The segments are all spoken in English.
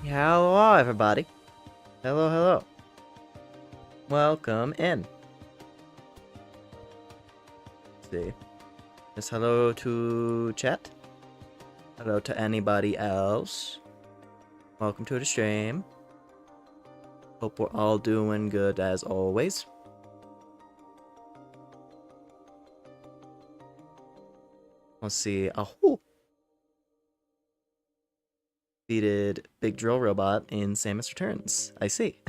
Hello, everybody. Hello, hello. Welcome in. Let's see. Just hello to chat. Hello to anybody else. Welcome to the stream. Hope we're all doing good as always. Let's see. Oh. Defeated Big Drill Robot in Samus Returns. I see.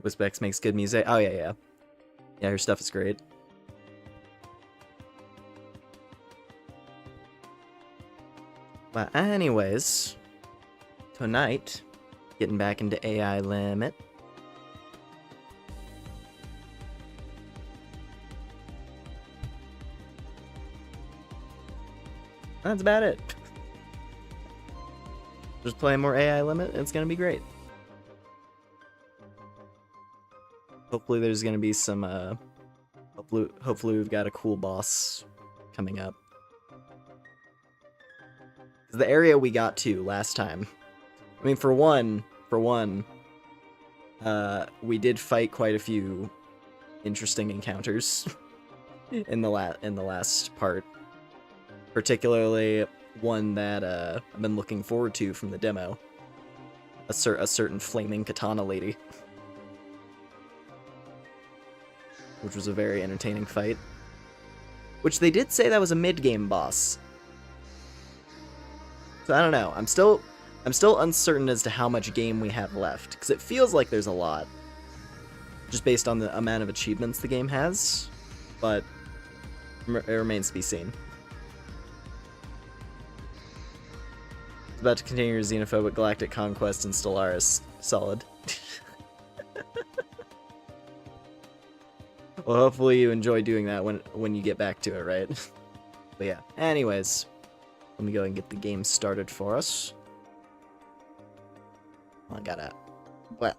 Wispex makes good music. Oh, yeah. Yeah, her stuff is great. But anyways, tonight, getting back into AI Limit. That's about it. Just play more AI Limit, and it's gonna be great. Hopefully there's gonna be some, hopefully we've got a cool boss coming up. The area we got to last time, I mean, for one, we did fight quite a few interesting encounters in the last part. Particularly one that I've been looking forward to from the demo. A certain flaming katana lady. Which was a very entertaining fight. Which they did say that was a mid-game boss. So I don't know. I'm still uncertain as to how much game we have left, because it feels like there's a lot. Just based on the amount of achievements the game has. But it remains to be seen. About to continue your xenophobic galactic conquest in Stellaris. Solid. Well, hopefully you enjoy doing that when you get back to it, right? But yeah, anyways, let me go and get the game started for us. I gotta... Well...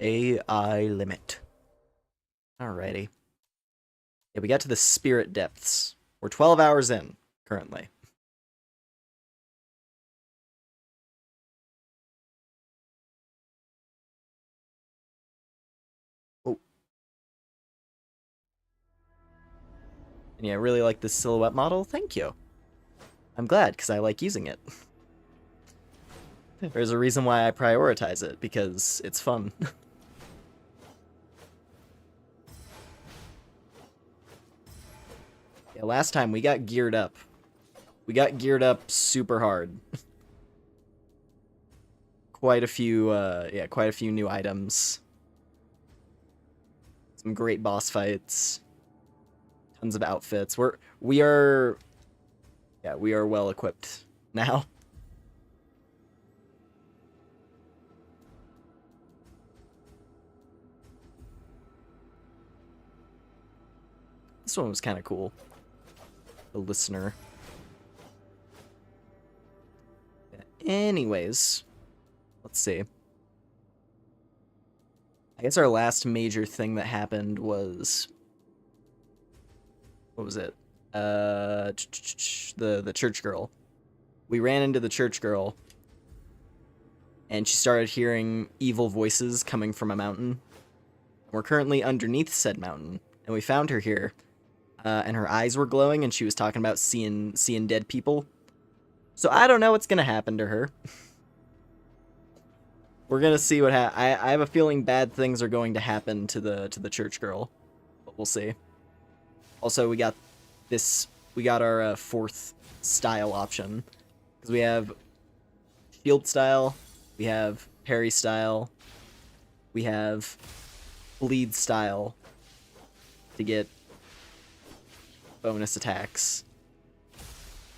AI Limit. Alrighty. Yeah, we got to the Spirit Depths. We're 12 hours in, currently. Oh. And yeah, I really like this silhouette model. Thank you. I'm glad, because I like using it. There's a reason why I prioritize it, because it's fun. Yeah, last time we got geared up. We got geared up super hard. Quite a few new items. Some great boss fights. Tons of outfits. We are well equipped now. This one was kind of cool. The listener. Anyways, let's see. I guess our last major thing that happened was... What was it? The church girl. We ran into the church girl, and she started hearing evil voices coming from a mountain. We're currently underneath said mountain, and we found her here. And her eyes were glowing, and she was talking about seeing dead people. So I don't know what's gonna happen to her. We're gonna see what I have a feeling bad things are going to happen to the church girl, but we'll see. Also, we got our fourth style option, because we have shield style, we have parry style, we have bleed style to get bonus attacks,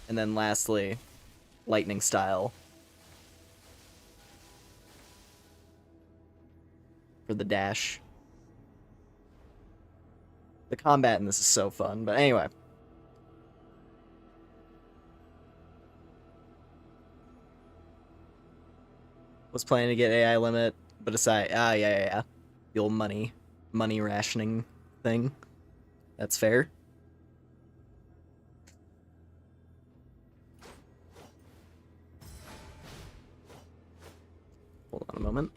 and then lastly, lightning style for the dash. The combat in this is so fun, but anyway. Was planning to get AI limit, but aside, yeah. The old money rationing thing. That's fair. Hold on a moment.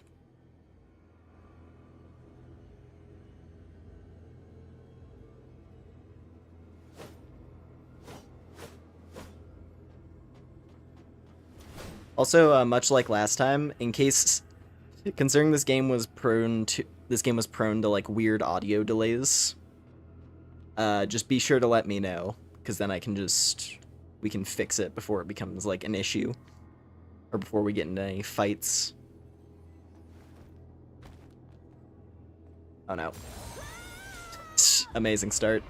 Also, much like last time, in case, considering this game was prone to like weird audio delays, just be sure to let me know, because then we can fix it before it becomes like an issue, or before we get into any fights. Oh no. Amazing start.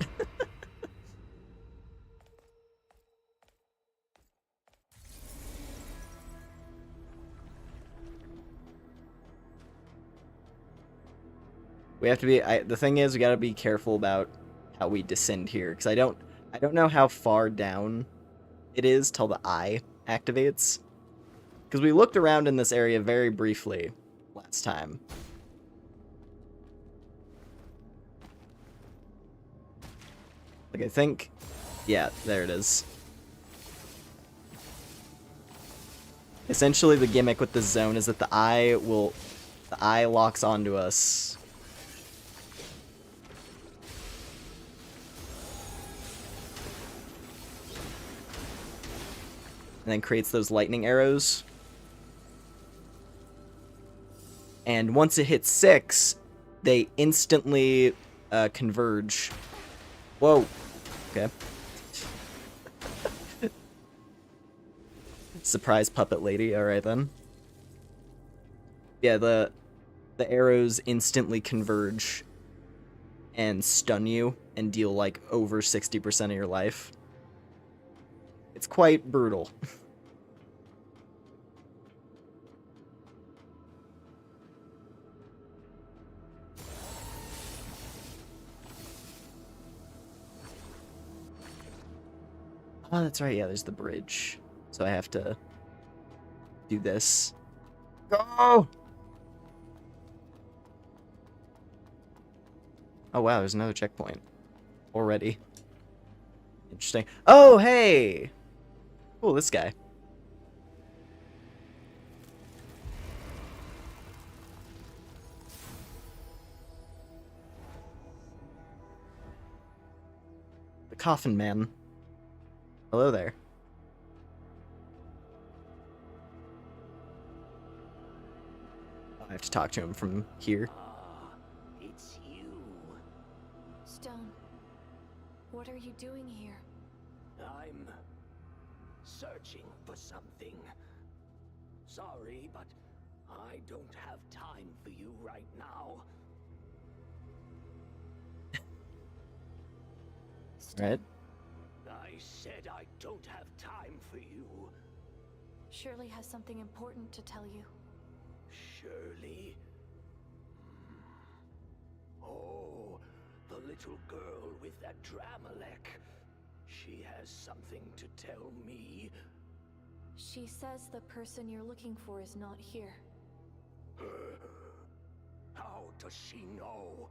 We have to be. The thing is, we gotta be careful about how we descend here, because I don't know how far down it is till the eye activates. Because we looked around in this area very briefly last time. Like, I think, yeah, there it is. Essentially, the gimmick with this zone is that the eye locks onto us. And then creates those lightning arrows. And once it hits 6, they instantly converge. Whoa. Okay. Surprise puppet lady. All right then. Yeah, the arrows instantly converge and stun you and deal like over 60% of your life. It's quite brutal. Oh, that's right. Yeah, there's the bridge. So I have to do this. Go! Oh, wow. There's another checkpoint already. Interesting. Oh, hey! Cool, this guy. The Coffin Man. Hello there. I have to talk to him from here. It's you. Stone, what are you doing here? I'm searching for something. Sorry, but I don't have time for you right now. Right? I said I don't have time for you. Shirley has something important to tell you. Shirley? Oh, the little girl with that Dramalek. She has something to tell me. She says the person you're looking for is not here. How does she know?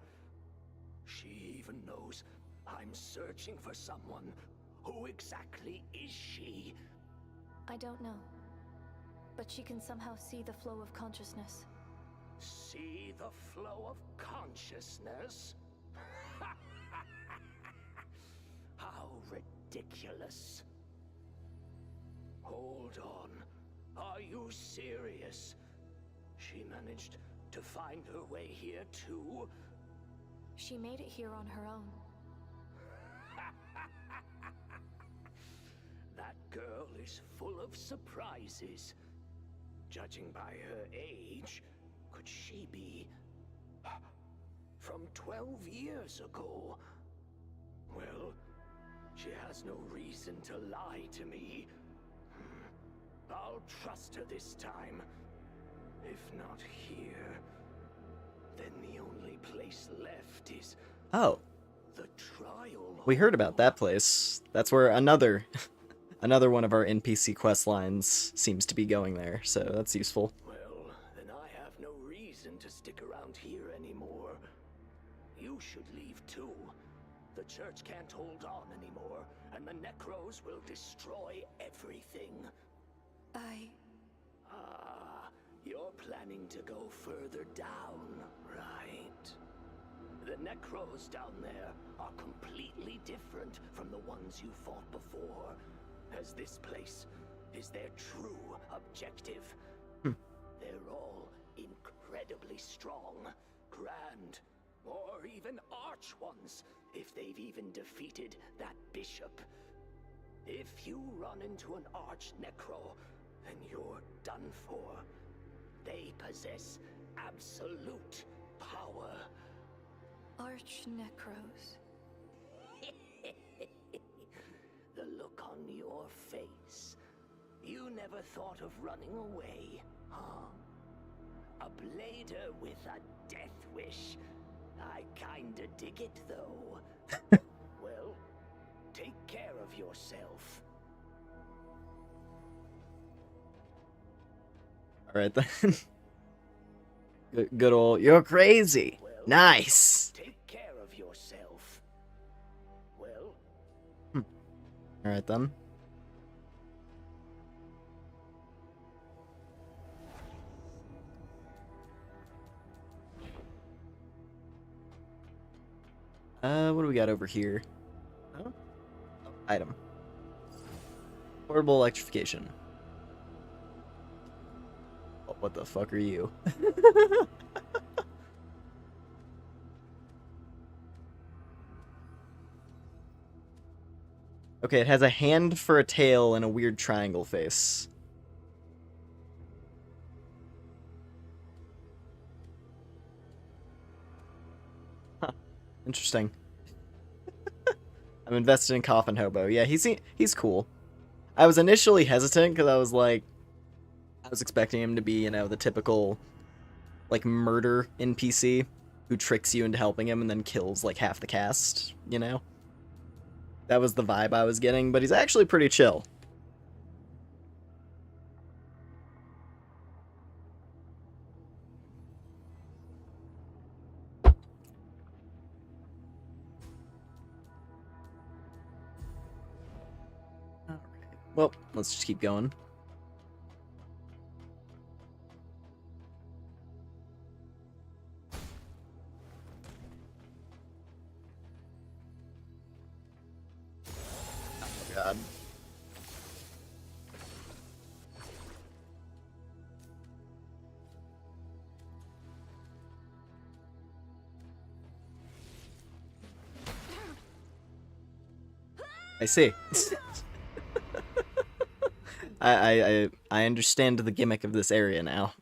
She even knows I'm searching for someone. Who exactly is she? I don't know. But she can somehow see the flow of consciousness. See the flow of consciousness? How ridiculous. Hold on. Are you serious? She managed to find her way here too? She made it here on her own. That girl is full of surprises. Judging by her age, could she be from 12 years ago? Well, she has no reason to lie to me. I'll trust her this time. If not here, then the only place left is Oh, the trial. we heard about that place. That's where another one of our NPC quest lines seems to be going there, so that's useful. Well, then I have no reason to stick around here anymore. You should leave too. The church can't hold on anymore, and the Necros will destroy everything. Ah, you're planning to go further down, right? The Necros down there are completely different from the ones you fought before, as this place is their true objective. They're all incredibly strong, grand, or even arch ones, if they've even defeated that bishop. If you run into an arch necro, then you're done for. They possess absolute power. Arch Necros. The look on your face. You never thought of running away, huh? A blader with a death wish. I kinda dig it, though. Well, take care of yourself. Alright then. Good old, you're crazy. Well, Nice. take care of yourself. Well, Alright then. What do we got over here? Oh, item. Portable electrification. Oh, what the fuck are you? Okay, it has a hand for a tail and a weird triangle face. Huh. Interesting. I'm invested in Coffin Hobo. Yeah, he's cool. I was initially hesitant because I was like, I was expecting him to be, you know, the typical, like, murder NPC who tricks you into helping him and then kills, like, half the cast, you know? That was the vibe I was getting, but he's actually pretty chill. Alright. Well, let's just keep going. God. I see. I understand the gimmick of this area now.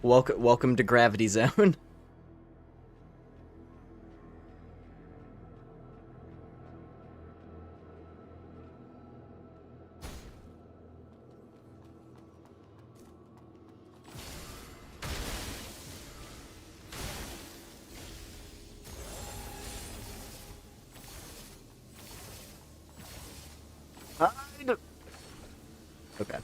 Welcome to Gravity Zone. Okay.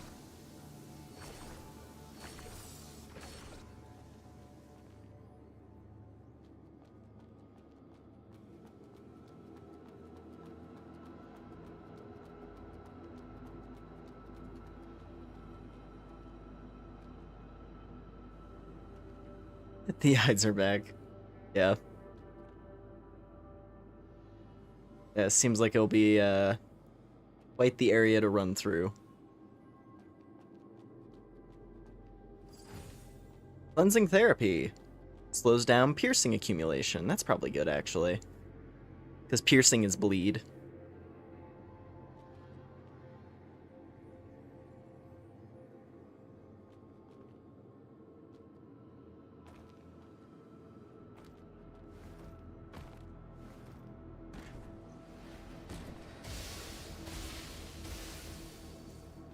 The eyes are back. Yeah. Yeah, it seems like it'll be quite the area to run through. Cleansing therapy. Slows down piercing accumulation. That's probably good, actually. Because piercing is bleed.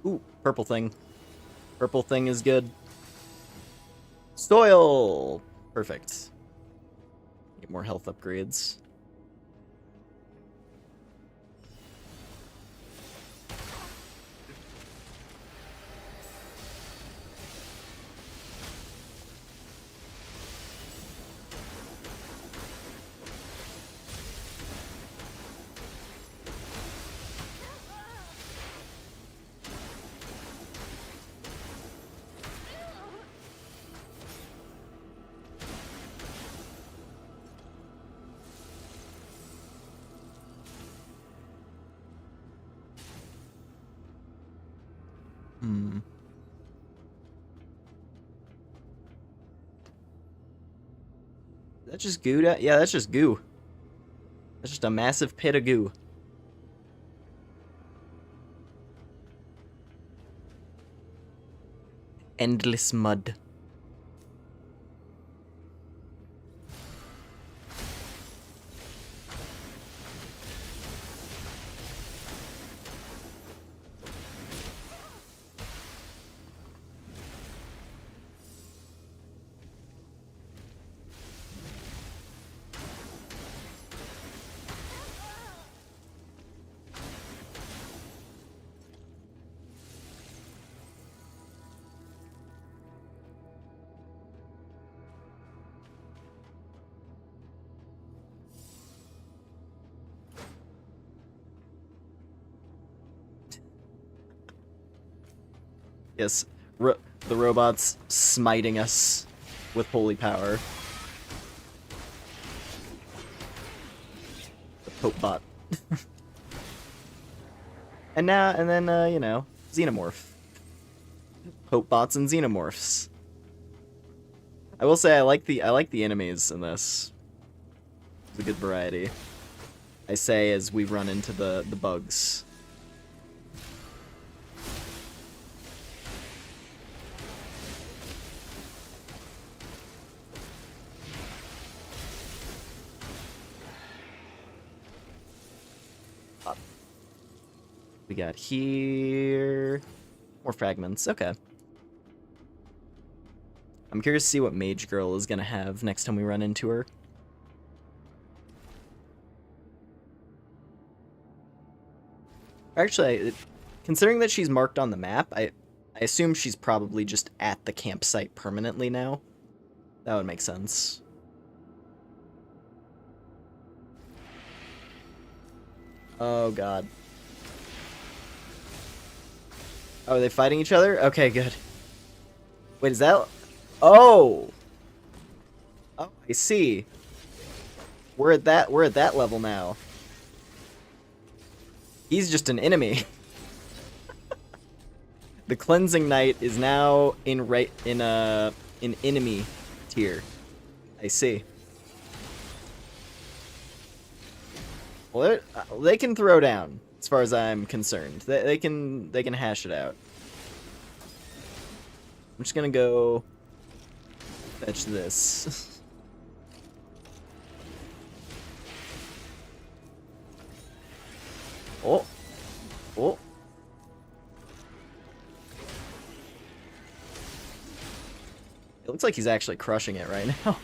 Ooh, purple thing. Purple thing is good. Soil! Perfect. Get more health upgrades. Is that just goo? Yeah, that's just goo. That's just a massive pit of goo. Endless mud. Yes, the robot's smiting us with holy power. The Pope bot. and then, you know, Xenomorph. Pope bots and Xenomorphs. I will say I like the enemies in this. It's a good variety. I say as we run into the bugs. We got here more fragments. Okay. I'm curious to see what Mage Girl is gonna have next time we run into her. Actually, considering that she's marked on the map, I assume she's probably just at the campsite permanently now. That would make sense. Oh god. Oh, are they fighting each other? Okay, good. Wait, is that... Oh! Oh, I see. We're at that level now. He's just an enemy. The Cleansing Knight is now in enemy tier. I see. Well, they can throw down, as far as I'm concerned. They can hash it out. I'm just gonna go fetch this. Oh. Oh. It looks like he's actually crushing it right now.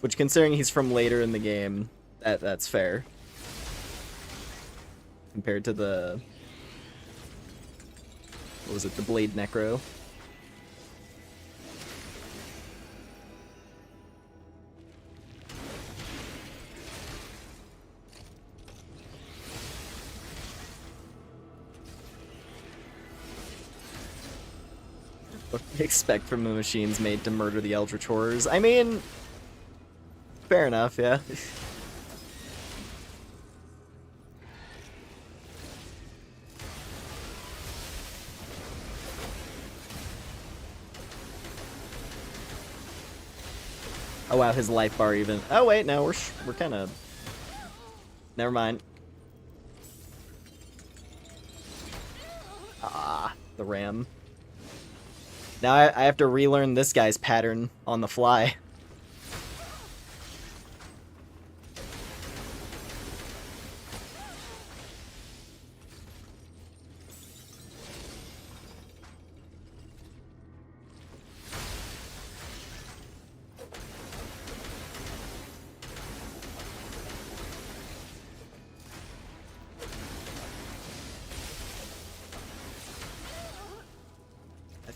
Which, considering he's from later in the game, that's fair. Compared to the... What was it? The Blade Necro. What do you expect from the machines made to murder the Eldritch Horrors? I mean... Fair enough, yeah. Oh wow, his life bar even... Oh wait, no, we're kind of... Never mind. Ah, the ram. Now I have to relearn this guy's pattern on the fly.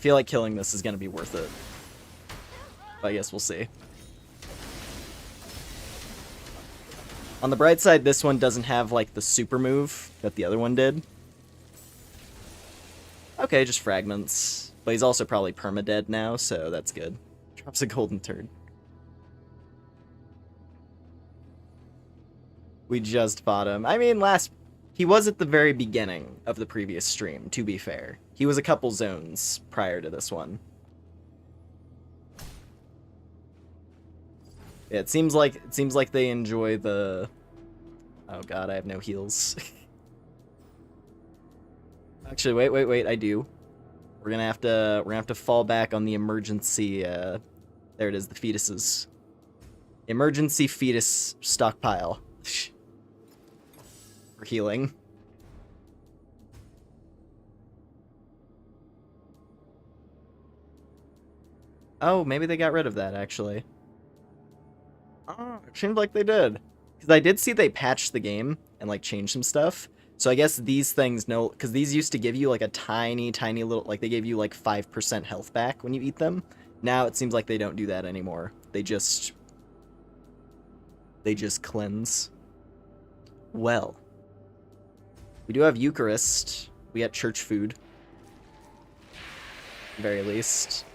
feel like killing this is going to be worth it. But I guess we'll see. On the bright side, this one doesn't have, like, the super move that the other one did. Okay, just fragments. But he's also probably permadead now, so that's good. Drops a golden turd. We just fought him. I mean, he was at the very beginning of the previous stream, to be fair. He was a couple zones prior to this one. Yeah, it seems like they enjoy the... Oh god, I have no heals. Actually, wait, I do. We're gonna have to fall back on the emergency, there it is, the fetuses. Emergency fetus stockpile. For healing. Oh, maybe they got rid of that, actually. Oh, it seemed like they did. Because I did see they patched the game and, like, changed some stuff. So I guess these things no... Because these used to give you, like, a tiny little... Like, they gave you, like, 5% health back when you eat them. Now it seems like they don't do that anymore. They just cleanse. Well. We do have Eucharist. We got church food. At the very least.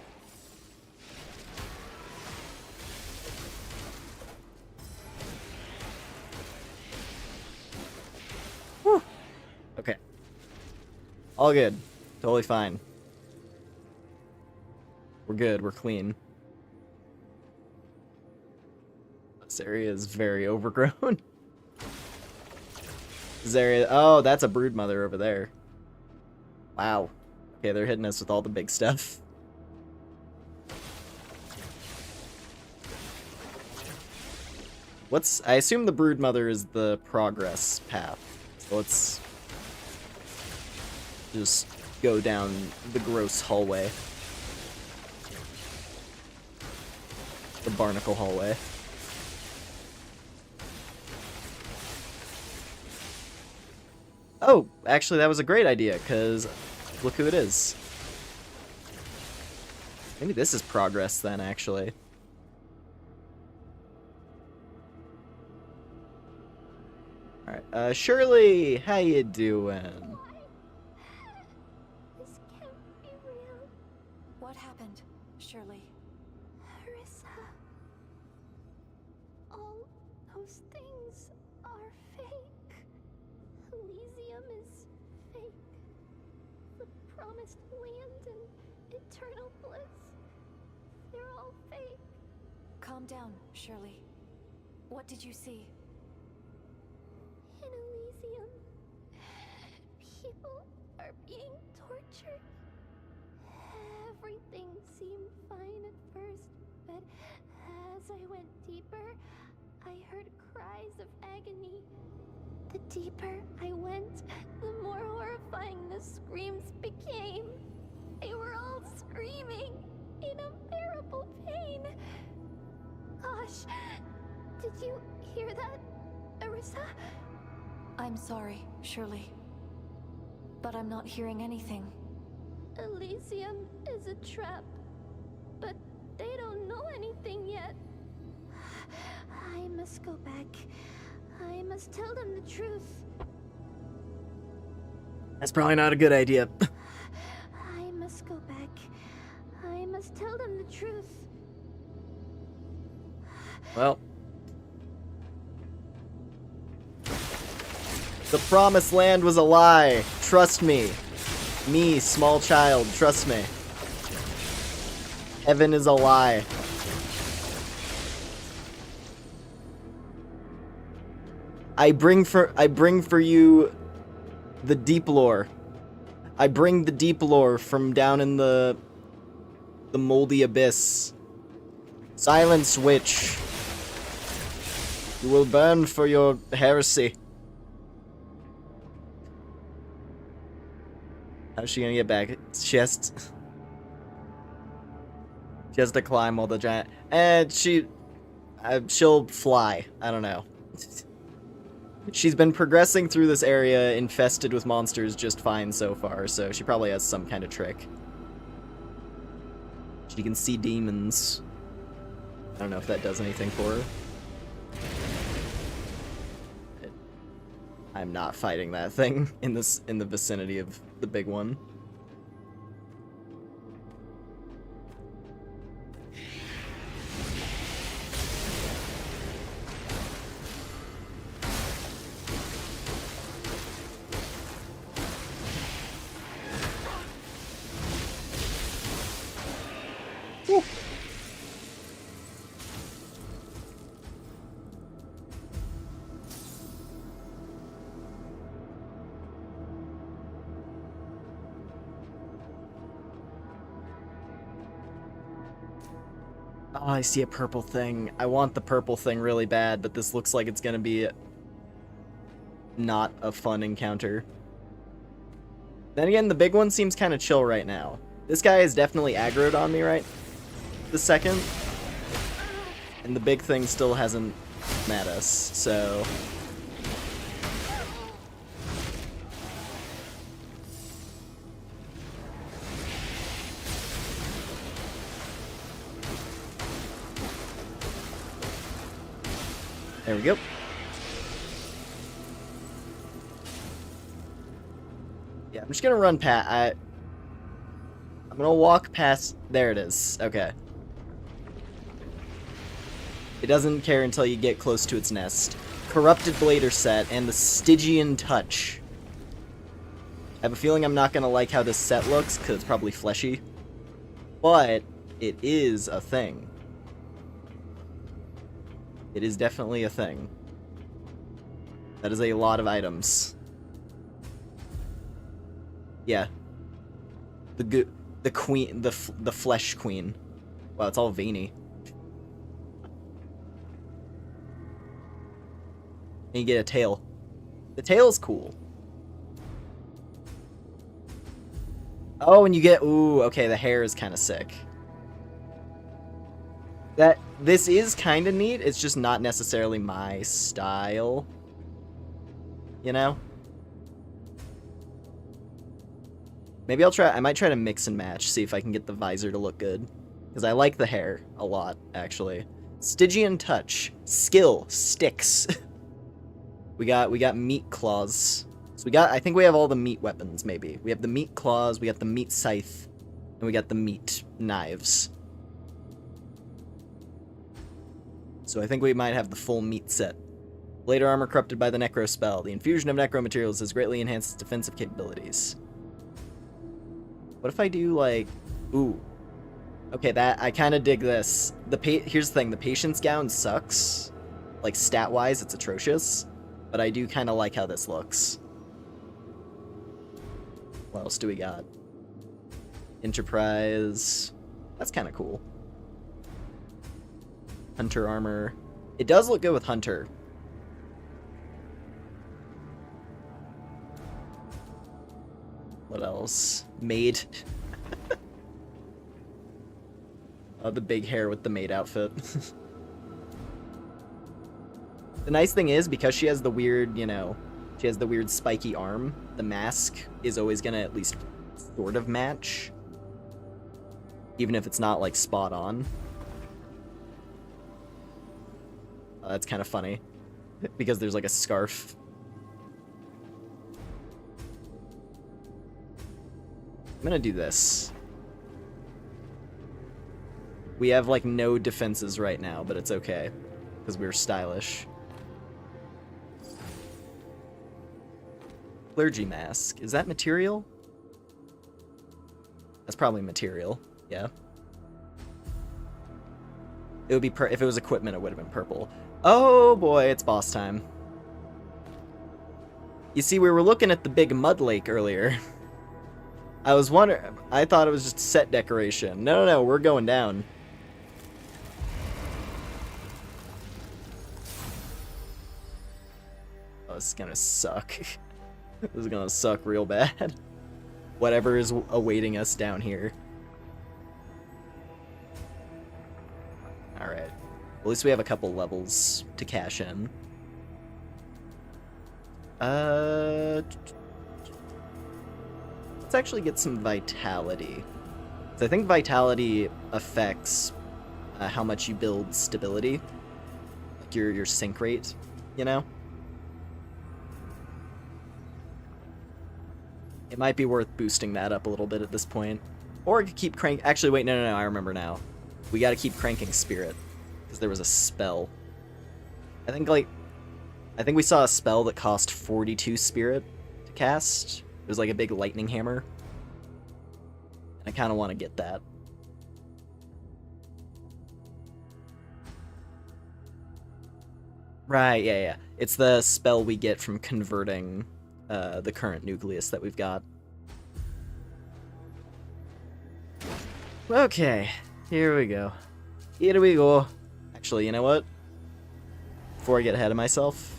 Whew. Okay. All good. Totally fine. We're good. We're clean. This area is very overgrown. This area... Oh, that's a broodmother over there. Wow. Okay, they're hitting us with all the big stuff. I assume the broodmother is the progress path. So let's just go down the gross hallway. The barnacle hallway. Oh, actually that was a great idea, because look who it is. Maybe this is progress then, actually. Alright, Shirley, how you doing? This can't be real. What happened, Shirley? Harissa. All those things are fake. Elysium is fake. The promised land and eternal bliss. They're all fake. Calm down, Shirley. What did you see? In Elysium, people are being tortured. Everything seemed fine at first, but as I went deeper, I heard cries of agony. The deeper I went, the more horrifying the screams became. They were all screaming in unbearable pain. Gosh, did you hear that, Arissa? I'm sorry, Shirley, but I'm not hearing anything. Elysium is a trap, but they don't know anything yet. I must go back. I must tell them the truth. That's probably not a good idea. I must go back. I must tell them the truth. Well. The promised land was a lie. Trust me. Me, small child, trust me. Heaven is a lie. I bring for you the deep lore. I bring the deep lore from down in the moldy abyss. Silence, witch. You will burn for your heresy. How's she gonna get back? She has to climb all the giant... And she'll fly. I don't know. She's been progressing through this area infested with monsters just fine so far, so she probably has some kind of trick. She can see demons. I don't know if that does anything for her. I'm not fighting that thing in the vicinity of the big one. Woo. Oh, I see a purple thing. I want the purple thing really bad, but this looks like it's gonna be not a fun encounter. Then again, the big one seems kind of chill right now. This guy is definitely aggroed on me right this second. And the big thing still hasn't met us, so... There we go. Yeah, I'm just gonna run past. I'm gonna walk past. There it is. Okay. It doesn't care until you get close to its nest. Corrupted Blader set and the Stygian Touch. I have a feeling I'm not gonna like how this set looks because it's probably fleshy, but it is a thing. It is definitely a thing. That is a lot of items. Yeah. The queen, the flesh queen. Wow, it's all veiny. And you get a tail. The tail's cool. Oh, and you get, ooh, okay, the hair is kind of sick. This is kind of neat, it's just not necessarily my style. You know? Maybe I might try to mix and match, see if I can get the visor to look good. Because I like the hair a lot, actually. Stygian Touch. Skill. Sticks. we got meat claws. So I think we have all the meat weapons, maybe. We have the meat claws, we got the meat scythe, and we got the meat knives. So I think we might have the full meat set. Blade armor corrupted by the Necro spell. The infusion of Necro materials has greatly enhanced its defensive capabilities. What if I do, like... Ooh. Okay, I kind of dig this. Here's the thing, the Patience Gown sucks. Like, stat-wise, it's atrocious. But I do kind of like how this looks. What else do we got? Enterprise. That's kind of cool. Hunter armor. It does look good with Hunter. What else? Maid. The big hair with the maid outfit. The nice thing is, because she has the weird, you know, she has the weird spiky arm, the mask is always gonna at least sort of match. Even if it's not, like, spot on. That's kind of funny. Because there's, like, a scarf. I'm gonna do this. We have, like, no defenses right now, but it's okay. Because we're stylish. Clergy mask. Is that material? That's probably material. Yeah. It would be if it was equipment, it would have been purple. Oh boy, it's boss time. You see, we were looking at the big mud lake earlier. I was wondering, I thought it was just set decoration. No, we're going down. Oh, this is gonna suck. This is gonna suck real bad. Whatever is awaiting us down here. Alright. At least we have a couple levels to cash in. Let's actually get some vitality. So I think vitality affects how much you build stability, like your sync rate, you know? It might be worth boosting that up a little bit at this point. Or keep crank. Actually, wait, no, I remember now. We gotta keep cranking spirit, because there was a spell. I think we saw a spell that cost 42 spirit to cast. It was like a big lightning hammer. And I kind of want to get that. Right, yeah. It's the spell we get from converting the current nucleus that we've got. Okay, here we go. Here we go. Actually, you know what? Before I get ahead of myself,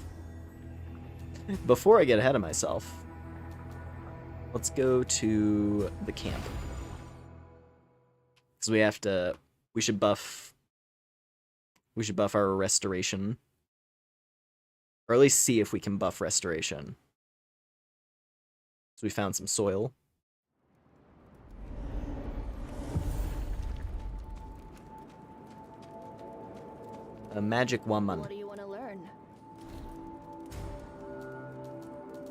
let's go to the camp. Because we should buff our restoration. Or at least see if we can buff restoration. So we found some soil. A magic woman. What do you want to learn?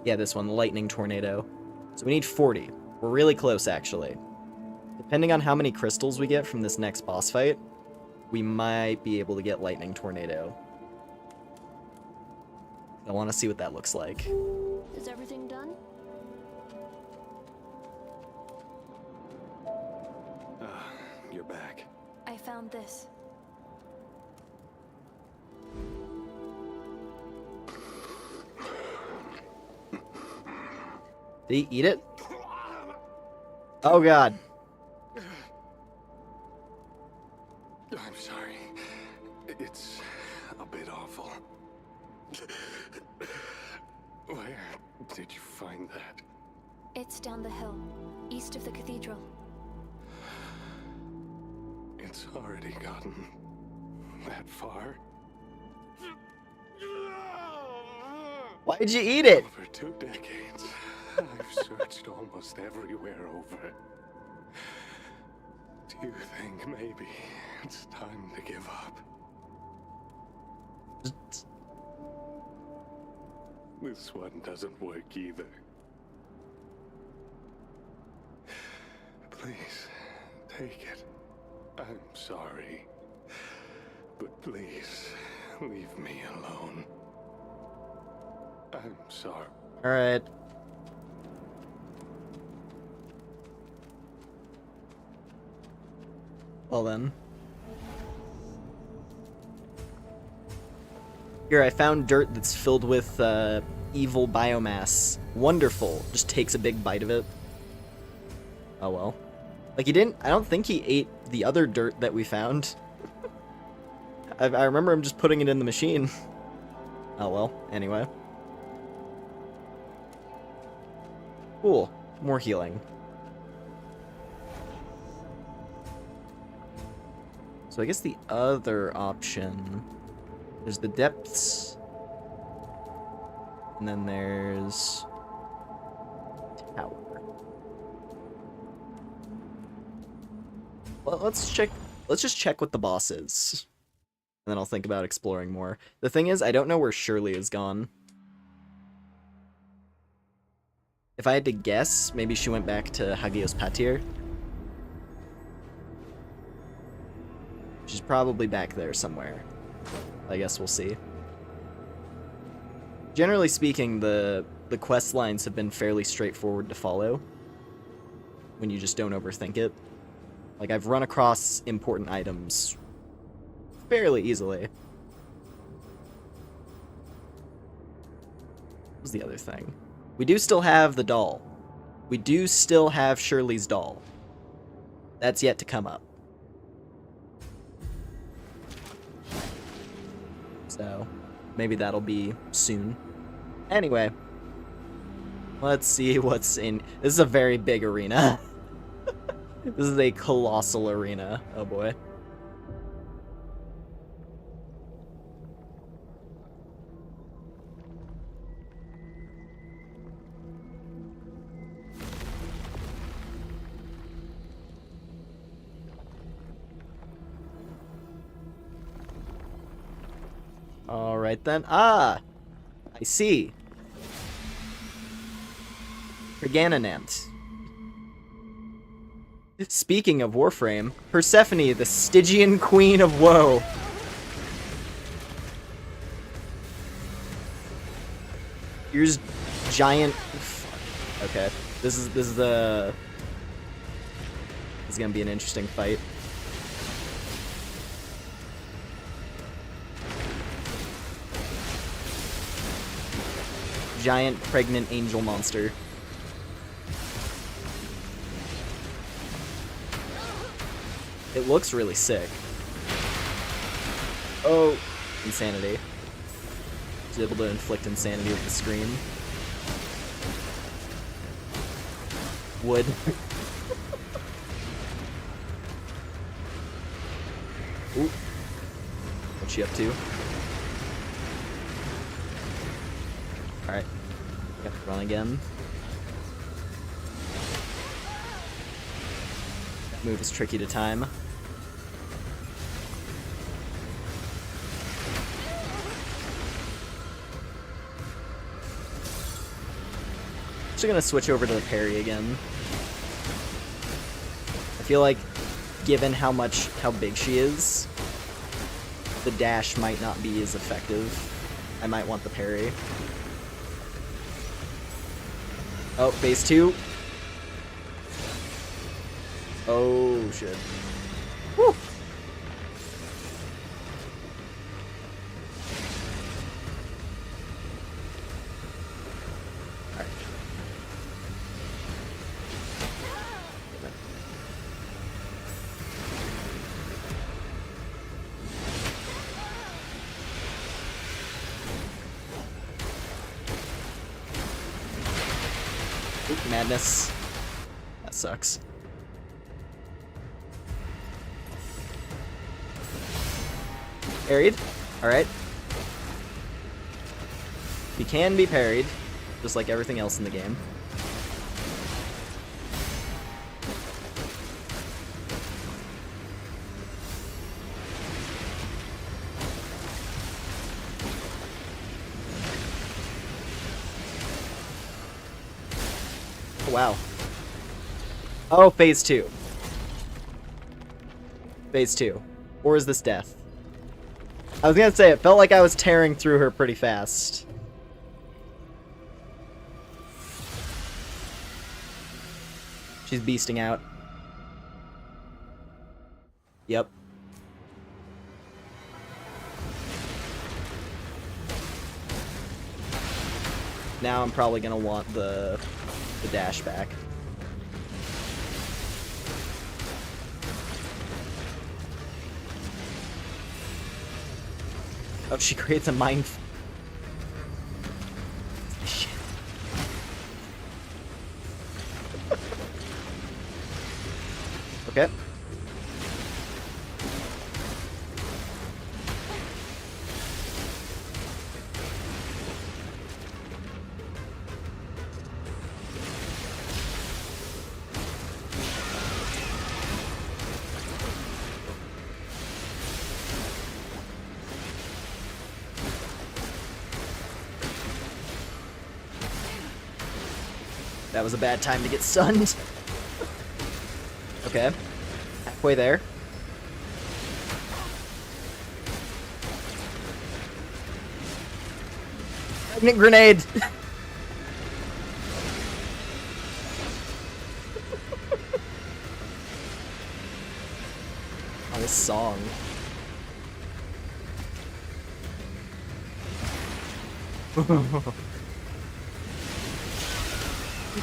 Yeah, this one, lightning tornado. So we need 40. We're really close, actually. Depending on how many crystals we get from this next boss fight, we might be able to get lightning tornado. I want to see what that looks like. Is everything done? You're back. I found this. Did he eat it? Oh god. I'm sorry. It's a bit awful. Where did you find that? It's down the hill, east of the cathedral. It's already gotten that far. Why did you eat it? Over 2 decades, I've searched almost everywhere over. Do you think maybe it's time to give up? This one doesn't work either. Please, take it. I'm sorry. But please, leave me alone. I'm sorry. Alright. Well then. Here, I found dirt that's filled with evil biomass. Wonderful. Just takes a big bite of it. Oh well. Like he didn't, I don't think he ate the other dirt that we found. I remember him just putting it in the machine. Oh well, anyway. Cool. More healing. So I guess the other option... There's the depths. And then there's... tower. Well, let's just check what the boss is. And then I'll think about exploring more. The thing is, I don't know where Shirley is gone. If I had to guess, maybe she went back to Hagios Patir. She's probably back there somewhere. I guess we'll see. Generally speaking, the quest lines have been fairly straightforward to follow. When you just don't overthink it. Like, I've run across important items fairly easily. What was the other thing? We do still have the doll. We do still have Shirley's doll. That's yet to come up. So, maybe that'll be soon. Anyway. Let's see what's in... This is a very big arena. This is a colossal arena. Oh boy. Alright then. Ah! I see. Perganonant. Speaking of Warframe, Persephone, the Stygian Queen of Woe. Here's giant. Okay, this is gonna be an interesting fight. Giant pregnant angel monster. It looks really sick. Oh, insanity. He's able to inflict insanity with the scream. Wood. Ooh. What's she up to? Alright. Got to run again. That move is tricky to time. Actually gonna switch over to the parry again. I feel like, given how big she is, the dash might not be as effective. I might want the parry. Oh, phase 2. Oh, shit. Woo! Alright. Oop, madness. That sucks. Parried. Alright. He can be parried, just like everything else in the game. Oh, wow. Oh, phase 2. Phase 2. Or is this death? I was gonna say, it felt like I was tearing through her pretty fast. She's beasting out. Yep. Now I'm probably gonna want the dash back. Oh, she creates a mind. Shit. Okay. That was a bad time to get stunned. Okay. Halfway there. Pregnant grenade! Oh, this song.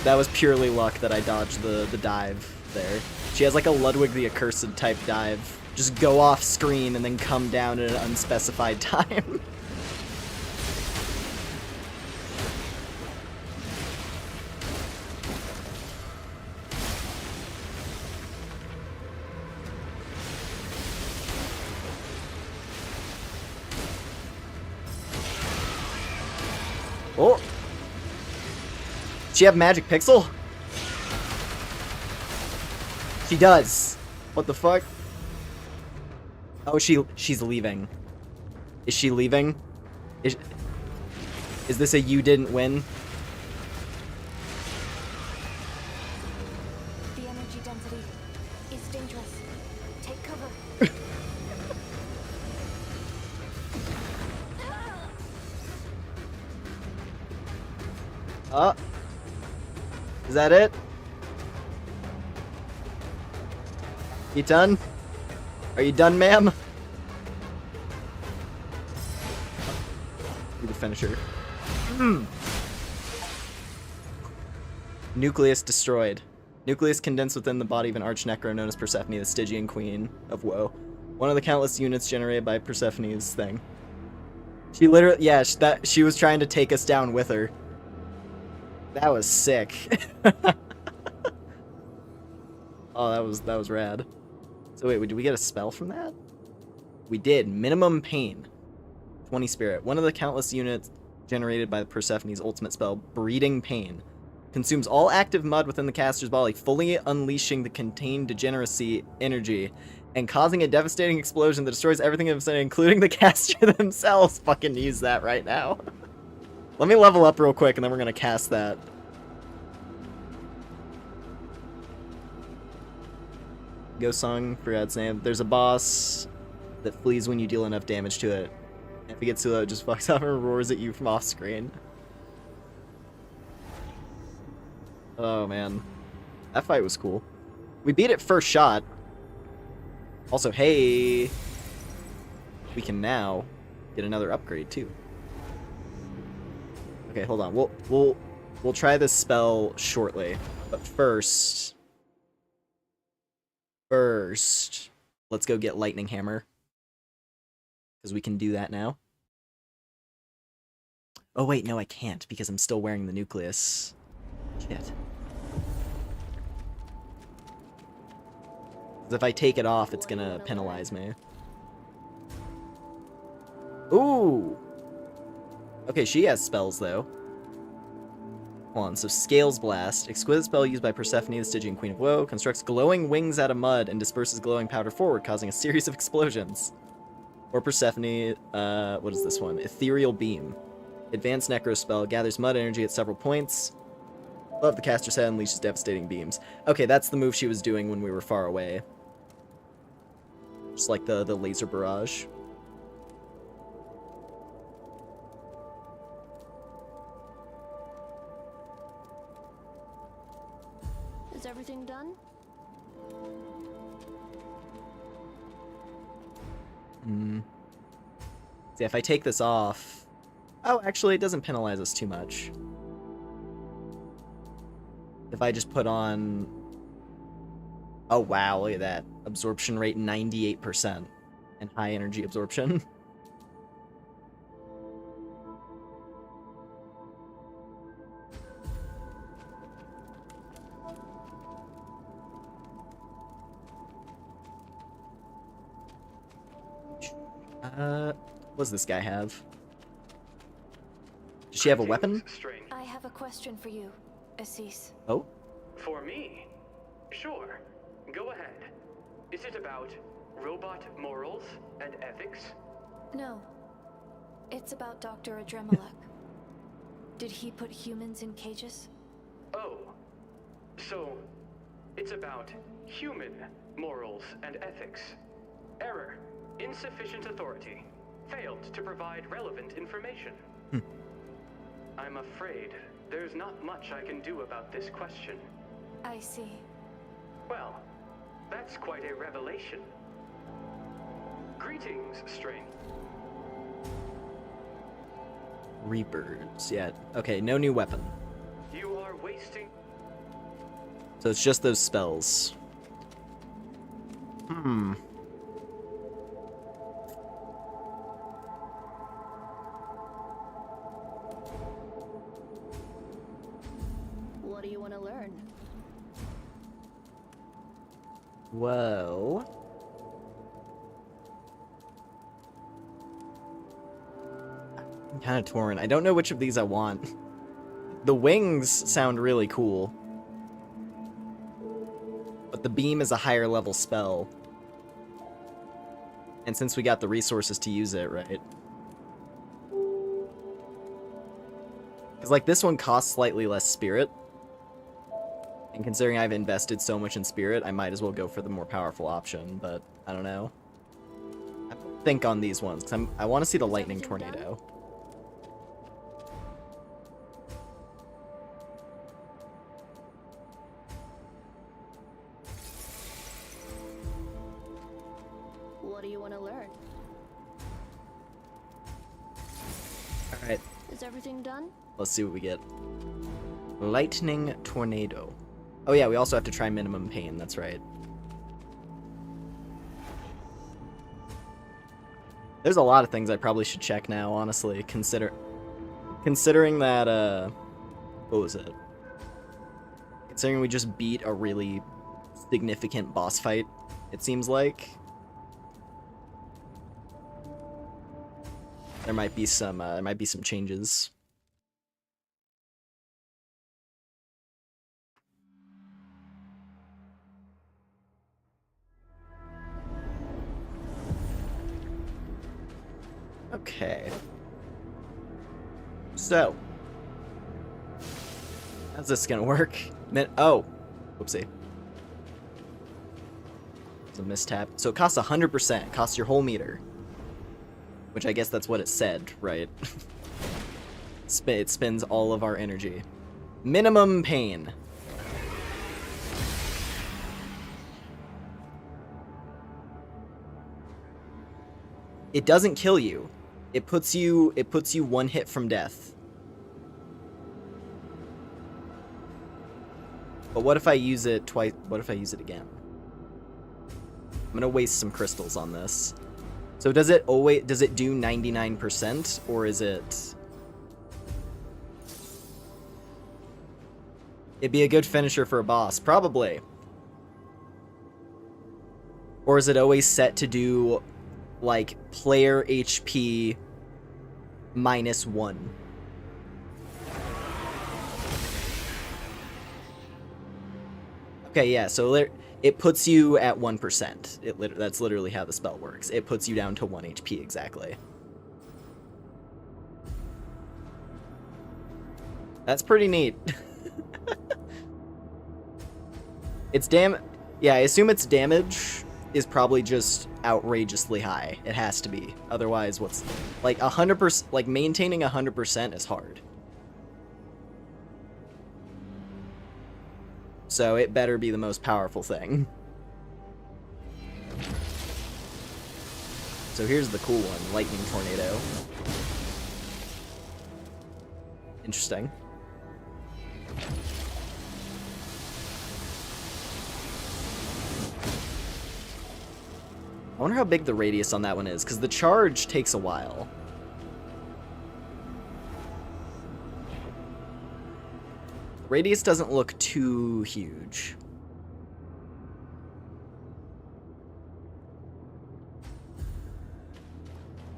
That was purely luck that I dodged the dive there. She has like a Ludwig the Accursed type dive. Just go off screen and then come down at an unspecified time. Oh! Does she have magic pixel? She does. What the fuck? Oh, she's leaving. Is she leaving? Is this a you didn't win? The energy density is dangerous. Take cover. Oh. Is that it? You done? Are you done, ma'am? Do the finisher. Nucleus destroyed. Nucleus condensed within the body of an arch-necro known as Persephone, the Stygian queen of woe. One of the countless units generated by Persephone's thing. She literally, yeah, she was trying to take us down with her. That was sick. Oh, that was rad. So wait, did we get a spell from that? We did. Minimum pain. 20 spirit. One of the countless units generated by Persephone's ultimate spell, Breeding Pain. Consumes all active mud within the caster's body, fully unleashing the contained degeneracy energy and causing a devastating explosion that destroys everything in the vicinity, including the caster themselves. Fucking use that right now. Let me level up real quick and then we're gonna cast that. Ghost Song, forgot its name. There's a boss that flees when you deal enough damage to it. If it gets too low, it just fucks up and roars at you from off screen. Oh man. That fight was cool. We beat it first shot. Also, hey, we can now get another upgrade too. Okay, hold on. We'll try this spell shortly. But first, let's go get Lightning Hammer. Because we can do that now. Oh wait, no I can't because I'm still wearing the nucleus. Shit. Because if I take it off, it's gonna penalize me. Ooh! Okay, she has spells though. Hold on, so Scales Blast. Exquisite spell used by Persephone, the Stygian Queen of Woe. Constructs glowing wings out of mud and disperses glowing powder forward, causing a series of explosions. Or Persephone, what is this one? Ethereal Beam. Advanced Necro spell. Gathers mud energy at several points. Above the caster's head, unleashes devastating beams. Okay, that's the move she was doing when we were far away. Just like the laser barrage. Is everything done? See, if I take this off... Oh, actually, it doesn't penalize us too much. If I just put on... Oh, wow, look at that. Absorption rate 98%. And high energy absorption. What does this guy have? Does she have a weapon? I have a question for you, Assis. Oh? For me? Sure. Go ahead. Is it about robot morals and ethics? No. It's about Dr. Adremalek. Did he put humans in cages? Oh. So, it's about human morals and ethics. Error. Insufficient authority. Failed to provide relevant information. I'm afraid there's not much I can do about this question. I see. Well, that's quite a revelation. Greetings, Strain. Reapers, yeah. Okay, no new weapon. You are wasting... So it's just those spells. What do you want to learn? Well... I'm kind of torn. I don't know which of these I want. The wings sound really cool. But the beam is a higher level spell. And since we got the resources to use it, right? Because, like, this one costs slightly less spirit. And considering I've invested so much in spirit, I might as well go for the more powerful option, but I don't know. I have to think on these ones, because I want to see the lightning tornado. What do you want to learn? Alright, Is everything done? let's see what we get. Lightning tornado. Oh yeah, we also have to try minimum pain, that's right. There's a lot of things I probably should check now, honestly, considering that, what was it? Considering we just beat a really significant boss fight, it seems like. There might be some changes. Okay. So, how's this gonna work? Oh, whoopsie. It's a mistap. So it costs 100%. It costs your whole meter. Which I guess that's what it said, right? It spends all of our energy. Minimum pain. It doesn't kill you. It puts you one hit from death. But what if I use it twice? What if I use it again? I'm gonna waste some crystals on this. So does it do 99%, or is it... It'd be a good finisher for a boss, probably. Or is it always set to do, like, player HP -1? Okay, yeah, so it puts you at 1%. That's literally how the spell works. It puts you down to 1 HP exactly. That's pretty neat. Yeah, I assume its damage is probably just outrageously high. It has to be. Otherwise, what's... Like, 100%... Like, maintaining 100% is hard. So it better be the most powerful thing. So here's the cool one, Lightning Tornado. Interesting. I wonder how big the radius on that one is, because the charge takes a while. Radius doesn't look too huge.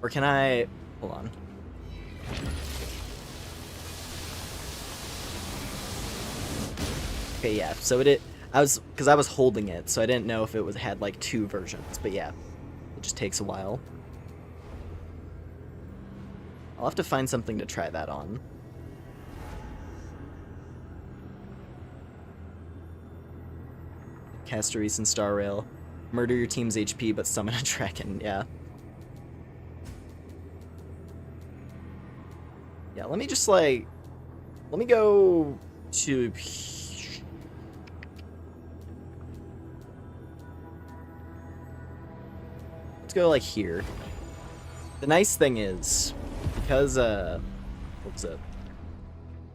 Or can I... Hold on. Okay, yeah, so because I was holding it, so I didn't know if it had like 2 versions, but yeah, it just takes a while. I'll have to find something to try that on. Cast a recent Star Rail. Murder your team's HP, but summon a dragon, yeah. Yeah, let me just like... Let me go to... Let's go like here. The nice thing is, because, what was it?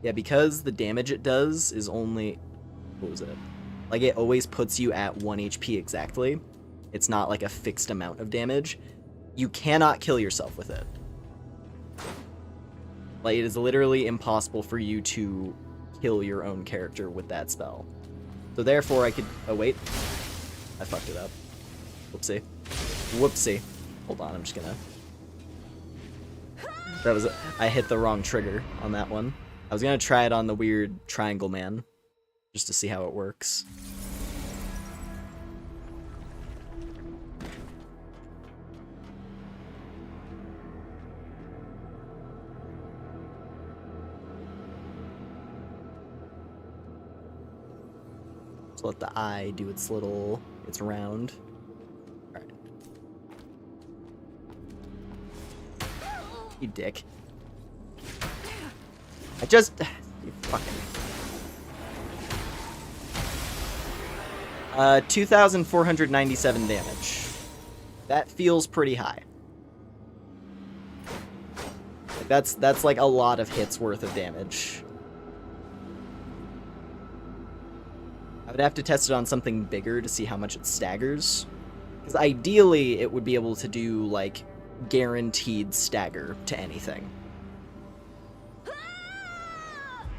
Yeah, because the damage it does is only... What was it? Like, it always puts you at 1 HP exactly. It's not like a fixed amount of damage. You cannot kill yourself with it. Like, it is literally impossible for you to kill your own character with that spell. So therefore I could... Oh, wait. I fucked it up. Whoopsie. Whoopsie. Hold on, I'm just gonna... I hit the wrong trigger on that one. I was gonna try it on the weird triangle man, just to see how it works. to let the eye do its round. Alright. You dick. I just... You fucking... 2,497 damage. That feels pretty high. That's like a lot of hits worth of damage. I would have to test it on something bigger to see how much it staggers. Because ideally, it would be able to do, like, guaranteed stagger to anything.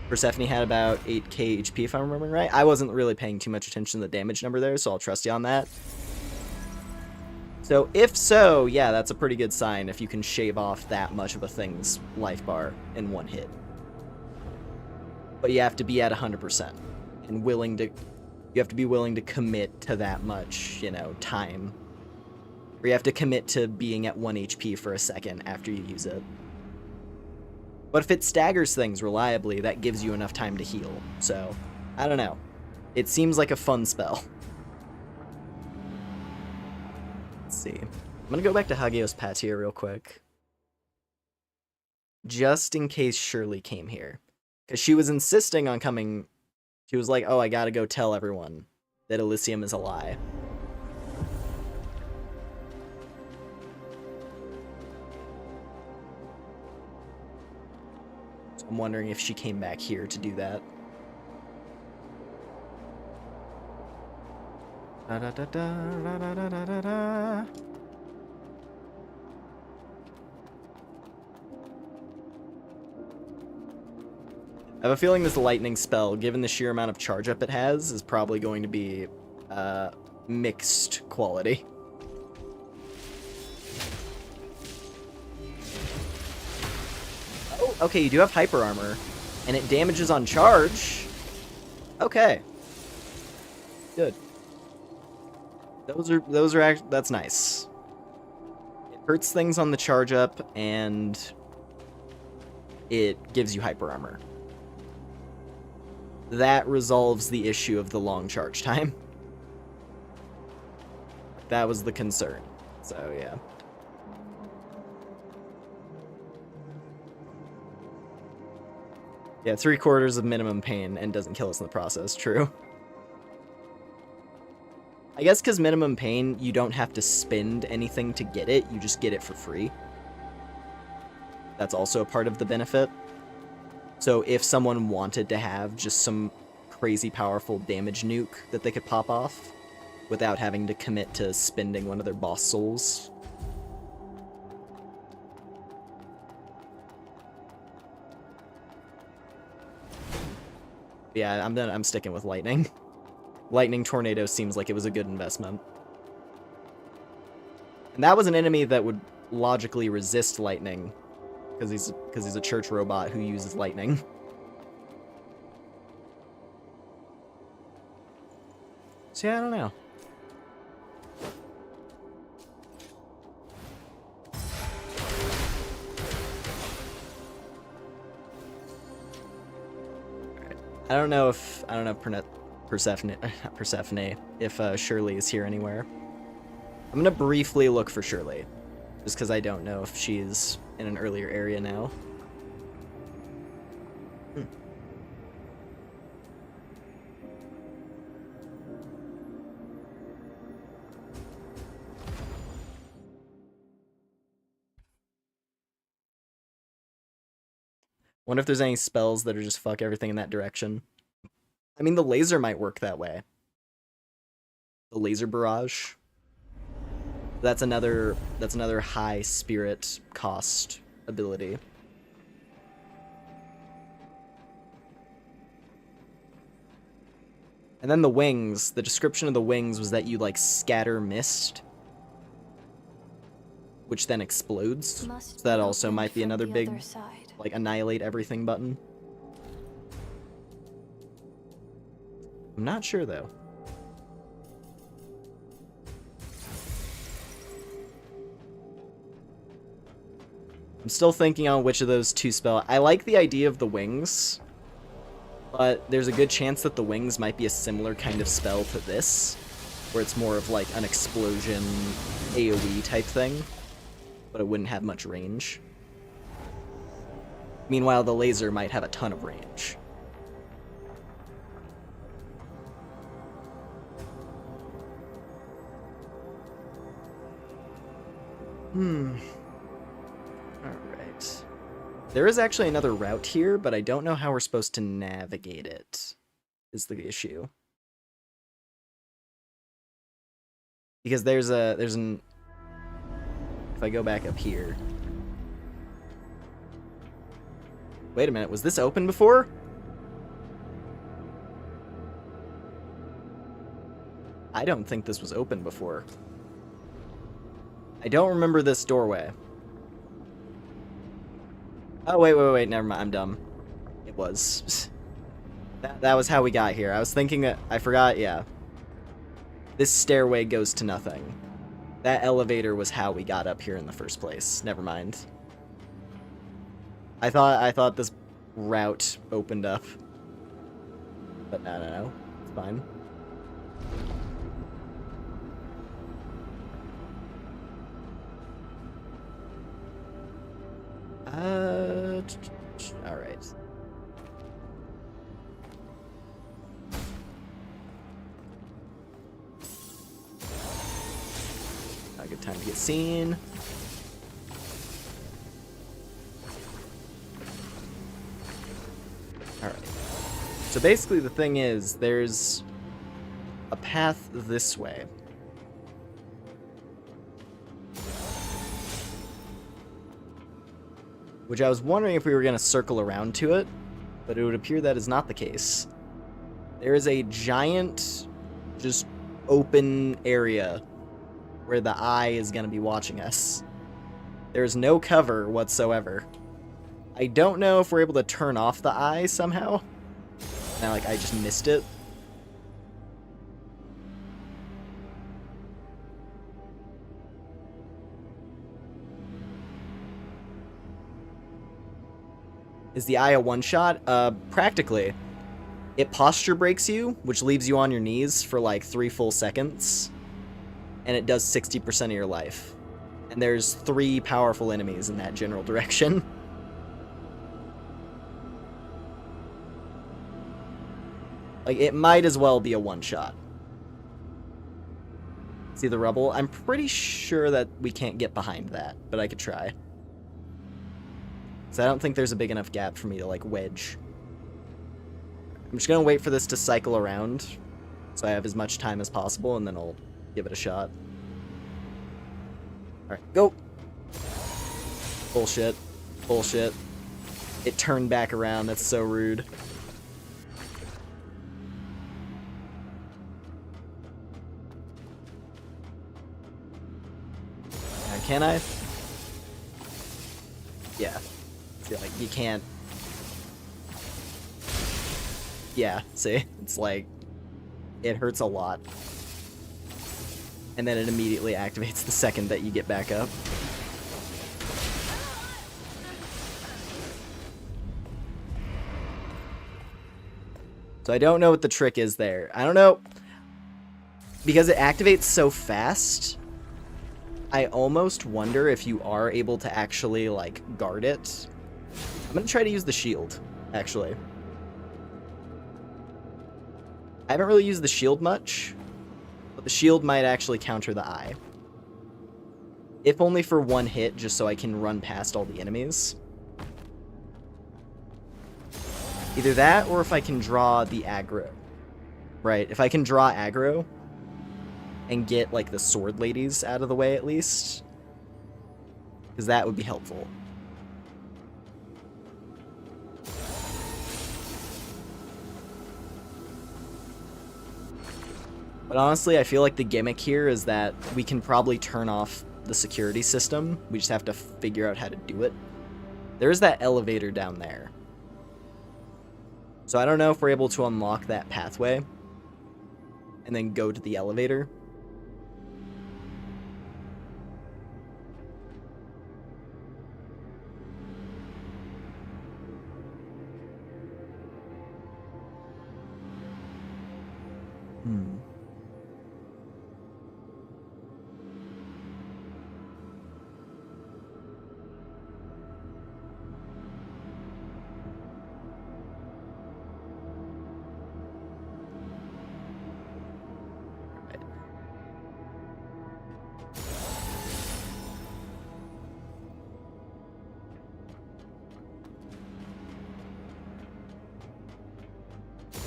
Persephone had about 8k HP, if I'm remembering right. I wasn't really paying too much attention to the damage number there, so I'll trust you on that. So, if so, yeah, that's a pretty good sign if you can shave off that much of a thing's life bar in one hit. But you have to be at 100%. And you have to be willing to commit to that much, you know, time. Or you have to commit to being at 1 HP for a second after you use it. But if it staggers things reliably, that gives you enough time to heal. So, I don't know. It seems like a fun spell. Let's see. I'm gonna go back to Hagios Patia real quick. Just in case Shirley came here. Because she was insisting on coming... She was like, oh, I gotta go tell everyone that Elysium is a lie. So I'm wondering if she came back here to do that. Da da da da da da da da da. I have a feeling this lightning spell, given the sheer amount of charge up it has, is probably going to be mixed quality. Oh, okay, you do have hyper armor, and it damages on charge. Okay, good. That's nice. It hurts things on the charge up, and it gives you hyper armor. That resolves the issue of the long charge time. That was the concern. So, yeah. Yeah, 3/4 of minimum pain and doesn't kill us in the process. True. I guess because minimum pain, you don't have to spend anything to get it. You just get it for free. That's also a part of the benefit. So if someone wanted to have just some crazy powerful damage nuke that they could pop off without having to commit to spending one of their boss souls. Yeah, I'm sticking with lightning. Lightning Tornado seems like it was a good investment. And that was an enemy that would logically resist lightning. Because he's a church robot who uses lightning. So yeah, I don't know. I don't know if Persephone, if Shirley is here anywhere. I'm gonna briefly look for Shirley, just because I don't know if she's in an earlier area now. Wonder if there's any spells that are just fuck everything in that direction. I mean, the laser might work that way. The laser barrage. That's another high spirit cost ability. And then the wings, the description of the wings was that you like scatter mist, which then explodes. So that also might be another big like annihilate everything button. I'm not sure though. I'm still thinking on which of those two spell. I like the idea of the wings. But there's a good chance that the wings might be a similar kind of spell to this, where it's more of like an explosion AoE type thing, but it wouldn't have much range. Meanwhile, the laser might have a ton of range. Alright. There is actually another route here, but I don't know how we're supposed to navigate it, is the issue. Because there's an... If I go back up here... Wait a minute, was this open before? I don't think this was open before. I don't remember this doorway. Oh, wait, never mind, I'm dumb. It was. That was how we got here. I was thinking that, I forgot, yeah. This stairway goes to nothing. That elevator was how we got up here in the first place. Never mind. I thought this route opened up. But no. It's fine. Alright. Not a good time to get seen. Alright. So basically the thing is, there's a path this way. Which I was wondering if we were going to circle around to it, but it would appear that is not the case. There is a giant, just open area where the eye is going to be watching us. There's no cover whatsoever. I don't know if we're able to turn off the eye somehow. Now, like, I just missed it. Is the eye a one-shot? Practically. It posture breaks you, which leaves you on your knees for like 3 full seconds. And it does 60% of your life. And there's 3 powerful enemies in that general direction. Like, it might as well be a one-shot. See the rubble? I'm pretty sure that we can't get behind that, but I could try. So I don't think there's a big enough gap for me to, like, wedge. I'm just gonna wait for this to cycle around, so I have as much time as possible, and then I'll give it a shot. Alright, go! Bullshit. Bullshit. It turned back around, that's so rude. Now, can I? Yeah. Like, you can't... Yeah, see? It's like... It hurts a lot. And then it immediately activates the second that you get back up. So I don't know what the trick is there. I don't know. Because it activates so fast, I almost wonder if you are able to actually, like, guard it. I'm gonna try to use the shield, actually. I haven't really used the shield much, but the shield might actually counter the eye. If only for 1 hit, just so I can run past all the enemies. Either that, or if I can draw the aggro. Right, if I can draw aggro, and get, like, the sword ladies out of the way, at least. Because that would be helpful. But honestly, I feel like the gimmick here is that we can probably turn off the security system. We just have to figure out how to do it. There's that elevator down there. So I don't know if we're able to unlock that pathway and then go to the elevator.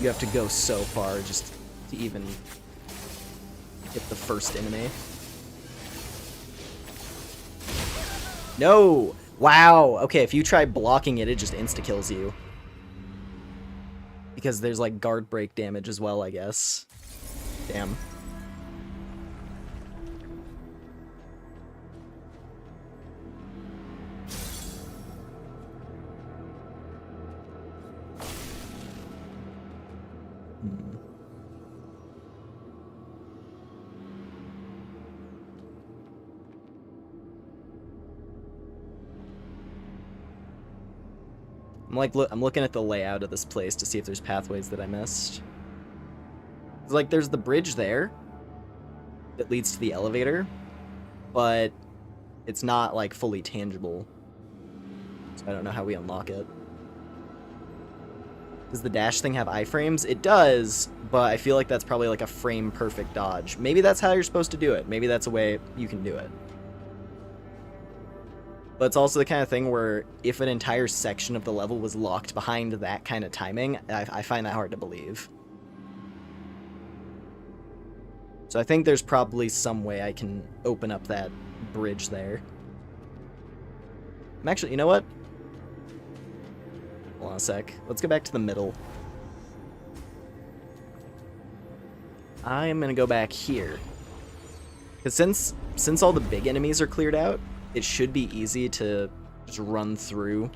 You have to go so far just to even hit the first enemy. No! Wow! Okay, if you try blocking it, it just insta-kills you. Because there's like guard break damage as well, I guess. Damn. I'm looking at the layout of this place to see if there's pathways that I missed. Like, there's the bridge there that leads to the elevator, but it's not, like, fully tangible. So I don't know how we unlock it. Does the dash thing have iframes? It does, but I feel like that's probably, like, a frame-perfect dodge. Maybe that's how you're supposed to do it. Maybe that's a way you can do it. But it's also the kind of thing where if an entire section of the level was locked behind that kind of timing, I find that hard to believe. So I think there's probably some way I can open up that bridge there. I'm actually, you know what? Hold on a sec. Let's go back to the middle. I'm gonna go back here. Because since all the big enemies are cleared out, it should be easy to just run through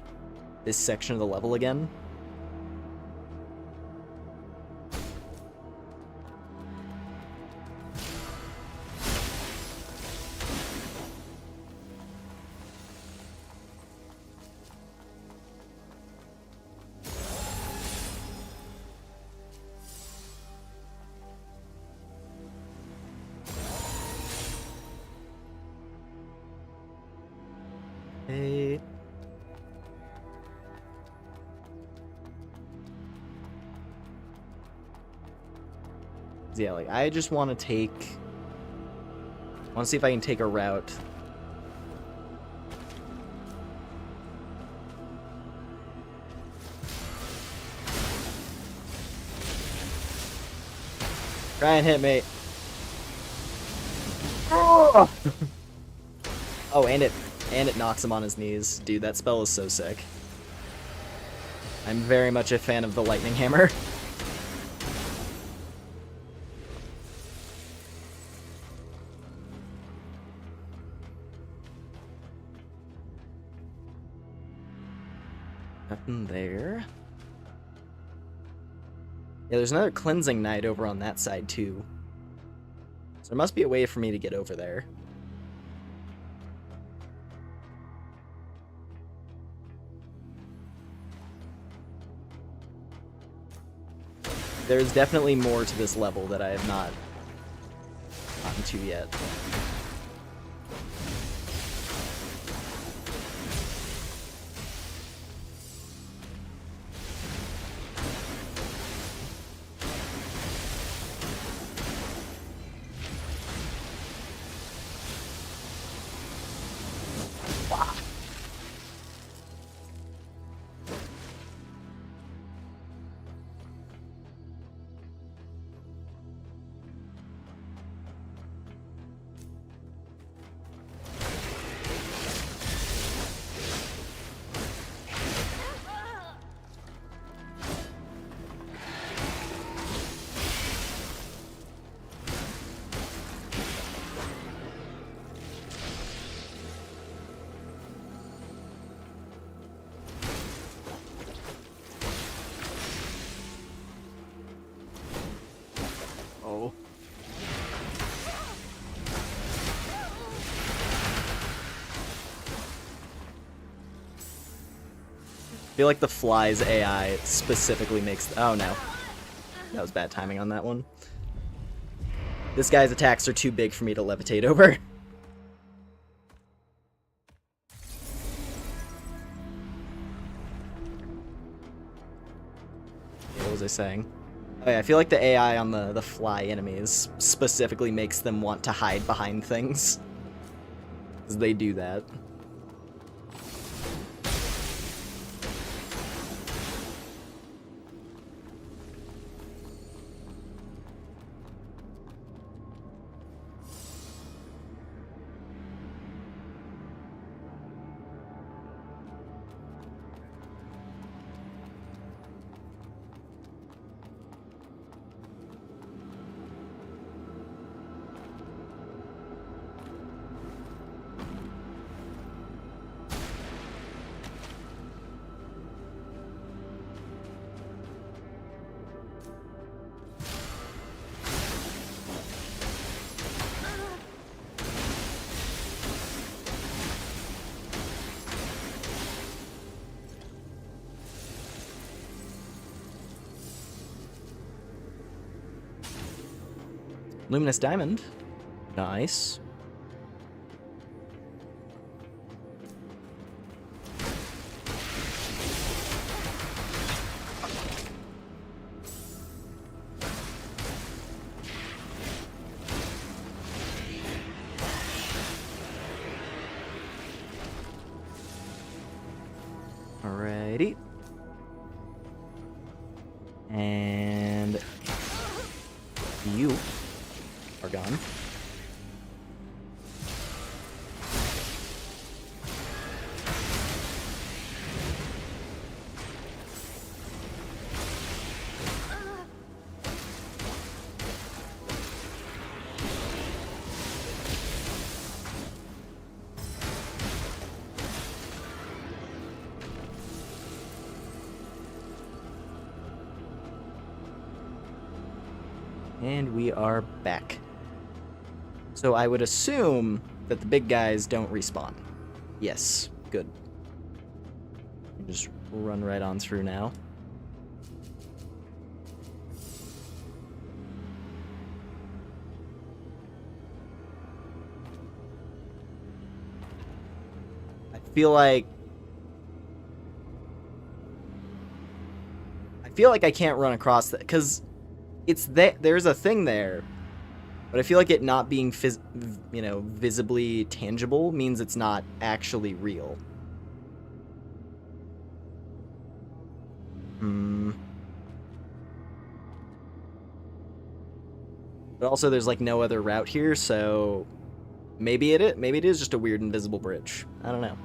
this section of the level again. Hey. Yeah, like, I just want to see if I can take a route. Try and hit me. Oh, and it knocks him on his knees. Dude, that spell is so sick. I'm very much a fan of the lightning hammer. Nothing there. Yeah, there's another cleansing knight over on that side too. So there must be a way for me to get over there. There's definitely more to this level that I have not gotten to yet. Oh. I feel like the fly's AI specifically makes... Oh, no. That was bad timing on that one. This guy's attacks are too big for me to levitate over. What was I saying? Oh, yeah, I feel like the AI on the fly enemies specifically makes them want to hide behind things. Because they do that. Luminous diamond. Nice. Alrighty. And you are gone. And we are back. So I would assume that the big guys don't respawn. Yes, good. Just run right on through now. I feel like I can't run across that because it's that there's a thing there, but I feel like it not being visibly tangible means it's not actually real. But also there's like no other route here, so maybe it is just a weird invisible bridge. I don't know.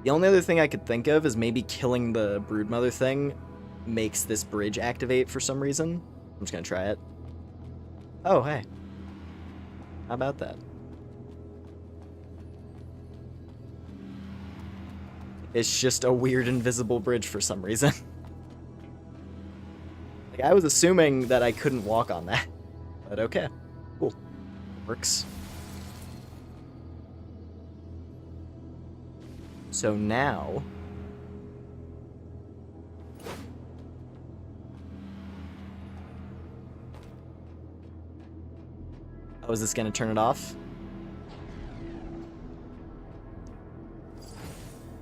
The only other thing I could think of is maybe killing the broodmother thing makes this bridge activate for some reason. I'm just gonna try it. Oh, hey. How about that? It's just a weird invisible bridge for some reason. Like, I was assuming that I couldn't walk on that. But okay. Cool. Works. So now... Oh, is this gonna turn it off?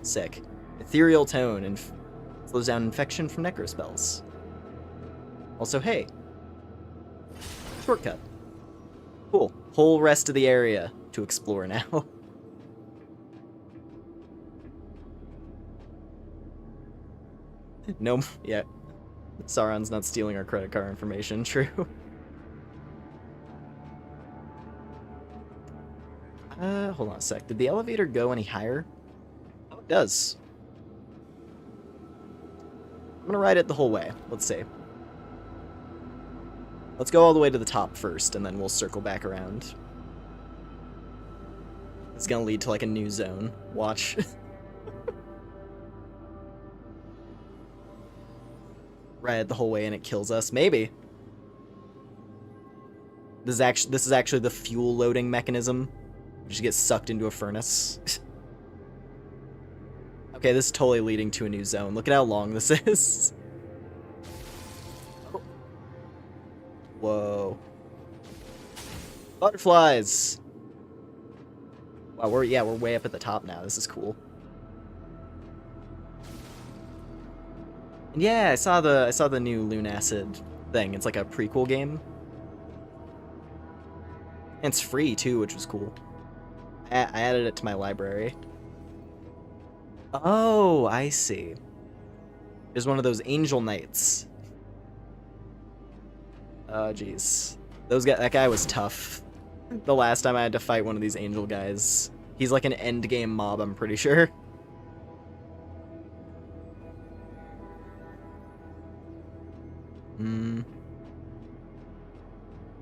Sick. Ethereal tone and slows down infection from necrospells. Also, hey. Shortcut. Cool. Whole rest of the area to explore now. No, yeah. Sauron's not stealing our credit card information, true. Hold on a sec. Did the elevator go any higher? Oh, it does. I'm gonna ride it the whole way. Let's see. Let's go all the way to the top first, and then we'll circle back around. It's gonna lead to, like, a new zone. Watch. Ride it the whole way and it kills us. Maybe. This is actually the fuel loading mechanism. You just get sucked into a furnace. Okay, this is totally leading to a new zone. Look at how long this is. Whoa. Butterflies! Wow, we're way up at the top now. This is cool. And yeah, I saw the new Lunacid thing. It's like a prequel game. And it's free too, which was cool. I added it to my library. Oh, I see. There's one of those angel knights. Oh, jeez. That guy was tough. The last time I had to fight one of these angel guys. He's like an endgame mob, I'm pretty sure.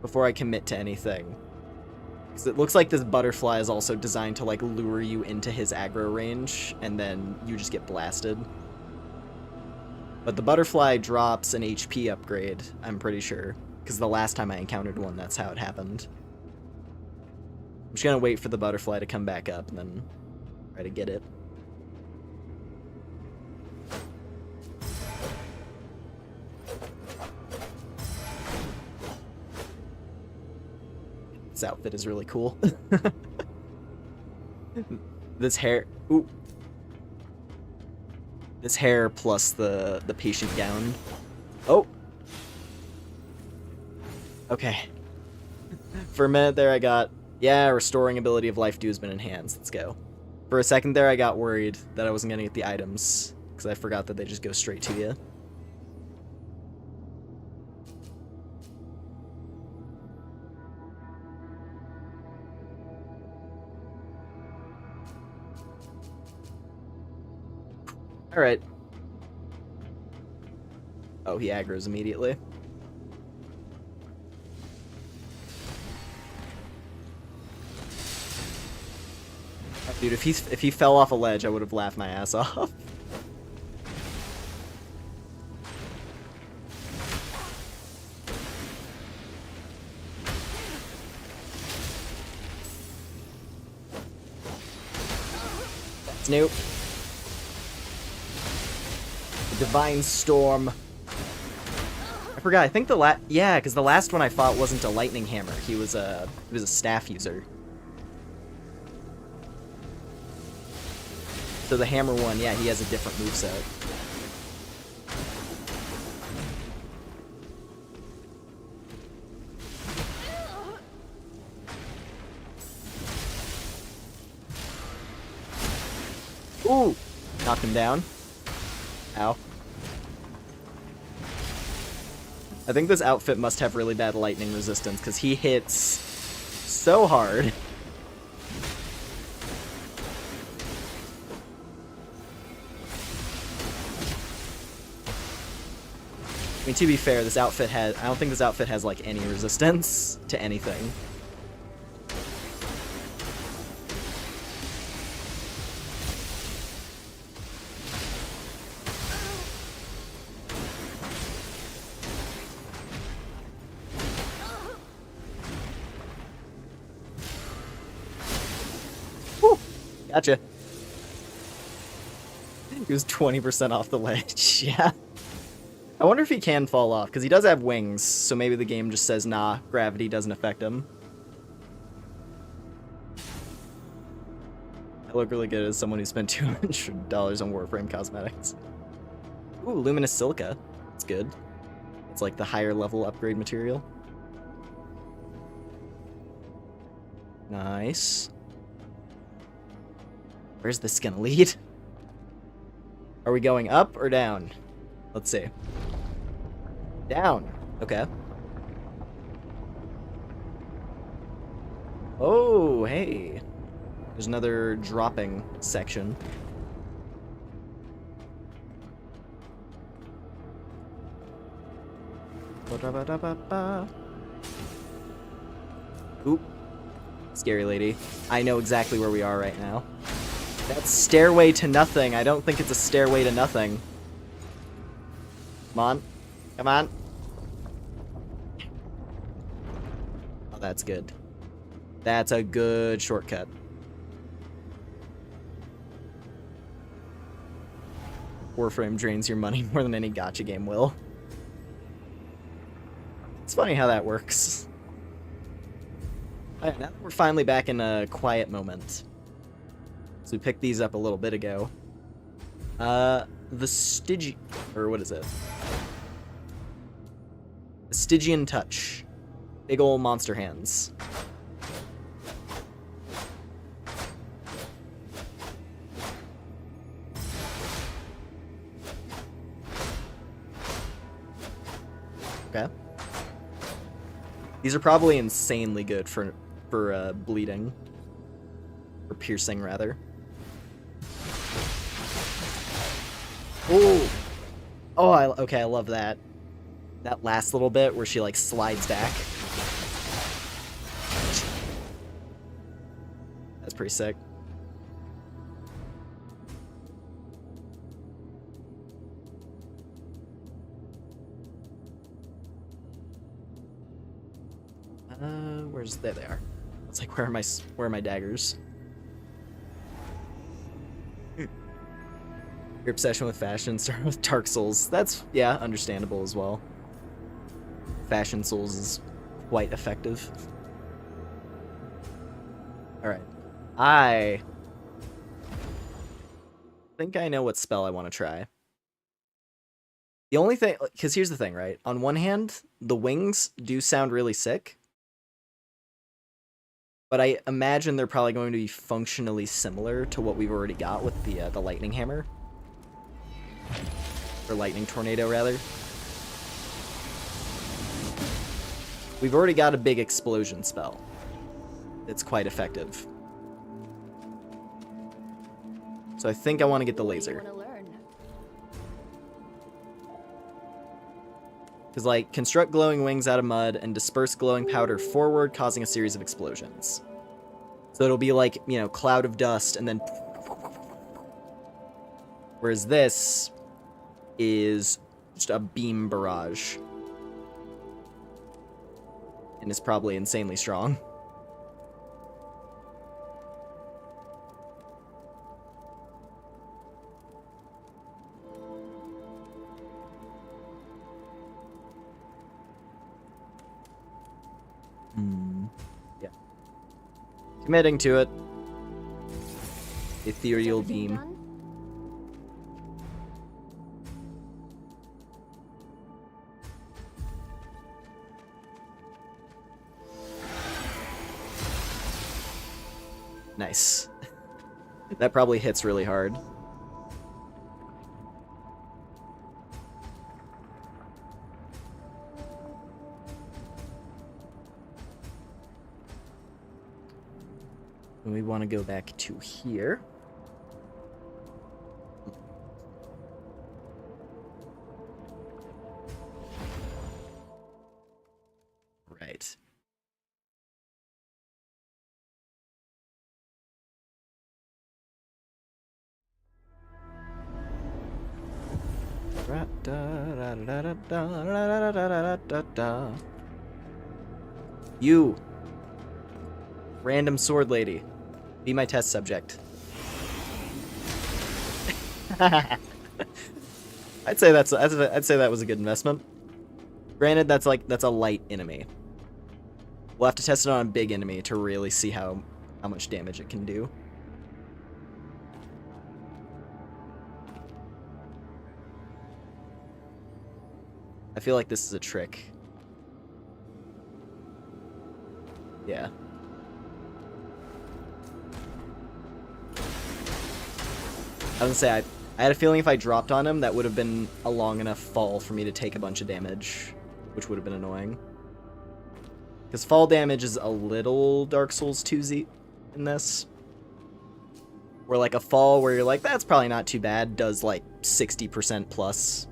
Before I commit to anything. Because it looks like this butterfly is also designed to, like, lure you into his aggro range, and then you just get blasted. But the butterfly drops an HP upgrade, I'm pretty sure. Because the last time I encountered one, that's how it happened. I'm just gonna wait for the butterfly to come back up, and then try to get it. This outfit is really cool. This hair... Ooh. This hair plus the patient gown. Oh! Okay. For a minute there I got, yeah, restoring ability of life dew has been enhanced. Let's go. For a second there I got worried that I wasn't going to get the items, because I forgot that they just go straight to you. Alright. Oh, he aggroes immediately. Dude, if he fell off a ledge, I would have laughed my ass off. Snoop. The Divine Storm. I forgot, I think yeah, because the last one I fought wasn't a lightning hammer. He was a staff user. So the hammer one, yeah, he has a different moveset. Ooh! Knocked him down. Ow. I think this outfit must have really bad lightning resistance, because he hits so hard. I mean, to be fair, this outfit has... I don't think this outfit has, like, any resistance to anything. Whew! Gotcha. He was 20% off the ledge, yeah. I wonder if he can fall off, because he does have wings, so maybe the game just says, nah, gravity doesn't affect him. I look really good as someone who spent $200 on Warframe cosmetics. Ooh, Luminous Silica. That's good. It's like the higher level upgrade material. Nice. Where's this gonna lead? Are we going up or down? Let's see. Down. Okay. Oh, hey. There's another dropping section. Oop. Scary lady. I know exactly where we are right now. That's stairway to nothing. I don't think it's a stairway to nothing. Come on. Come on. Oh, that's good. That's a good shortcut. Warframe drains your money more than any gacha game will. It's funny how that works. Alright, now that we're finally back in a quiet moment. So we picked these up a little bit ago. The Stygian... or what is it? The Stygian Touch. Big ol' monster hands. Okay. These are probably insanely good for bleeding. Or piercing, rather. Ooh! Oh, okay, I love that. That last little bit where she, like, slides back. That's pretty sick. There they are. It's like, where are my daggers? Your obsession with fashion started with Dark Souls. That's, yeah, understandable as well. Fashion Souls is quite effective. Alright. I think I know what spell I want to try. The only thing, because here's the thing, right? On one hand, the wings do sound really sick, but I imagine they're probably going to be functionally similar to what we've already got with the lightning hammer. Or lightning tornado, rather. We've already got a big explosion spell. It's quite effective. So I think I want to get the laser. Because, like, construct glowing wings out of mud and disperse glowing powder forward, causing a series of explosions. So it'll be like, you know, cloud of dust and then... Whereas this is just a beam barrage. And is probably insanely strong. Yeah. Committing to it. Ethereal beam. Nice. That probably hits really hard. And we want to go back to here. Right. You, random sword lady, be my test subject. I'd say I'd say that was a good investment. Granted, that's a light enemy. We'll have to test it on a big enemy to really see how much damage it can do. I feel like this is a trick. Yeah. I was gonna say, I had a feeling if I dropped on him, that would have been a long enough fall for me to take a bunch of damage, which would have been annoying. Because fall damage is a little Dark Souls 2-y in this. Where like a fall where you're like, that's probably not too bad, does like 60% plus.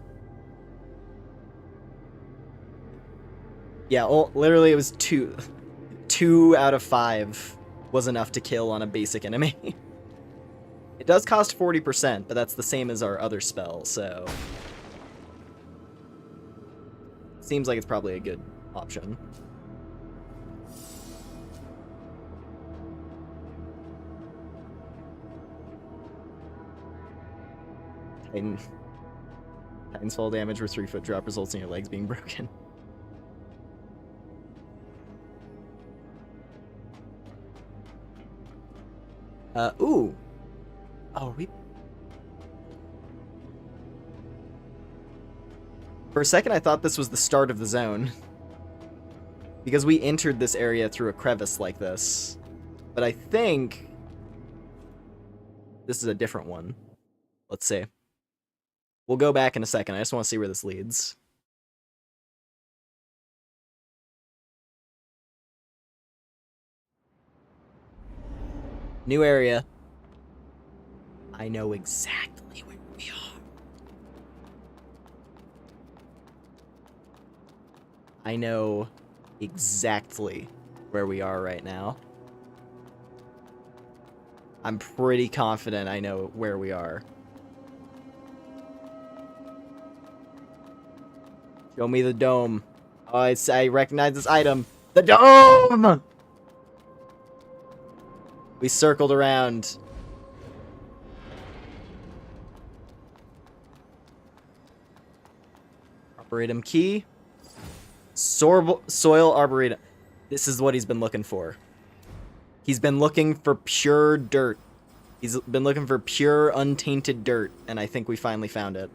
Yeah, literally it was 2 out of 5 was enough to kill on a basic enemy. It does cost 40%, but that's the same as our other spell, so... Seems like it's probably a good option. Titan's fall damage with 3-foot drop results in your legs being broken. Ooh. Oh, For a second, I thought this was the start of the zone. Because we entered this area through a crevice like this. But I think... this is a different one. Let's see. We'll go back in a second. I just want to see where this leads. New area. I know exactly where we are. I know exactly where we are right now. I'm pretty confident I know where we are. Show me the dome. Oh, I recognize this item. The dome! We circled around. Arboretum key. Soil Arboretum. This is what he's been looking for. He's been looking for pure dirt. He's been looking for pure, untainted dirt, and I think we finally found it.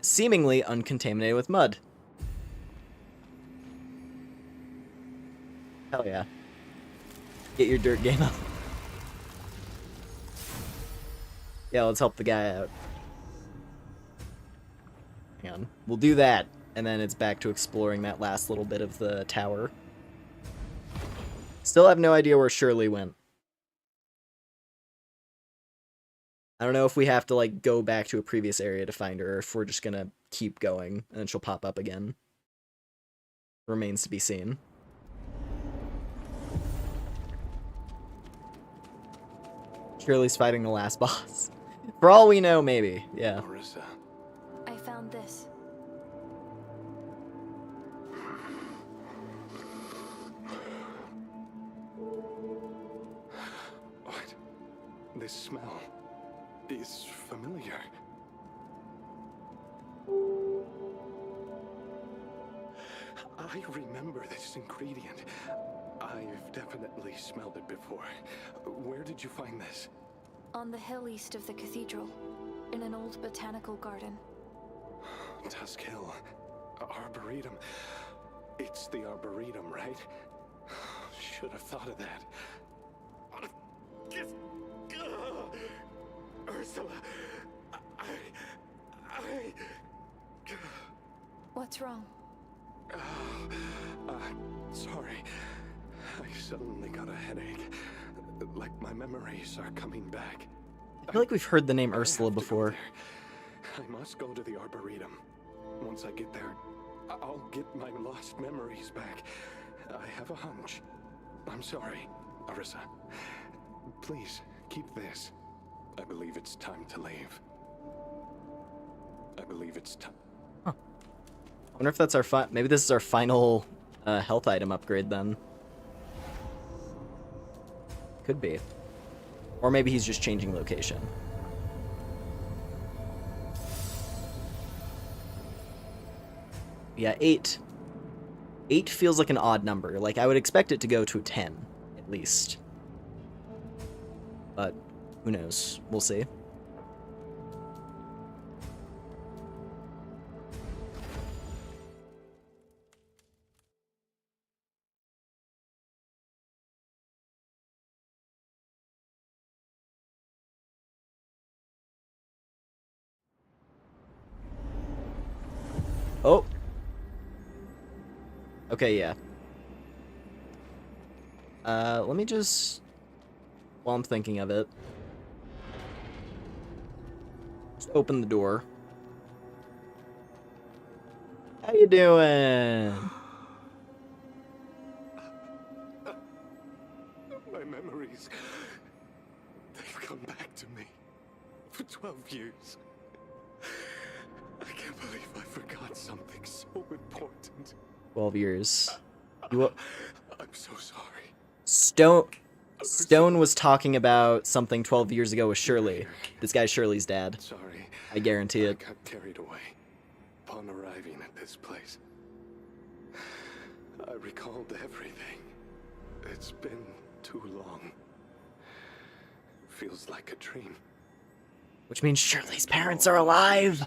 Seemingly uncontaminated with mud. Hell yeah. Get your dirt game up. Yeah, let's help the guy out. Hang on. We'll do that, and then it's back to exploring that last little bit of the tower. Still have no idea where Shirley went. I don't know if we have to, like, go back to a previous area to find her, or if we're just gonna keep going, and then she'll pop up again. Remains to be seen. Shirley's fighting the last boss. For all we know, maybe. Yeah. Marissa. I found this. What? This smell is familiar. I remember this ingredient. I've definitely smelled it before. Where did you find this? On the hill east of the cathedral, in an old botanical garden. Tusk Hill. Arboretum. It's the Arboretum, right? Should have thought of that. Ursula, What's wrong? Sorry. I suddenly got a headache. Like my memories are coming back. I feel like we've heard the name I Ursula have to go before. there. I must go to the Arboretum. Once I get there, I'll get my lost memories back. I have a hunch. I'm sorry, Arissa. Please, keep this. I believe it's time to leave. I believe it's time. I wonder if that's our maybe this is our final health item upgrade then. Could be. Or maybe he's just changing location. Yeah, 8. 8 feels like an odd number. Like, I would expect it to go to 10, at least. But, who knows? We'll see. Oh! Okay, yeah. Let me just... While I'm thinking of it... Just open the door. How you doing? My memories, they've come back to me for 12 years. I can't believe I forgot something so important. 12 years. I'm so sorry. Stone was talking about something 12 years ago with Shirley. This guy's Shirley's dad. Sorry. I guarantee I it. got carried away upon arriving at this place. I recalled everything. It's been too long. Feels like a dream. Which means Shirley's parents are alive!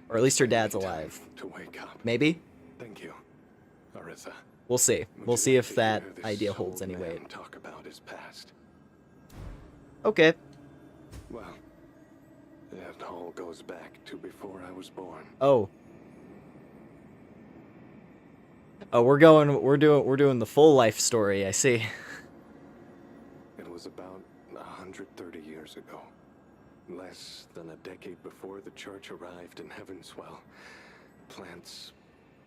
Or at least her dad's alive. To wake up. Maybe? Thank you, Arissa. We'll see. Would We'll you see like if to that hear this idea holds old any weight. man talk about his past? Okay. Well, it all goes back to before I was born. Oh. Oh, we're doing the full life story, I see. It was about 130 years ago. Less than a decade before the church arrived in Heavenswell, plants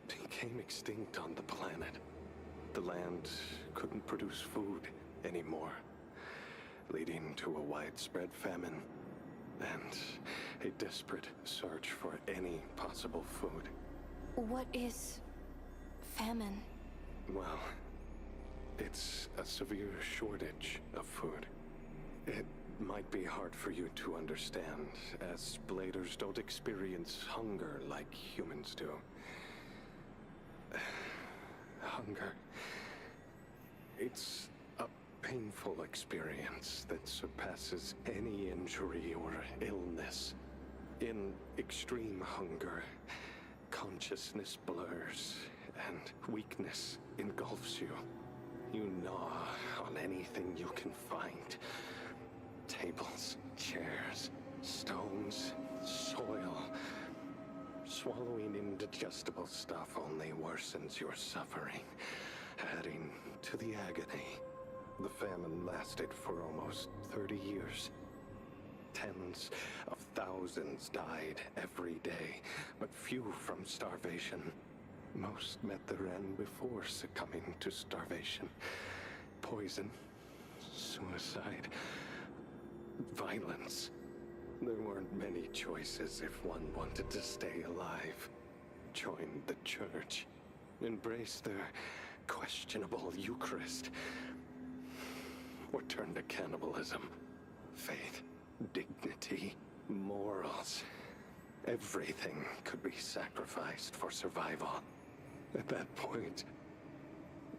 became extinct on the planet. The land couldn't produce food anymore, leading to a widespread famine and a desperate search for any possible food. What is famine? Well, it's a severe shortage of food. It might be hard for you to understand, as bladers don't experience hunger like humans do. hunger. It's a painful experience that surpasses any injury or illness. In extreme hunger, consciousness blurs and weakness engulfs you. You gnaw on anything you can find. Tables, chairs, stones, soil. Swallowing indigestible stuff only worsens your suffering, adding to the agony. The famine lasted for almost 30 years. Tens of thousands died every day, but few from starvation. Most met their end before succumbing to starvation. Poison, suicide, violence. There weren't many choices if one wanted to stay alive. Join the church. Embrace their questionable Eucharist. Or turn to cannibalism. Faith, dignity, morals. Everything could be sacrificed for survival. At that point,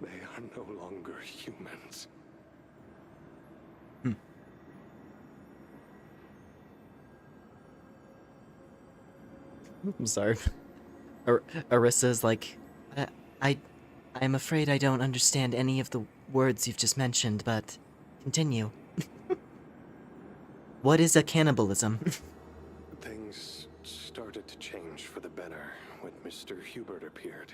they are no longer humans. I'm sorry. Arissa's like, I'm afraid I don't understand any of the words you've just mentioned, but continue. What is a cannibalism? Things started to change for the better when Mr. Hubert appeared.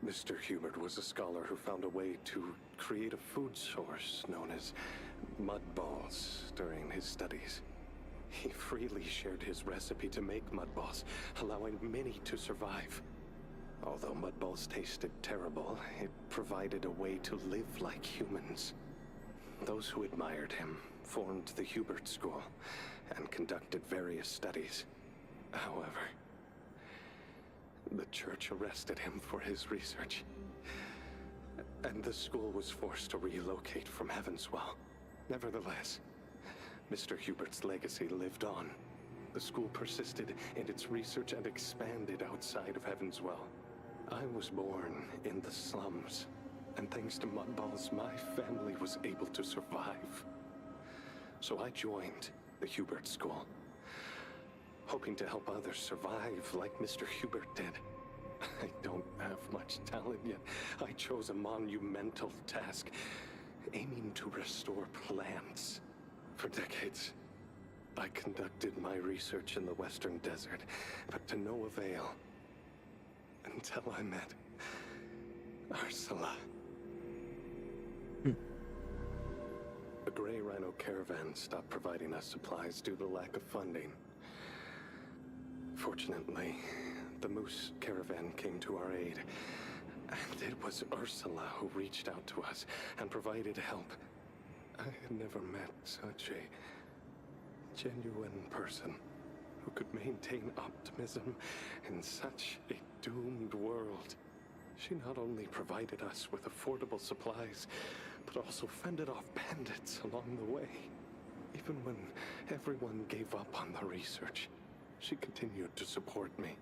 Mr. Hubert was a scholar who found a way to create a food source known as mud balls during his studies. He freely shared his recipe to make mud balls, allowing many to survive. Although mud balls tasted terrible, it provided a way to live like humans. Those who admired him formed the Hubert School and conducted various studies. However, the church arrested him for his research, and the school was forced to relocate from Heavenswell. Nevertheless, Mr. Hubert's legacy lived on. The school persisted in its research and expanded outside of Heavenswell. I was born in the slums, and thanks to mudballs, my family was able to survive. So I joined the Hubert School, hoping to help others survive like Mr. Hubert did. I don't have much talent, yet I chose a monumental task, aiming to restore plants. For decades, I conducted my research in the Western Desert, but to no avail. Until I met Ursula. The Grey Rhino caravan stopped providing us supplies due to lack of funding. Fortunately, the Moose caravan came to our aid, and it was Ursula who reached out to us and provided help. I had never met such a genuine person who could maintain optimism in such a doomed world. She not only provided us with affordable supplies, but also fended off bandits along the way. Even when everyone gave up on the research, she continued to support me.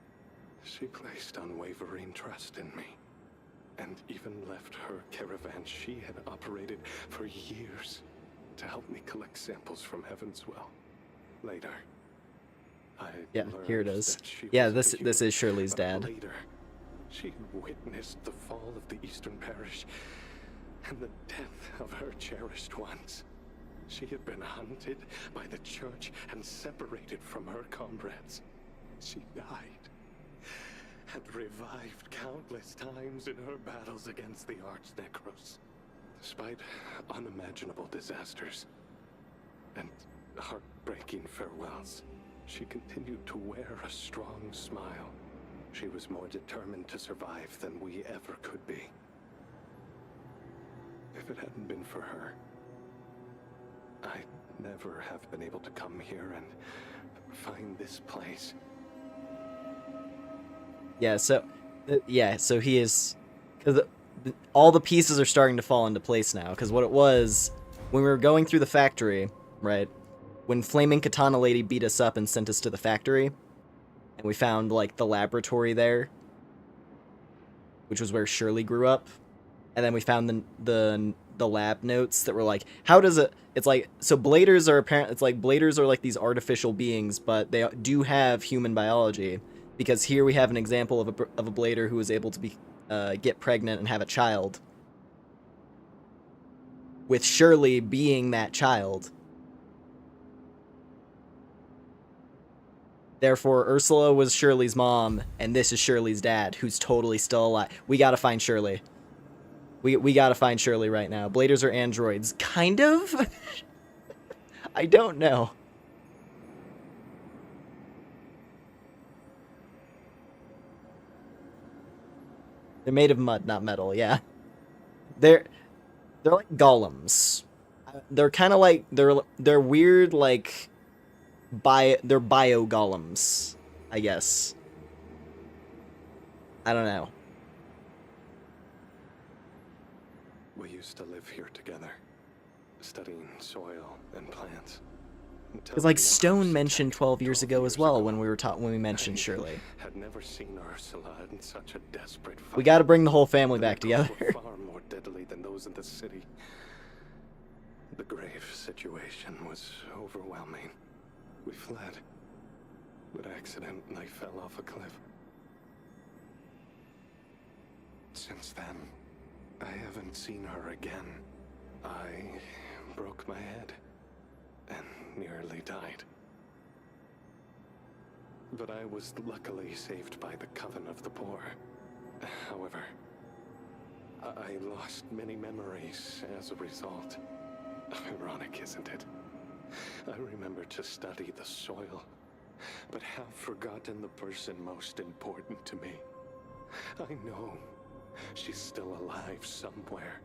She placed unwavering trust in me, and even left her caravan she had operated for years to help me collect samples from Heavenswell. Later, Yeah, learned here it is. that she Yeah, was this is Shirley's but dad. Later, she witnessed the fall of the Eastern Parish and the death of her cherished ones. She had been hunted by the church and separated from her comrades. She died and revived countless times in her battles against the Arch-Necros. Despite unimaginable disasters and heartbreaking farewells, she continued to wear a strong smile. She was more determined to survive than we ever could be. If it hadn't been for her, I'd never have been able to come here and find this place. Yeah, so he is, because all the pieces are starting to fall into place now. Because what it was, when we were going through the factory, right, when Flaming Katana Lady beat us up and sent us to the factory, and we found, like, the laboratory there, which was where Shirley grew up, And then we found the lab notes that were like, how does it? It's like, so bladers are apparent. It's like bladers are like these artificial beings, but they do have human biology. Because here we have an example of a blader who was able to get pregnant and have a child, with Shirley being that child. Therefore, Ursula was Shirley's mom, and this is Shirley's dad, who's totally still alive. We gotta find Shirley. We gotta find Shirley right now. Bladers are androids. Kind of? I don't know. They're made of mud, not metal, yeah. They're like golems. They're kind of like, they're weird, like, they're bio golems, I guess. I don't know. We used to live here together, studying soil and plants. Because like Stone mentioned 12 years ago as well when we mentioned Shirley. Had never seen Ursula in such a desperate fight. We got to bring the whole family back together. Far more deadly than those in the city. The grave situation was overwhelming. We fled, but accidentally fell off a cliff. Since then, I haven't seen her again. I broke my head and nearly died. But I was luckily saved by the Coven of the Poor. However, I lost many memories as a result. Ironic, isn't it? I remember to study the soil, but have forgotten the person most important to me. I know she's still alive somewhere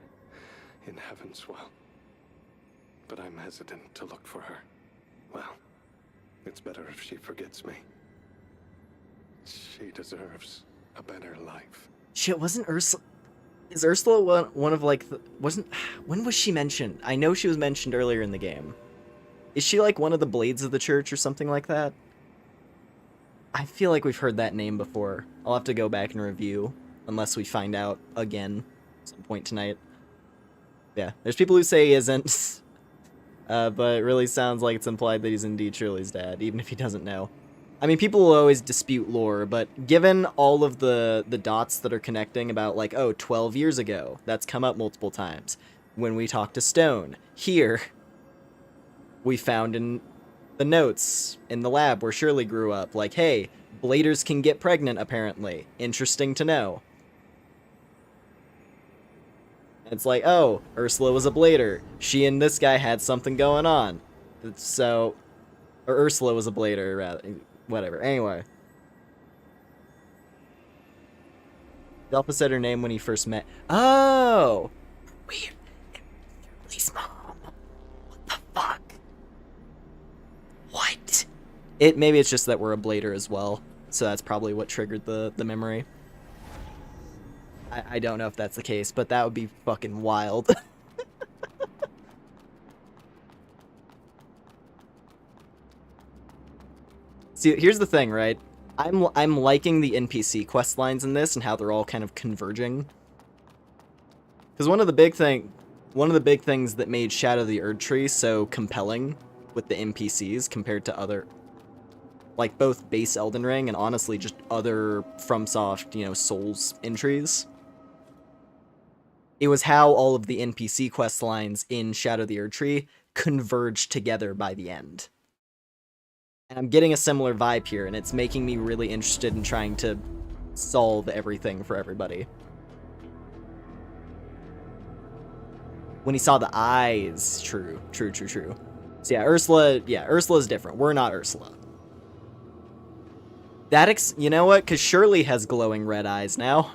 in Heaven's Well, but I'm hesitant to look for her. Well, it's better if she forgets me. She deserves a better life. Shit, wasn't Ursula... Is Ursula one of like the... When was she mentioned? I know she was mentioned earlier in the game. Is she like one of the Blades of the Church or something like that? I feel like we've heard that name before. I'll have to go back and review, unless we find out again at some point tonight. Yeah, there's people who say he isn't, but it really sounds like it's implied that he's indeed Shirley's dad, even if he doesn't know. I mean, people will always dispute lore, but given all of the dots that are connecting about, like, oh, 12 years ago, that's come up multiple times. When we talked to Stone, here, we found in the notes in the lab where Shirley grew up, like, hey, bladers can get pregnant, apparently. Interesting to know. It's like, oh, Ursula was a blader. She and this guy had something going on. So, or Ursula was a blader, rather. Whatever. Anyway. Delpha said her name when he first met. Oh! Weird. Shirley's mom. What the fuck? What? Maybe it's just that we're a blader as well. So that's probably what triggered the memory. I don't know if that's the case, but that would be fucking wild. See, here's the thing, right? I'm liking the NPC quest lines in this and how they're all kind of converging. Because one of the big things that made Shadow of the Erdtree so compelling with the NPCs compared to other, like both base Elden Ring and honestly just other FromSoft, you know, Souls entries. It was how all of the NPC quest lines in Shadow of the Erdtree converged together by the end. And I'm getting a similar vibe here, and it's making me really interested in trying to solve everything for everybody. When he saw the eyes, true. So yeah, Ursula's different. We're not Ursula. You know what? Because Shirley has glowing red eyes now.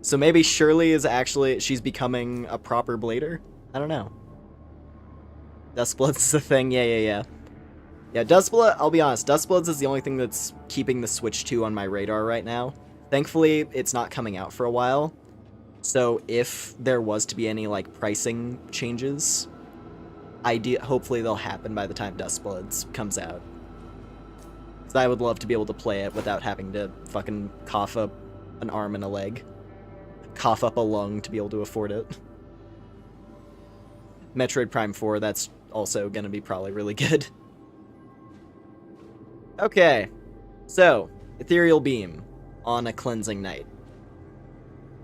So maybe Shirley is actually, she's becoming a proper blader? I don't know. Dustblood's the thing, yeah. Yeah, Dustblood, I'll be honest, Dustbloods is the only thing that's keeping the Switch 2 on my radar right now. Thankfully, it's not coming out for a while. So if there was to be any, like, pricing changes, hopefully they'll happen by the time Dustbloods comes out. Because I would love to be able to play it without having to fucking cough up an arm and a leg. cough up a lung to be able to afford it. Metroid Prime 4, that's also gonna be probably really good. Okay, so, Ethereal Beam on a Cleansing Night.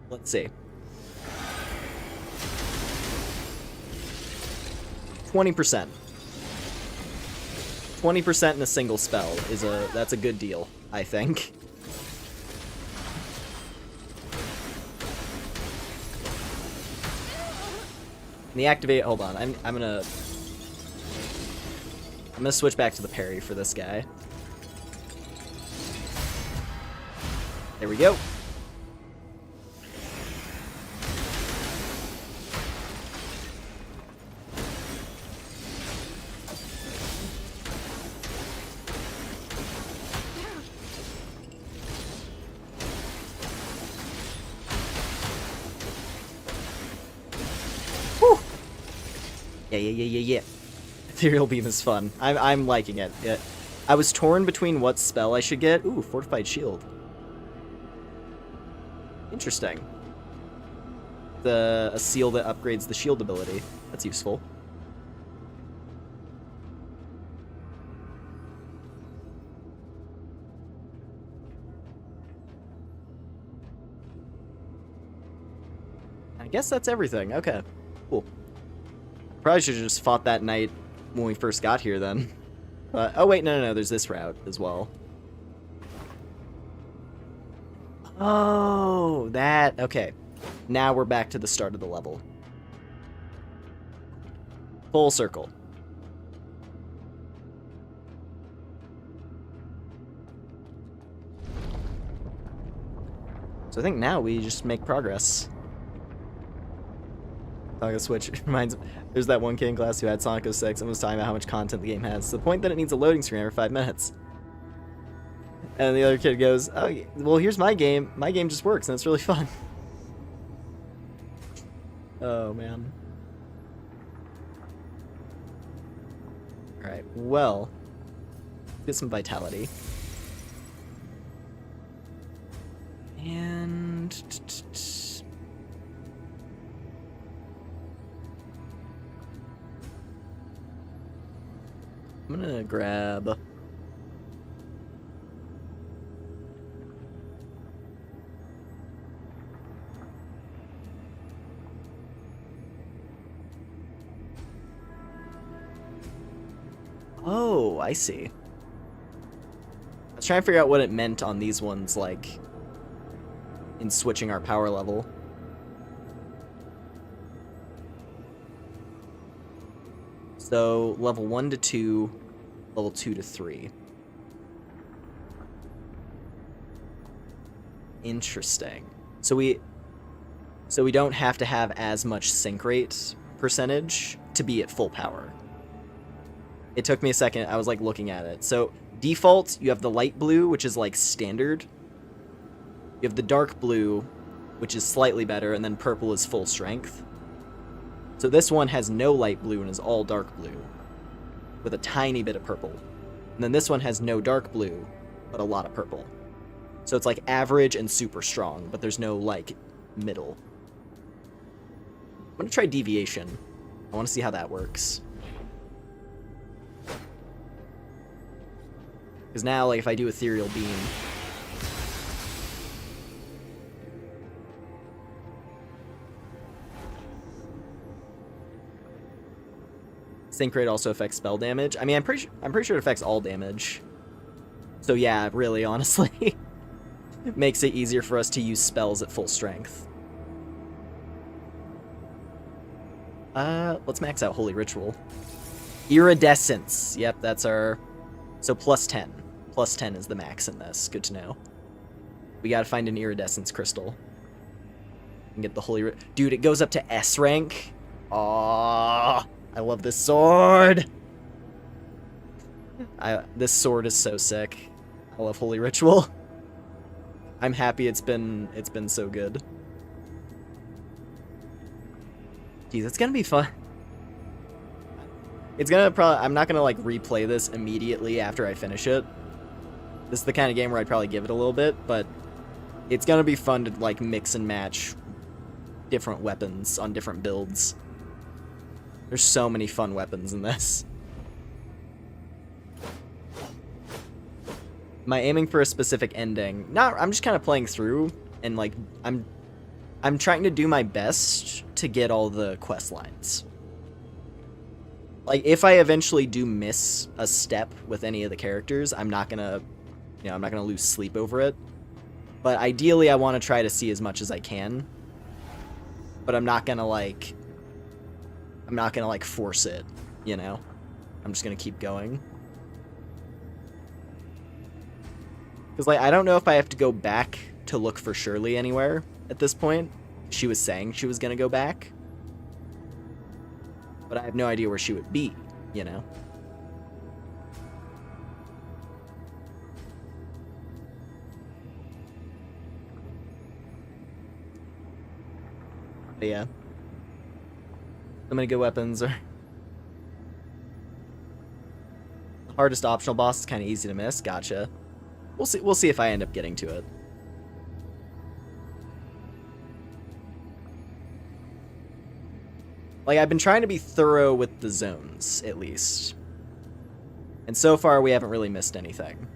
Let's see. 20%. 20% in a single spell that's a good deal, I think. And the activate, hold on, I'm gonna switch back to the parry for this guy. There we go. Whew. Yeah. Ethereal Beam is fun. I'm liking it. I was torn between what spell I should get. Ooh, Fortified Shield. Interesting. A seal that upgrades the shield ability. That's useful. I guess that's everything. Okay, cool. Probably should have just fought that knight when we first got here then. Oh wait, no, there's this route as well. Oh, that... Okay. Now we're back to the start of the level. Full circle. So I think now we just make progress. Sonic Switch reminds... There's that one kid in class who had Sonic 06 and was talking about how much content the game has, to the point that it needs a loading screen every 5 minutes. And the other kid goes, oh, well, here's my game. My game just works, and it's really fun. Oh, man. Alright, well. Get some vitality. And... I'm gonna grab... Oh, I see. I was trying to figure out what it meant on these ones, like, in switching our power level. So, level 1 to 2, level 2 to 3. Interesting. So we don't have to have as much sync rate percentage to be at full power. It took me a second. I was like looking at it. So default, you have the light blue, which is like standard. You have the dark blue, which is slightly better, and then purple is full strength. So this one has no light blue and is all dark blue, with a tiny bit of purple. And then this one has no dark blue, but a lot of purple. So it's like average and super strong, but there's no like middle. I'm gonna try deviation. I want to see how that works. Because now, like, if I do Ethereal Beam... Sync rate also affects spell damage. I mean, I'm pretty sure it affects all damage. So yeah, really, honestly. It makes it easier for us to use spells at full strength. Let's max out Holy Ritual. Iridescence. Yep, that's our... So plus 10. Plus 10 is the max in this. Good to know. We gotta find an iridescence crystal. And get the holy... Dude, it goes up to S rank. Aww. I love this sword. This sword is so sick. I love Holy Ritual. I'm happy it's been so good. Geez, it's gonna be fun. It's gonna I'm not gonna like replay this immediately after I finish it. This is the kind of game where I'd probably give it a little bit, but it's gonna be fun to like mix and match different weapons on different builds. There's so many fun weapons in this. Am I aiming for a specific ending? Not, I'm just kind of playing through, and like, I'm trying to do my best to get all the quest lines. Like, if I eventually do miss a step with any of the characters, I'm not gonna, you know, I'm not gonna lose sleep over it. But ideally, I want to try to see as much as I can. But I'm not gonna like force it, you know? I'm just gonna keep going. Because, like, I don't know if I have to go back to look for Shirley anywhere at this point. She was saying she was gonna go back. But I have no idea where she would be, you know? But yeah. So many good weapons are... The hardest optional boss is kind of easy to miss. Gotcha. We'll see if I end up getting to it. Like, I've been trying to be thorough with the zones, at least. And so far, we haven't really missed anything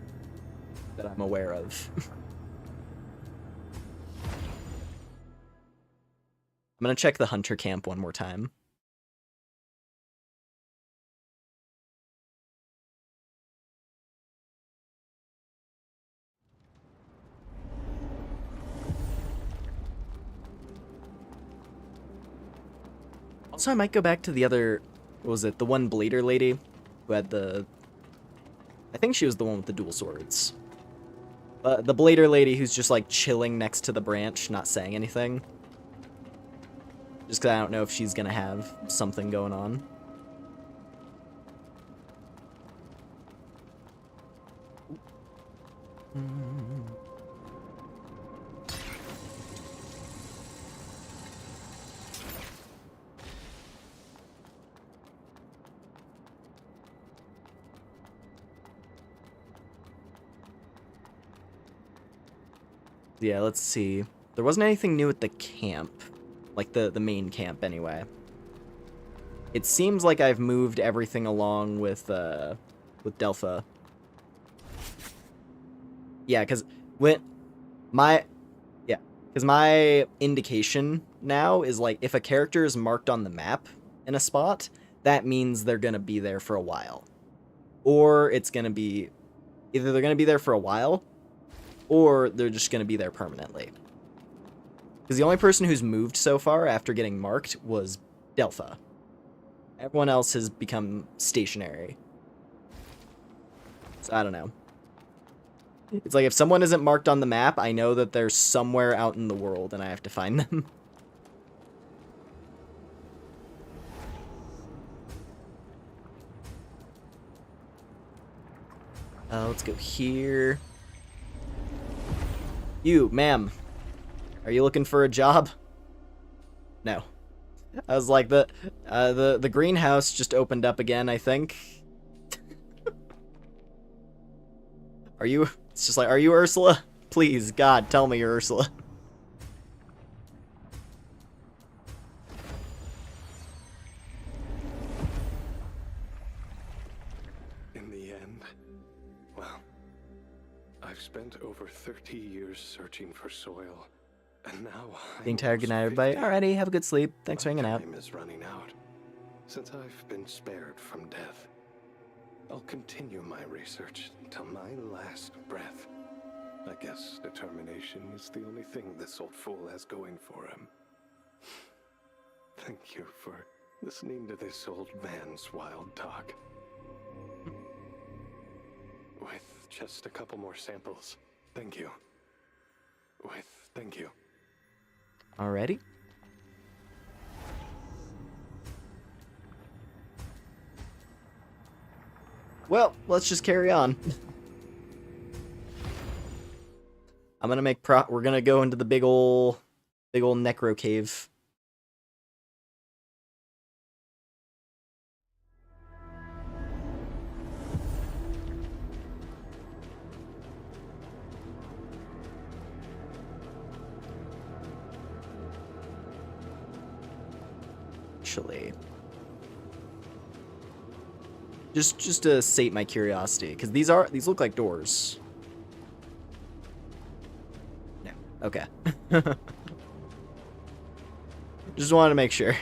that I'm aware of. I'm gonna check the hunter camp one more time. Also, I might go back to the other, what was it, the one blader lady who had the, I think she was the one with the dual swords. The blader lady who's just like chilling next to the branch, not saying anything. Just because I don't know if she's gonna have something going on. Yeah, let's see. There wasn't anything new at the camp. Like, the main camp, anyway. It seems like I've moved everything along with Delpha. Yeah, because my indication now is, like, if a character is marked on the map in a spot, that means they're gonna be there for a while. Or it's gonna be... Either they're gonna be there for a while, or they're just gonna be there permanently. Because the only person who's moved so far after getting marked was Delpha. Everyone else has become stationary. So I don't know. It's like if someone isn't marked on the map, I know that they're somewhere out in the world and I have to find them. Let's go here. You, ma'am. Are you looking for a job? No. I was like, the greenhouse just opened up again, I think. Are you... It's just like, are you Ursula? Please, God, tell me you're Ursula. In the end, well, I've spent over 30 years searching for soil. And now Being tired, good night, everybody. Alrighty, have a good sleep. Thanks for hanging out. Time is running out. Since I've been spared from death, I'll continue my research till my last breath. I guess determination is the only thing this old fool has going for him. Thank you for listening to this old man's wild talk. With just a couple more samples. Thank you. Thank you. Alrighty. Well, let's just carry on. I'm gonna make we're gonna go into the big ol' necro cave. actually. Just to sate my curiosity, because these look like doors. No. Okay. Just wanted to make sure.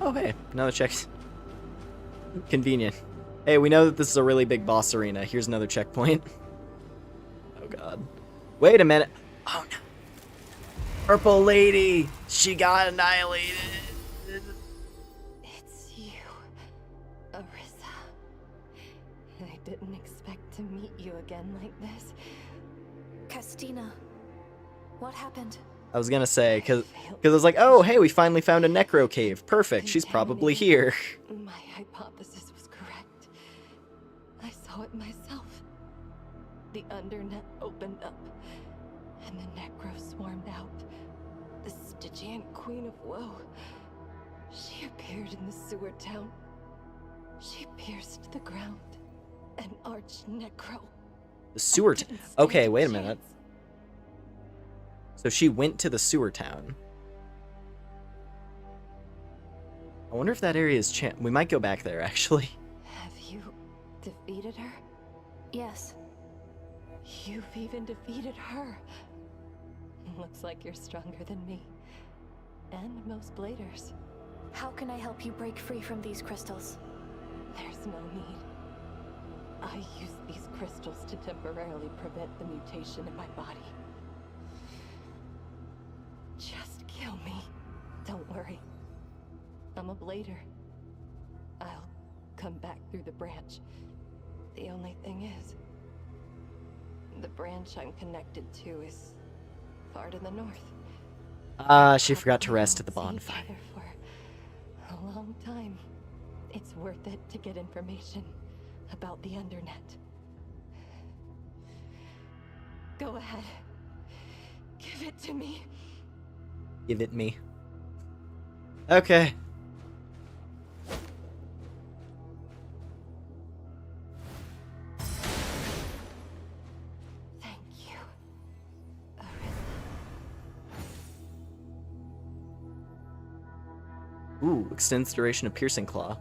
Oh, hey, another check. Convenient. Hey, we know that this is a really big boss arena. Here's another checkpoint. Oh, God. Wait a minute. Oh, no. Purple lady! She got annihilated! It's you, Arissa. I didn't expect to meet you again like this. Castina, what happened? I was gonna say, because I was like, oh, hey, we finally found a necro cave. Perfect, she's probably here. My hypothesis was correct. I saw it myself. The undernet opened up, and the necro swarmed out. The Stygian Queen of Woe. She appeared in the sewer town. She pierced the ground. An arch-necro. The sewer town? Okay, wait a minute. So she went to the sewer town. I wonder if that area is we might go back there, actually. Have you defeated her? Yes. You've even defeated her. Looks like you're stronger than me. And most bladers. How can I help you break free from these crystals? There's no need. I use these crystals to temporarily prevent the mutation in my body. Just kill me. Don't worry. I'm a blader. I'll come back through the branch. The only thing is, the branch I'm connected to is far to the north. She forgot to rest at the bonfire. Together for a long time. It's worth it to get information about the undernet. Go ahead. Give it to me. Give it me. Okay. Thank you, Arissa. Ooh, extends duration of piercing claw.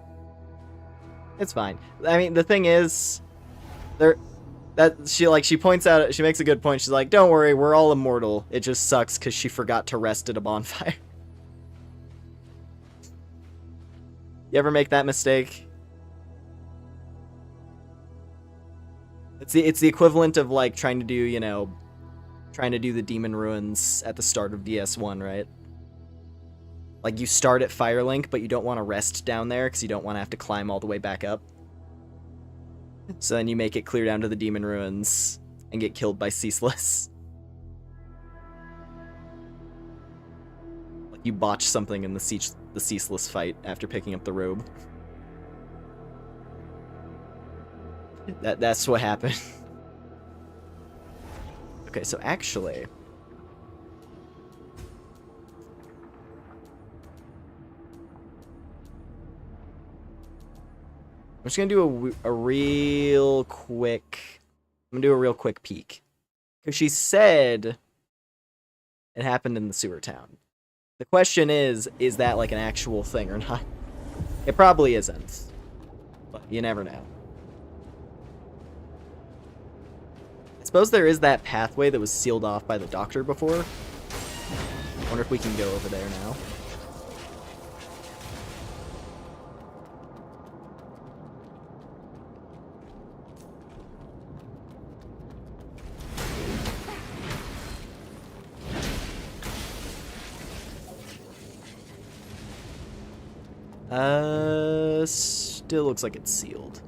It's fine. I mean, the thing is, she points out, she makes a good point. She's like, don't worry, we're all immortal. It just sucks because she forgot to rest at a bonfire. You ever make that mistake? It's the equivalent of like trying to do the demon ruins at the start of DS1, right? Like you start at Firelink, but you don't want to rest down there because you don't want to have to climb all the way back up. So then you make it clear down to the demon ruins and get killed by Ceaseless. Like you botch something in the Ceaseless fight after picking up the robe. That's what happened. Okay, so actually, I'm just gonna do a real quick. I'm gonna do a real quick peek, because she said it happened in the sewer town. The question is that like an actual thing or not? It probably isn't, but you never know. I suppose there is that pathway that was sealed off by the doctor before. I wonder if we can go over there now. Still looks like it's sealed.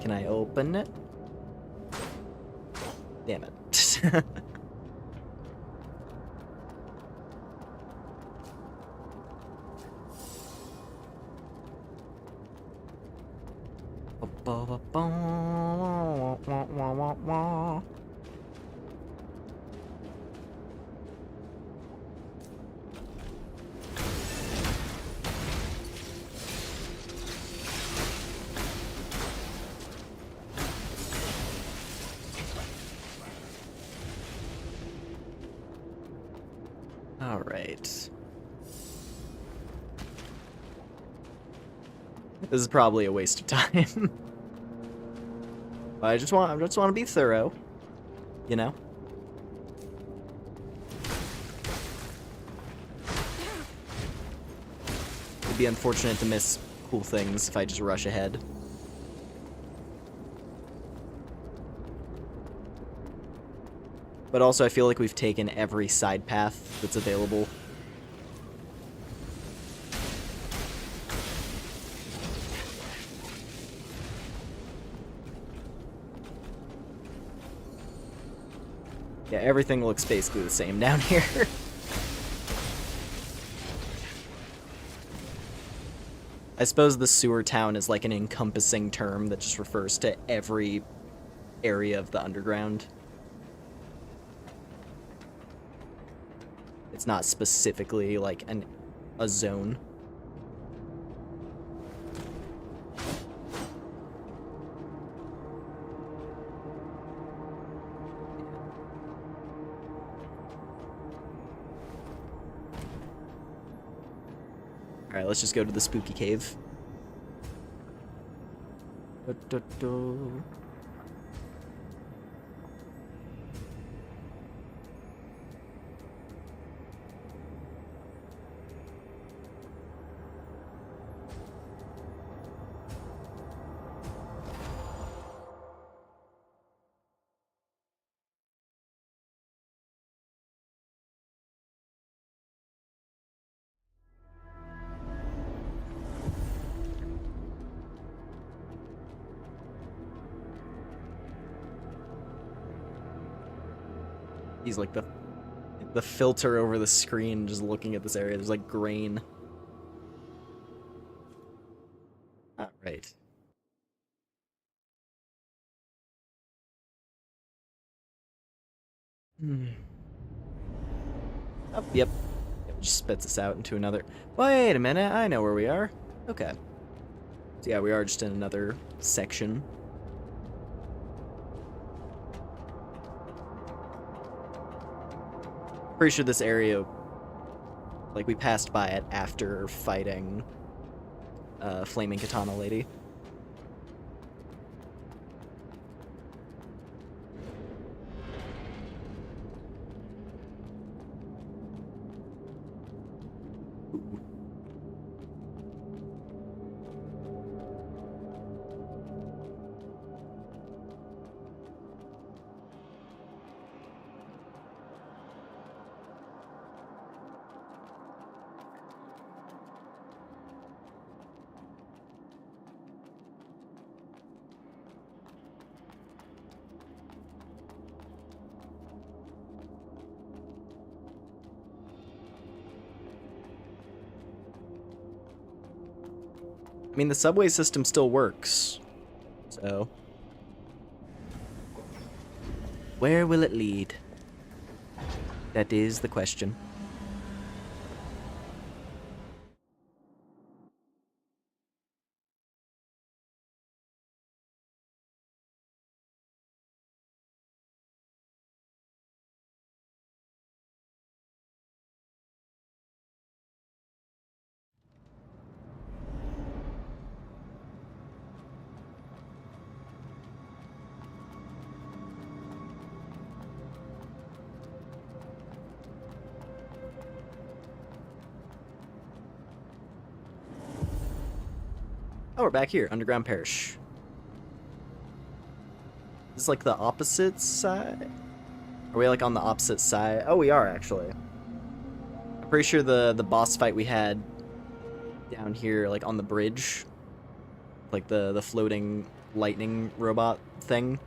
Can I open it? Damn it. Alright. This is probably a waste of time. I just want to be thorough, you know? It'd be unfortunate to miss cool things if I just rush ahead. But also I feel like we've taken every side path that's available. Yeah, everything looks basically the same down here. I suppose the sewer town is like an encompassing term that just refers to every area of the underground. It's not specifically like a zone. Alright, let's just go to the spooky cave. He's like the filter over the screen just looking at this area. There's like grain. Alright. Oh, yep. It just spits us out into another... Wait a minute, I know where we are. Okay. So yeah, we are just in another section. Pretty sure this area, like, we passed by it after fighting Flaming Katana Lady. I mean, the subway system still works, so... Where will it lead? That is the question. Oh, we're back here, Underground Parish. This is like the opposite side? Are we like on the opposite side? Oh, we are actually. I'm pretty sure the boss fight we had down here, like on the bridge, like the floating lightning robot thing,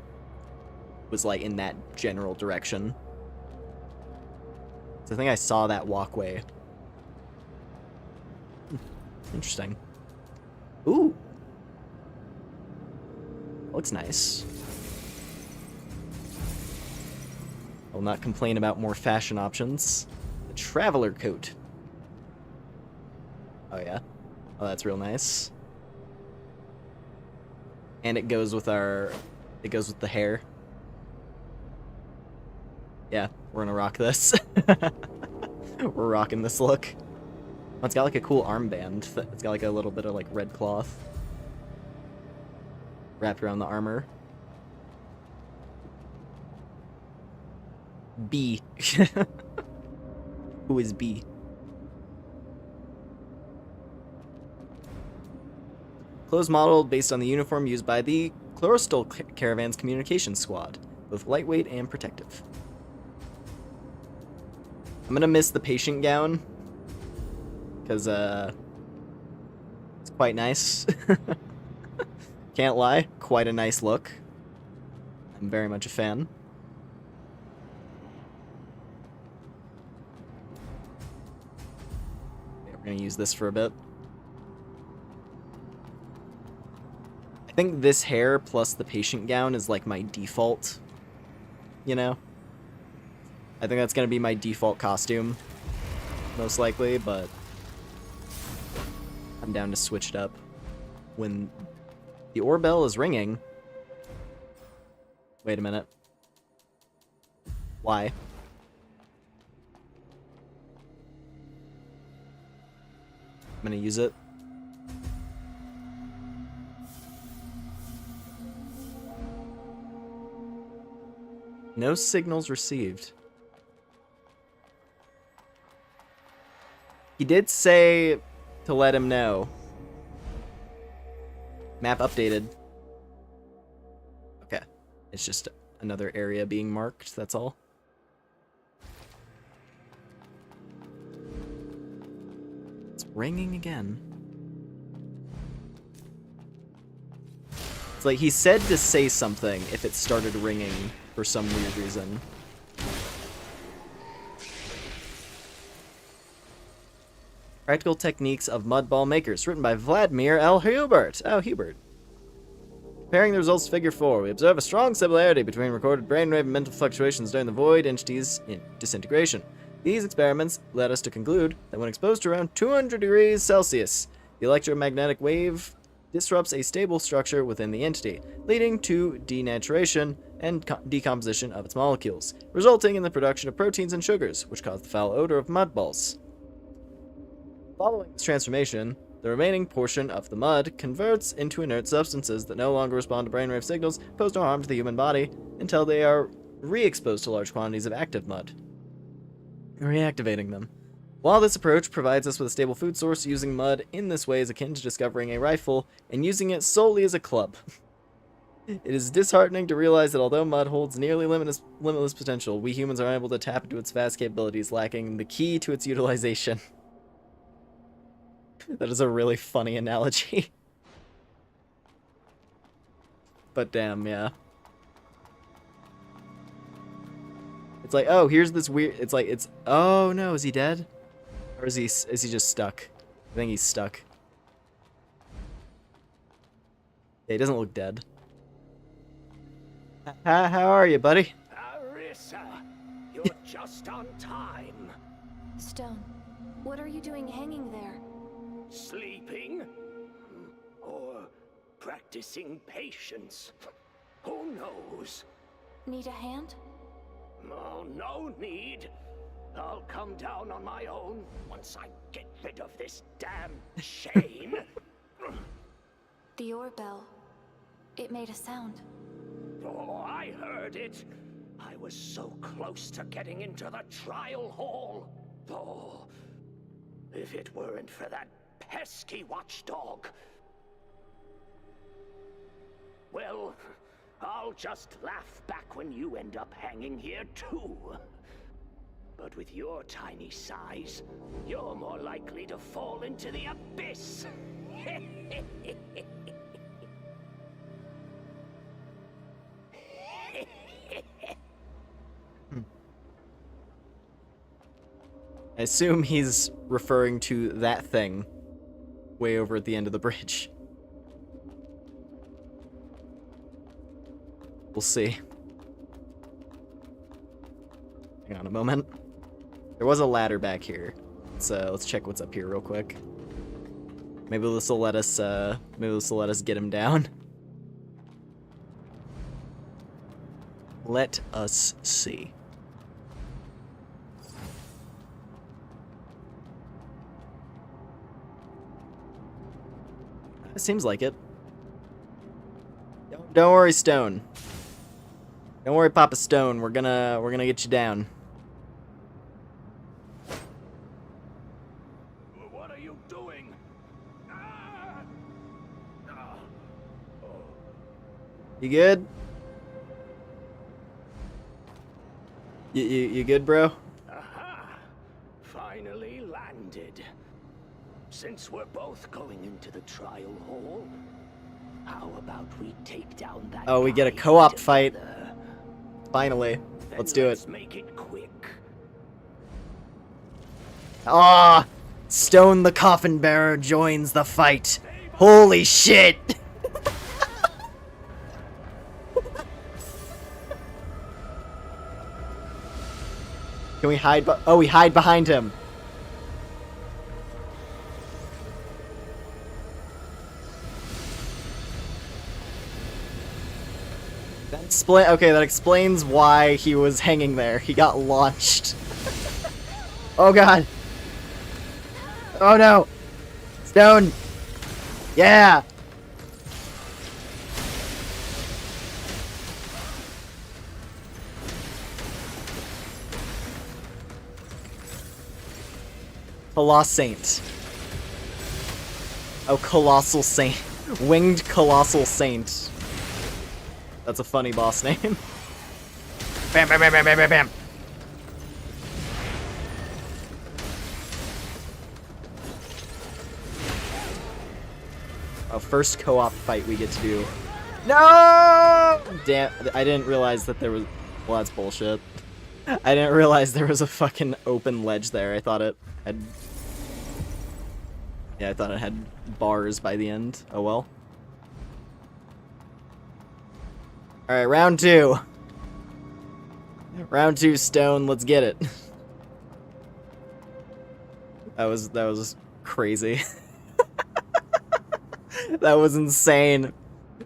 was like in that general direction. So I think I saw that walkway. Interesting. Ooh. Looks nice. I'll not complain about more fashion options. The traveler coat. Oh yeah. Oh, that's real nice. And it goes with the hair. Yeah, we're gonna rock this. We're rocking this look. Oh, it's got like a cool armband. It's got like a little bit of like red cloth wrapped around the armor. B. Who is B? Clothes modeled based on the uniform used by the Chlorostal Caravan's communications squad, both lightweight and protective. I'm gonna miss the patient gown, because, it's quite nice. Can't lie, quite a nice look. I'm very much a fan. Yeah, we're gonna use this for a bit. I think this hair plus the patient gown is like my default, you know? I think that's gonna be my default costume, most likely, but I'm down to switch it up. When the oorbell is ringing... Wait a minute. Why? I'm gonna use it. No signals received. He did say to let him know. Map updated. Okay. It's just another area being marked, that's all. It's ringing again. It's like he said to say something if it started ringing for some weird reason. Practical Techniques of Mudball Makers, written by Vladimir L. Hubert. Oh, Hubert. Comparing the results to Figure 4, we observe a strong similarity between recorded brainwave and mental fluctuations during the void entity's disintegration. These experiments led us to conclude that when exposed to around 200 degrees Celsius, the electromagnetic wave disrupts a stable structure within the entity, leading to denaturation and decomposition of its molecules, resulting in the production of proteins and sugars, which cause the foul odor of mud balls. Following this transformation, the remaining portion of the mud converts into inert substances that no longer respond to brainwave signals, pose no harm to the human body, until they are re-exposed to large quantities of active mud, reactivating them. While this approach provides us with a stable food source, using mud in this way is akin to discovering a rifle and using it solely as a club. It is disheartening to realize that although mud holds nearly limitless potential, we humans are unable to tap into its vast capabilities, lacking the key to its utilization. That is a really funny analogy. But damn, yeah. It's like, oh, here's this weird... It's like, it's... Oh, no, is he dead? Or is he just stuck? I think he's stuck. Yeah, he doesn't look dead. How are you, buddy? Arissa, you're just on time. Stone, what are you doing hanging there? Sleeping? Or practicing patience? Who knows? Need a hand? Oh, no need. I'll come down on my own once I get rid of this damn chain. The oorbell. It made a sound. Oh, I heard it. I was so close to getting into the trial hall. Oh, if it weren't for that pesky watchdog. Well, I'll just laugh back when you end up hanging here too. But with your tiny size, you're more likely to fall into the abyss. I assume he's referring to that thing way over at the end of the bridge. We'll see. Hang on a moment. There was a ladder back here, so let's check what's up here real quick. Maybe this will let us get him down. Let us see. It seems like it. Don't worry, Stone. Don't worry, Papa Stone. We're gonna get you down. What are you doing? Ah! Ah! Oh. You good? You good, bro? Aha! Finally landed. Since we're both going into the trial hall, how about we take down that Oh, we get a guy co-op fight. together? Finally. Then Let's do it. let's make it quick. Ah! Stone the Coffin Bearer joins the fight. Holy shit! Can we hide? Oh, we hide behind him. Okay, that explains why he was hanging there. He got launched. Oh god. Oh no. Stone. Yeah. Coloss Saint. Oh, Colossal Saint. Winged Colossal Saint. That's a funny boss name. Bam, bam, bam, bam, bam, bam, bam. Oh, first co-op fight we get to do. No! Damn, I didn't realize that there was... Well, that's bullshit. I didn't realize there was a fucking open ledge there. I thought it had... Yeah, I thought it had bars by the end. Oh well. Alright, round two. Round two, Stone, let's get it. That was crazy. That was insane.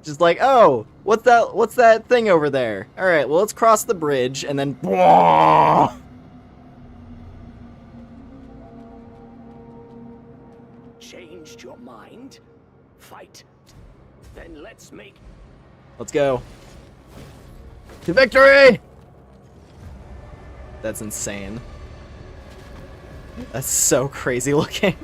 Just like, oh, what's that thing over there? Alright, well let's cross the bridge and then Changed your mind? Fight. Then let's make... Let's go. To victory! That's insane. That's so crazy looking.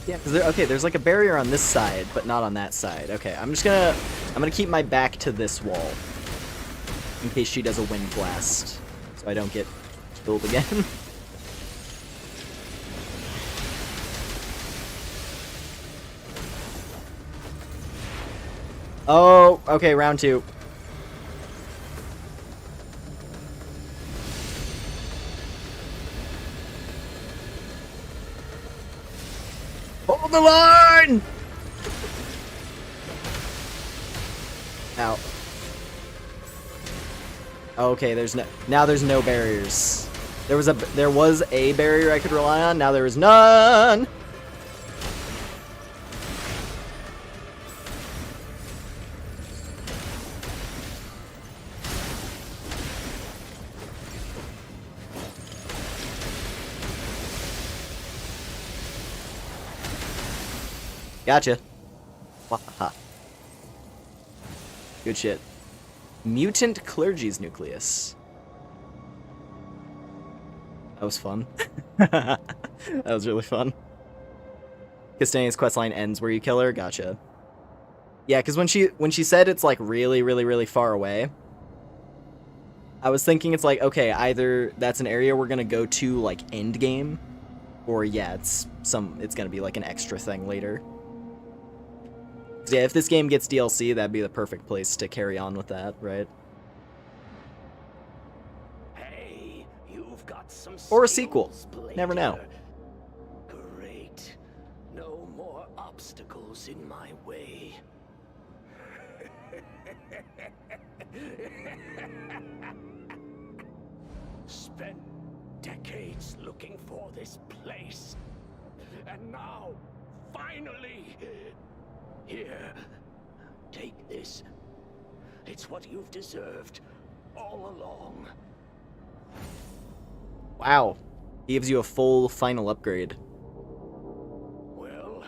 Yeah, because okay, there's like a barrier on this side, but not on that side. Okay, I'm gonna keep my back to this wall in case she does a wind blast, so I don't get killed again. Oh, okay, round two. Hold the line! Ow. Okay, there's no barriers. There was a barrier I could rely on, now there is none! Gotcha. Wahaha. Good shit. Mutant Clergy's Nucleus. That was fun. That was really fun. Castanea's questline ends where you kill her? Gotcha. Yeah, because when she said it's like really, really, really far away, I was thinking it's like, okay, either that's an area we're gonna go to like end game, or yeah, it's gonna be like an extra thing later. Yeah, if this game gets DLC, that'd be the perfect place to carry on with that, right? Hey, you've got some Or a sequel. skills, Never know. Blader. Great. No more obstacles in my way. Spent decades looking for this place. And now, finally, here, take this. It's what you've deserved all along. Wow. He gives you a full final upgrade. Well,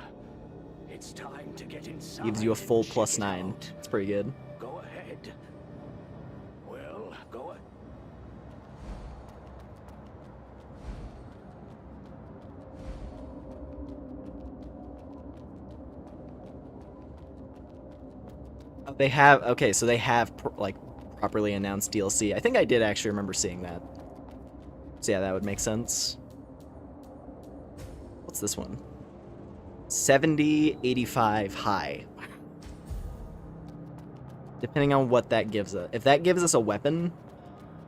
it's time to get inside. Gives you a full and check plus it 9. out. It's pretty good. Go ahead. Well, go ahead. They have, okay, so they have like properly announced DLC. I think I did actually remember seeing that. So yeah, that would make sense. What's this one? 70-85 high. Depending on what that gives us. If that gives us a weapon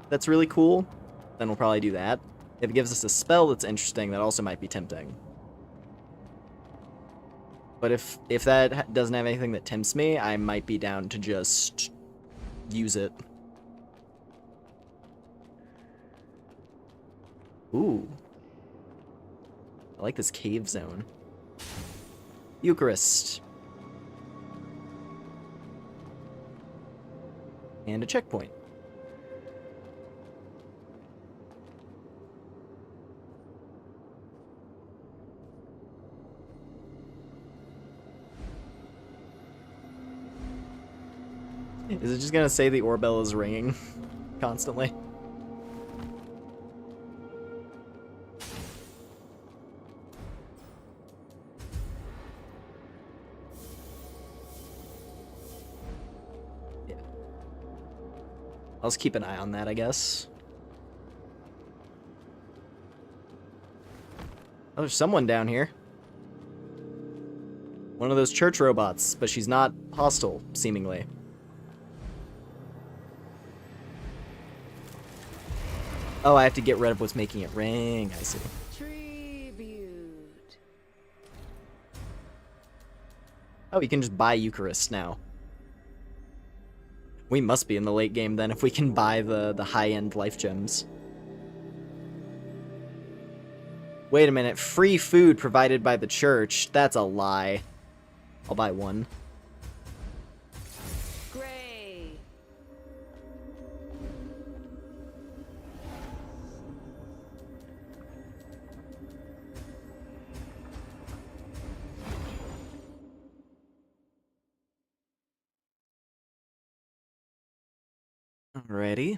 that's really cool, then we'll probably do that. If it gives us a spell that's interesting, that also might be tempting. But if that doesn't have anything that tempts me, I might be down to just use it. Ooh. I like this cave zone. Eucharist. And a checkpoint. Is it just gonna say the oorbell is ringing constantly? Yeah. I'll just keep an eye on that, I guess. Oh, there's someone down here. One of those church robots, but she's not hostile, seemingly. Oh, I have to get rid of what's making it ring. I see. Tribute. Oh, you can just buy Eucharist now. We must be in the late game then if we can buy the high-end life gems. Wait a minute. Free food provided by the church. That's a lie. I'll buy one. Gray. Alrighty.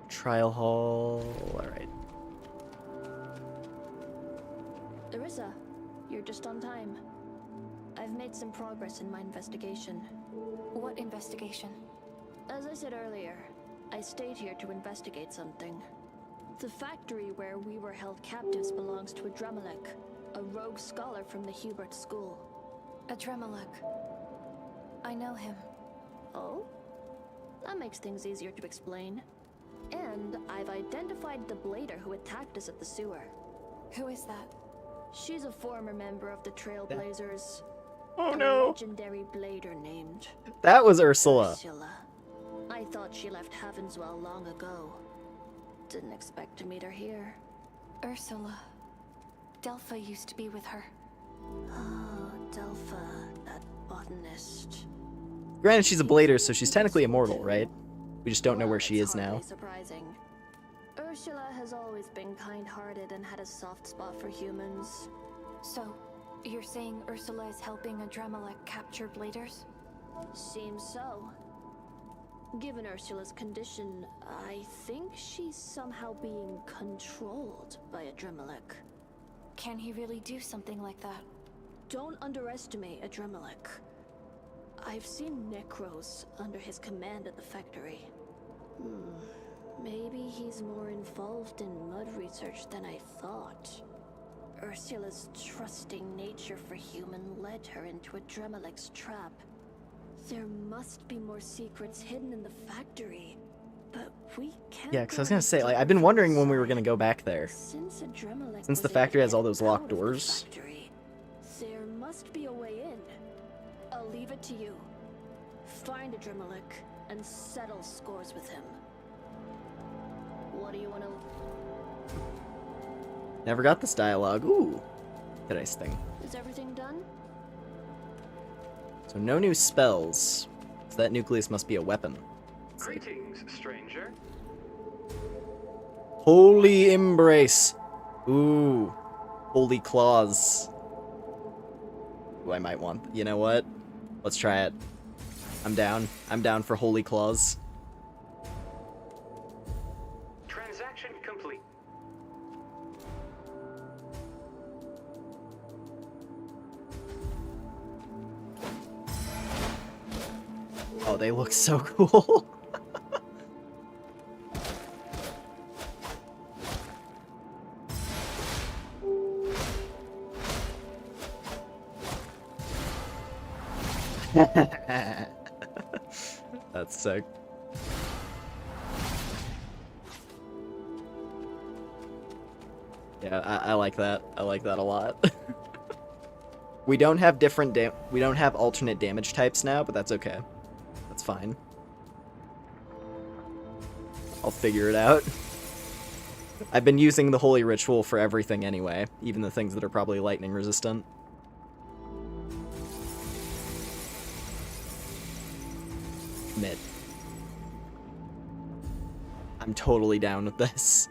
Trial hall. Alright. Larissa, you're just on time. I've made some progress in my investigation. What investigation? As I said earlier, I stayed here to investigate something. The factory where we were held captives belongs to a Dremelek, a rogue scholar from the Hubert School. A Dremelek. I know him. Oh? That makes things easier to explain. And I've identified the blader who attacked us at the sewer. Who is that? She's a former member of the Trailblazers. Oh a no. legendary blader named That was Ursula. Ursula. I thought she left Havenswell long ago. Didn't expect to meet her here. Ursula. Delpha used to be with her. Oh, Delpha, that botanist. Granted, she's a blader, so she's technically immortal, right? We just don't know where she Well, is it's now. hardly surprising. Ursula has always been kind-hearted and had a soft spot for humans. So, you're saying Ursula is helping a Dremelek capture bladers? Seems so. Given Ursula's condition, I think she's somehow being controlled by a Dremelek. Can he really do something like that? Don't underestimate a Dremelek. I've seen Necros under his command at the factory. Maybe he's more involved in mud research than I thought. Ursula's trusting nature for human led her into a Dremelek's trap. There must be more secrets hidden in the factory, but we can't. Yeah, because I was go gonna say, like, any I've been deeper wondering when we were inside. gonna go back there. Since Adrenaline Since the was factory able has to all get those out locked of the doors. factory, there must be a way in. I'll leave it to you. Find Adrenaline and settle scores with him. What do you want to? Never got this dialogue. Ooh. Good nice thing. Is everything done? So no new spells. So that nucleus must be a weapon. Let's see. Greetings, stranger. Holy Embrace. Ooh. Holy Claws. Ooh, I might want... You know what? Let's try it. I'm down. I'm down for Holy Claws. Transaction complete. Oh, they look so cool. That's sick. Yeah, I like that. I like that a lot. We don't have we don't have alternate damage types now, but that's okay. That's fine. I'll figure it out. I've been using the Holy Ritual for everything anyway, even the things that are probably lightning resistant. Commit. I'm totally down with this.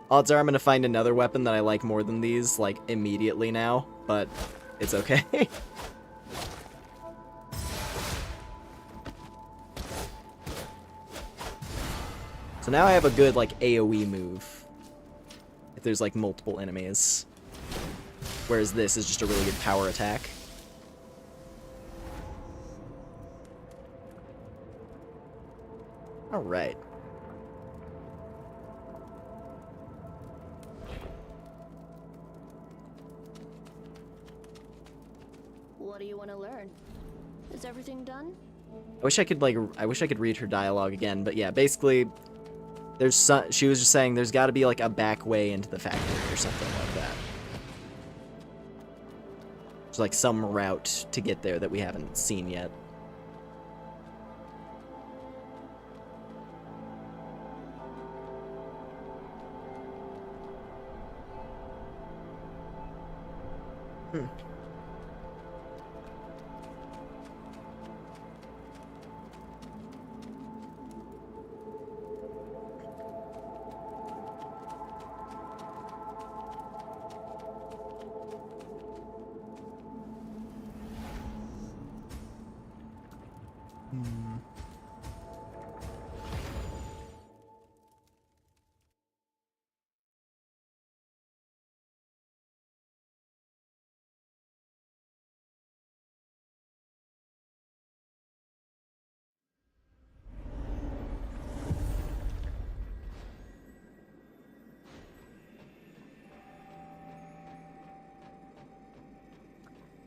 Odds are I'm gonna find another weapon that I like more than these, like, immediately now, but it's okay. So now I have a good, like, AoE move. If there's, like, multiple enemies. Whereas this is just a really good power attack. Alright. What do you want to learn? Is everything done? I wish I could read her dialogue again, but yeah, basically, she was just saying there's got to be like a back way into the factory or something like that. There's like some route to get there that we haven't seen yet.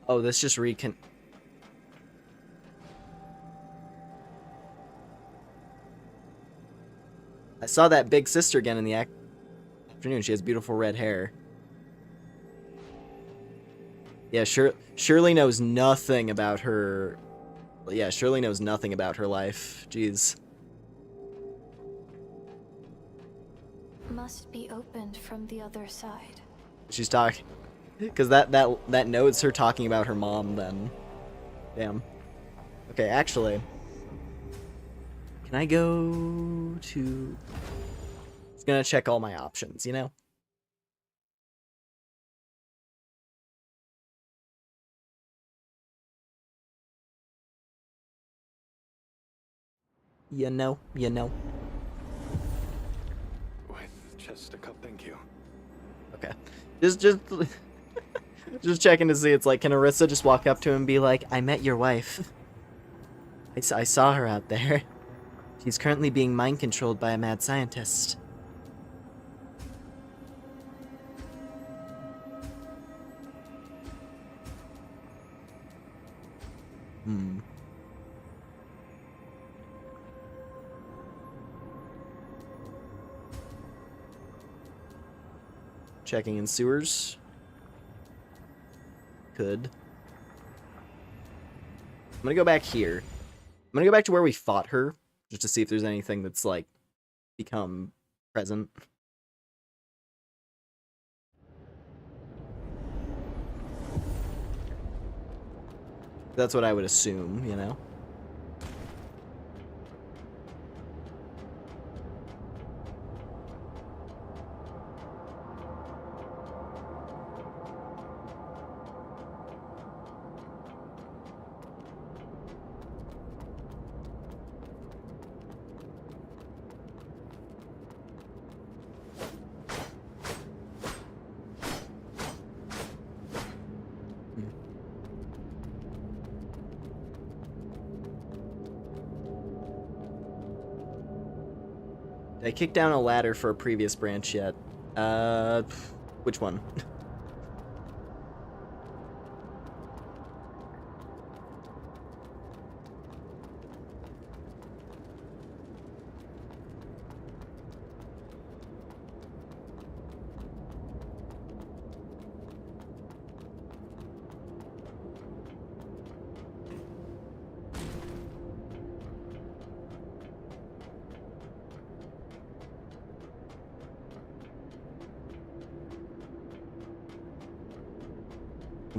Oh, this just I saw that big sister again in the afternoon. She has beautiful red hair. Yeah, Shirley knows nothing about her. Yeah, Shirley knows nothing about her life. Jeez. Must be opened from the other side. She's talking, because that note's her talking about her mom. Then, damn. Okay, actually, can I go to? It's gonna check all my options, you know. You know. With just a cup, thank you. Okay. Just just checking to see. It's like, can Arissa just walk up to him and be like, I met your wife. I saw her out there. She's currently being mind controlled by a mad scientist. Hmm. Checking in sewers. Could. I'm gonna go back here. I'm gonna go back to where we fought her, just to see if there's anything that's, like, become present. That's what I would assume, you know? Did I kick down a ladder for a previous branch yet? Which one?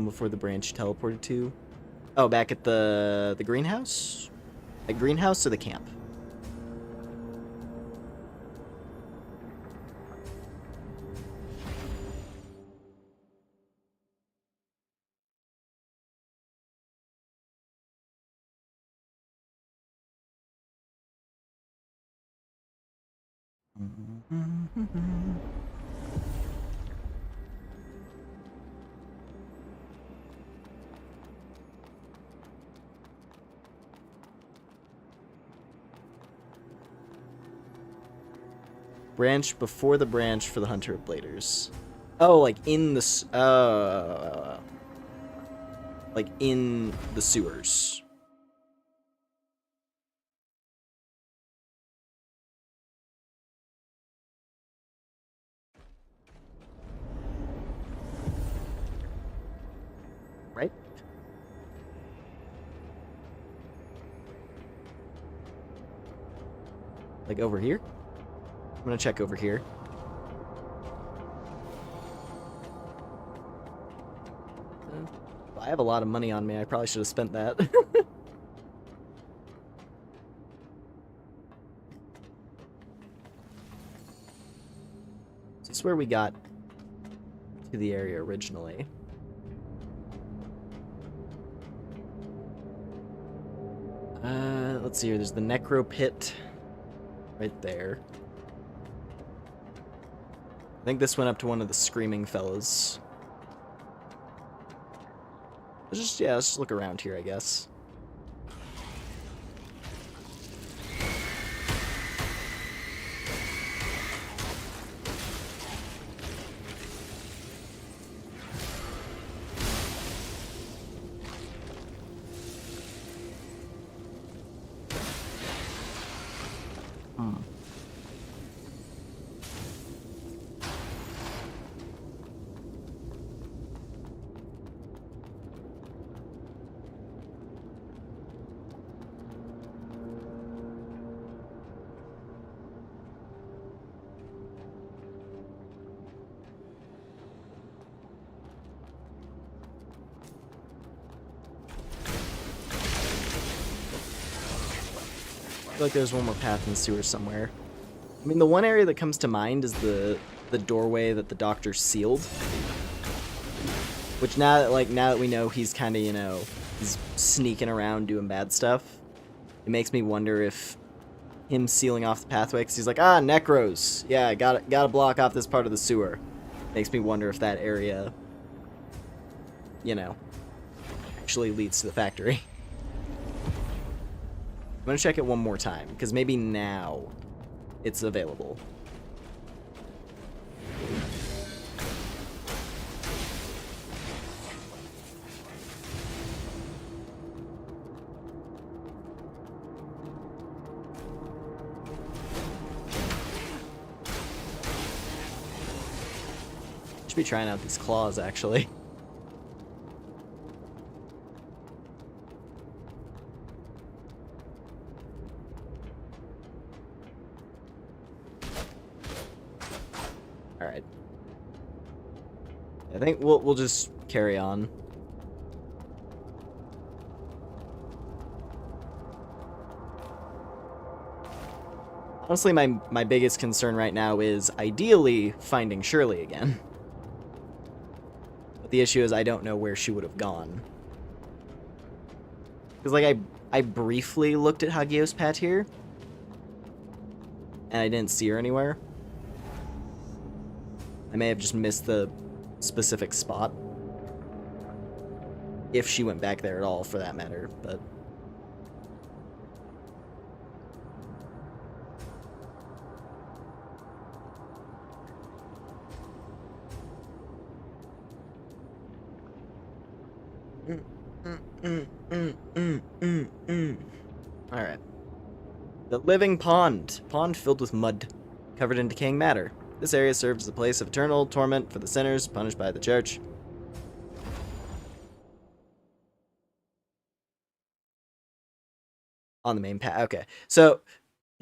Before the branch teleported to? Oh, back at the greenhouse? The greenhouse or the camp? Branch before the branch for the Hunter of Bladers. Oh, like in the like in the sewers. Right? Like over here? I'm gonna check over here. I have a lot of money on me. I probably should have spent that. Is this where we got to the area originally? Let's see here. There's the Necro Pit right there. I think this went up to one of the screaming fellas. Let's just look around here, I guess. I feel like there's one more path in the sewer somewhere. I mean, the one area that comes to mind is the doorway that the doctor sealed. Which now that we know he's kind of, you know, he's sneaking around doing bad stuff, it makes me wonder if him sealing off the pathway, because he's like, ah, Necros. Yeah, gotta block off this part of the sewer. Makes me wonder if that area, you know, actually leads to the factory. I'm gonna check it one more time, because maybe now it's available. be trying out these claws, actually. Alright. I think we'll just carry on. Honestly, my biggest concern right now is ideally finding Shirley again. But the issue is I don't know where she would have gone. Because, like, I briefly looked at Hagios Pat here, and I didn't see her anywhere. I may have just missed the specific spot. If she went back there at all, for that matter, but... Alright. The living pond. Pond filled with mud, covered in decaying matter. This area serves as a place of eternal torment for the sinners punished by the church. On the main path. Okay. So,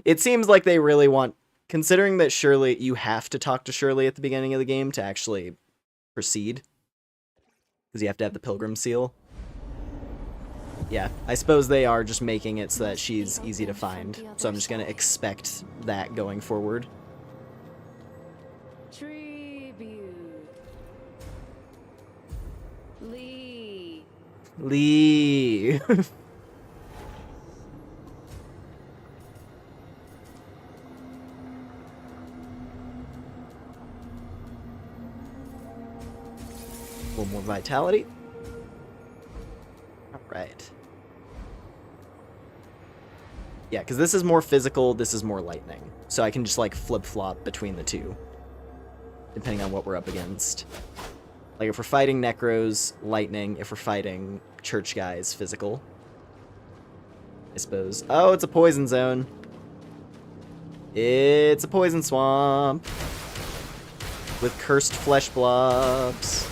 it seems like they really want... Considering that Shirley... You have to talk to Shirley at the beginning of the game to actually proceed. Because you have to have the Pilgrim Seal. Yeah, I suppose they are just making it so that she's easy to find. So I'm just going to expect that going forward. Tribute. Lee. Lee. A little more vitality. Alright. Yeah, because this is more physical, this is more lightning. So I can just, like, flip-flop between the two. Depending on what we're up against. Like, if we're fighting Necros, lightning. If we're fighting church guys, physical. I suppose. Oh, it's a poison zone. It's a poison swamp. With cursed flesh blobs.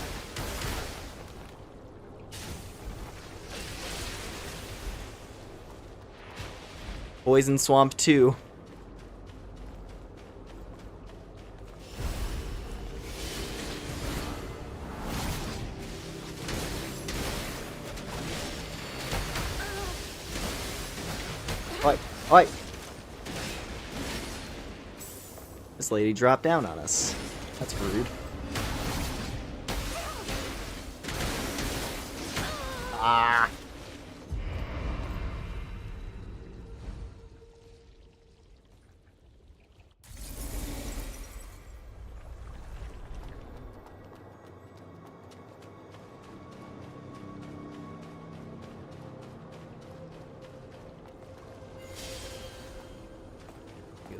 Poison Swamp 2. Oi, oi. This lady dropped down on us. That's rude. Ah.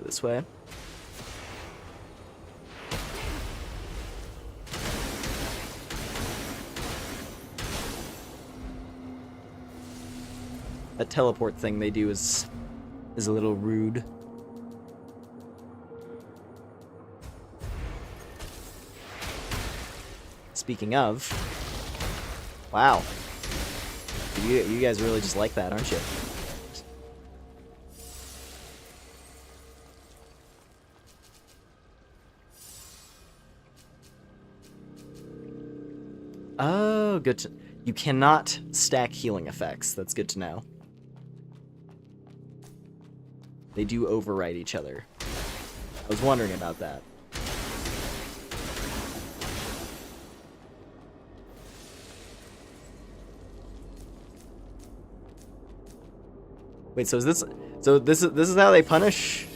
This way. That teleport thing they do is a little rude. Speaking of, wow, you guys really just like that, aren't you? Oh, good to... You cannot stack healing effects. That's good to know. They do override each other. I was wondering about that. Wait, so is this... So this is how they punish?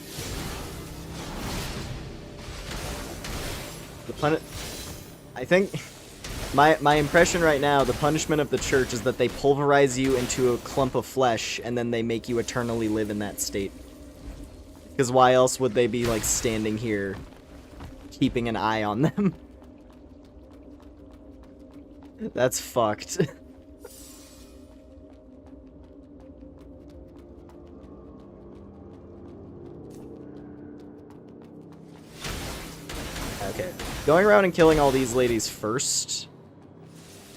The punish... I think... My impression right now, the punishment of the church is that they pulverize you into a clump of flesh, and then they make you eternally live in that state. Because why else would they be, like, standing here, keeping an eye on them? That's fucked. Okay. Going around and killing all these ladies first,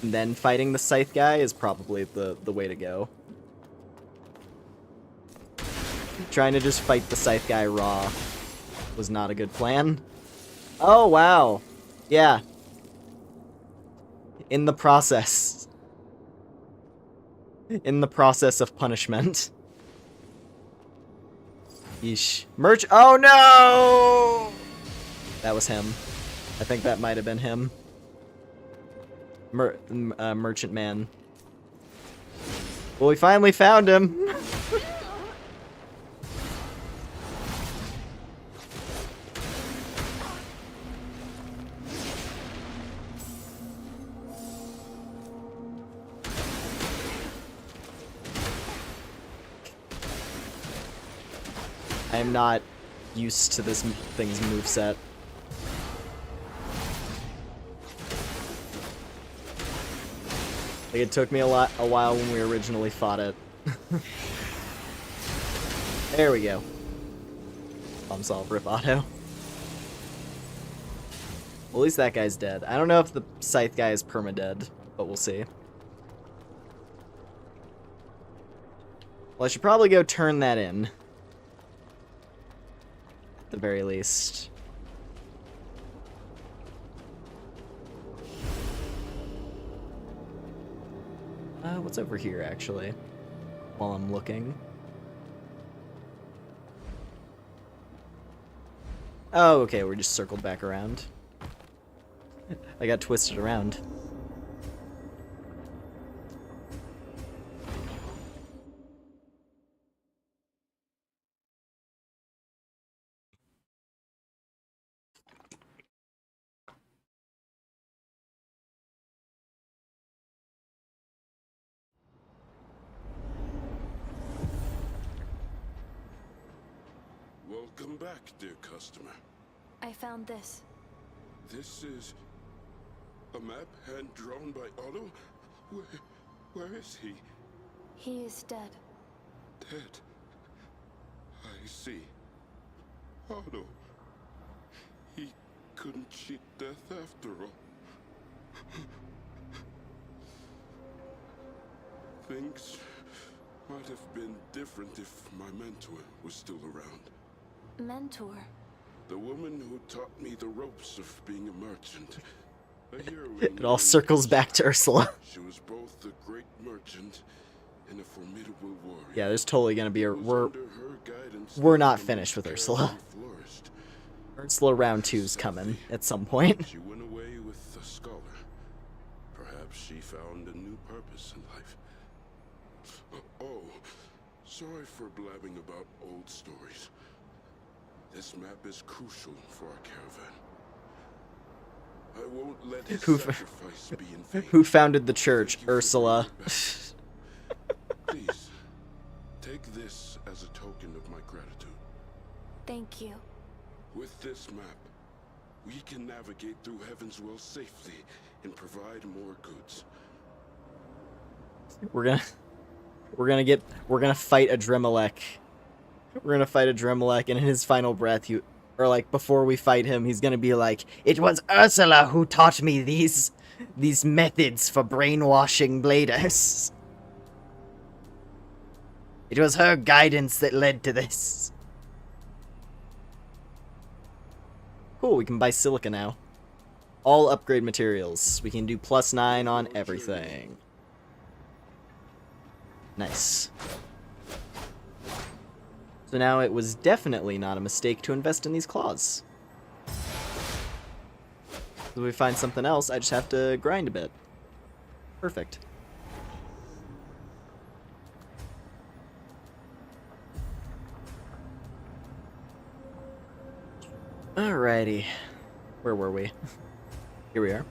and then fighting the scythe guy is probably the way to go. Trying to just fight the scythe guy raw was not a good plan. Oh, wow. Yeah. In the process. In the process of punishment. Yeesh. Merch. Oh, no! That was him. I think that might have been him. Merchant man. Well, we finally found him. I am not used to this thing's moveset. Like, it took me a while when we originally fought it. There we go. Problem solved, rip auto. Well, at least that guy's dead. I don't know if the scythe guy is permadead, but we'll see. Well, I should probably go turn that in. At the very least. What's over here, actually? While I'm looking. Oh, okay, we're just circled back around. I got twisted around. Welcome back, dear customer. I found this. This is a map hand-drawn by Otto? Where is he? He is dead. Dead. I see. Otto. He couldn't cheat death after all. Things might have been different if my mentor was still around. Mentor? The woman who taught me the ropes of being a merchant. It all circles back to Ursula. She was both a great merchant and a formidable warrior. Yeah, there's totally gonna be a... We're not finished with Ursula. Ursula round 2's coming at some point. She went away with a scholar. Perhaps she found a new purpose in life. Oh, sorry for blabbing about old stories. This map is crucial for our caravan. I won't let his sacrifice be in vain. Who founded the church? Ursula. Please, take this as a token of my gratitude. Thank you. With this map, we can navigate through Heaven's Well safely and provide more goods. We're gonna fight a Dremelech. We're gonna fight a Dremelech, and in his final breath, or like before we fight him, he's gonna be like, "It was Ursula who taught me these methods for brainwashing bladers. It was her guidance that led to this." Cool, we can buy silica now. All upgrade materials. We can do +9 on everything. Nice. So now it was definitely not a mistake to invest in these claws. If we find something else, I just have to grind a bit. Perfect. Alrighty. Where were we? Here we are.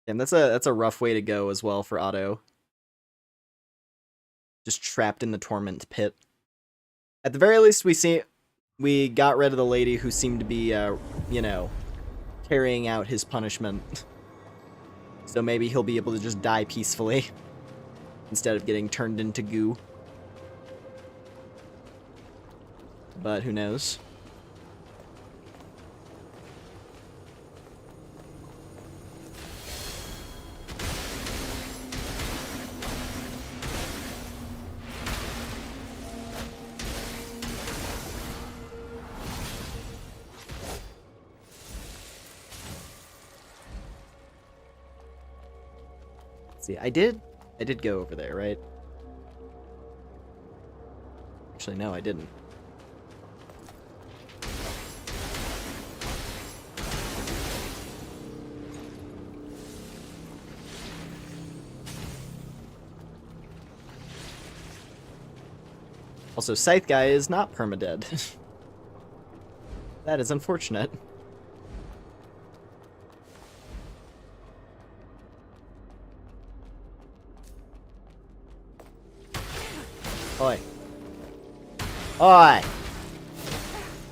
And that's a rough way to go as well for Otto. Just trapped in the torment pit. At the very least, we got rid of the lady who seemed to be, you know, carrying out his punishment. So maybe he'll be able to just die peacefully instead of getting turned into goo. but who knows? See, I did go over there, right? Actually, no, I didn't. Also, Scythe Guy is not permadead. That is unfortunate. Oi. Oi!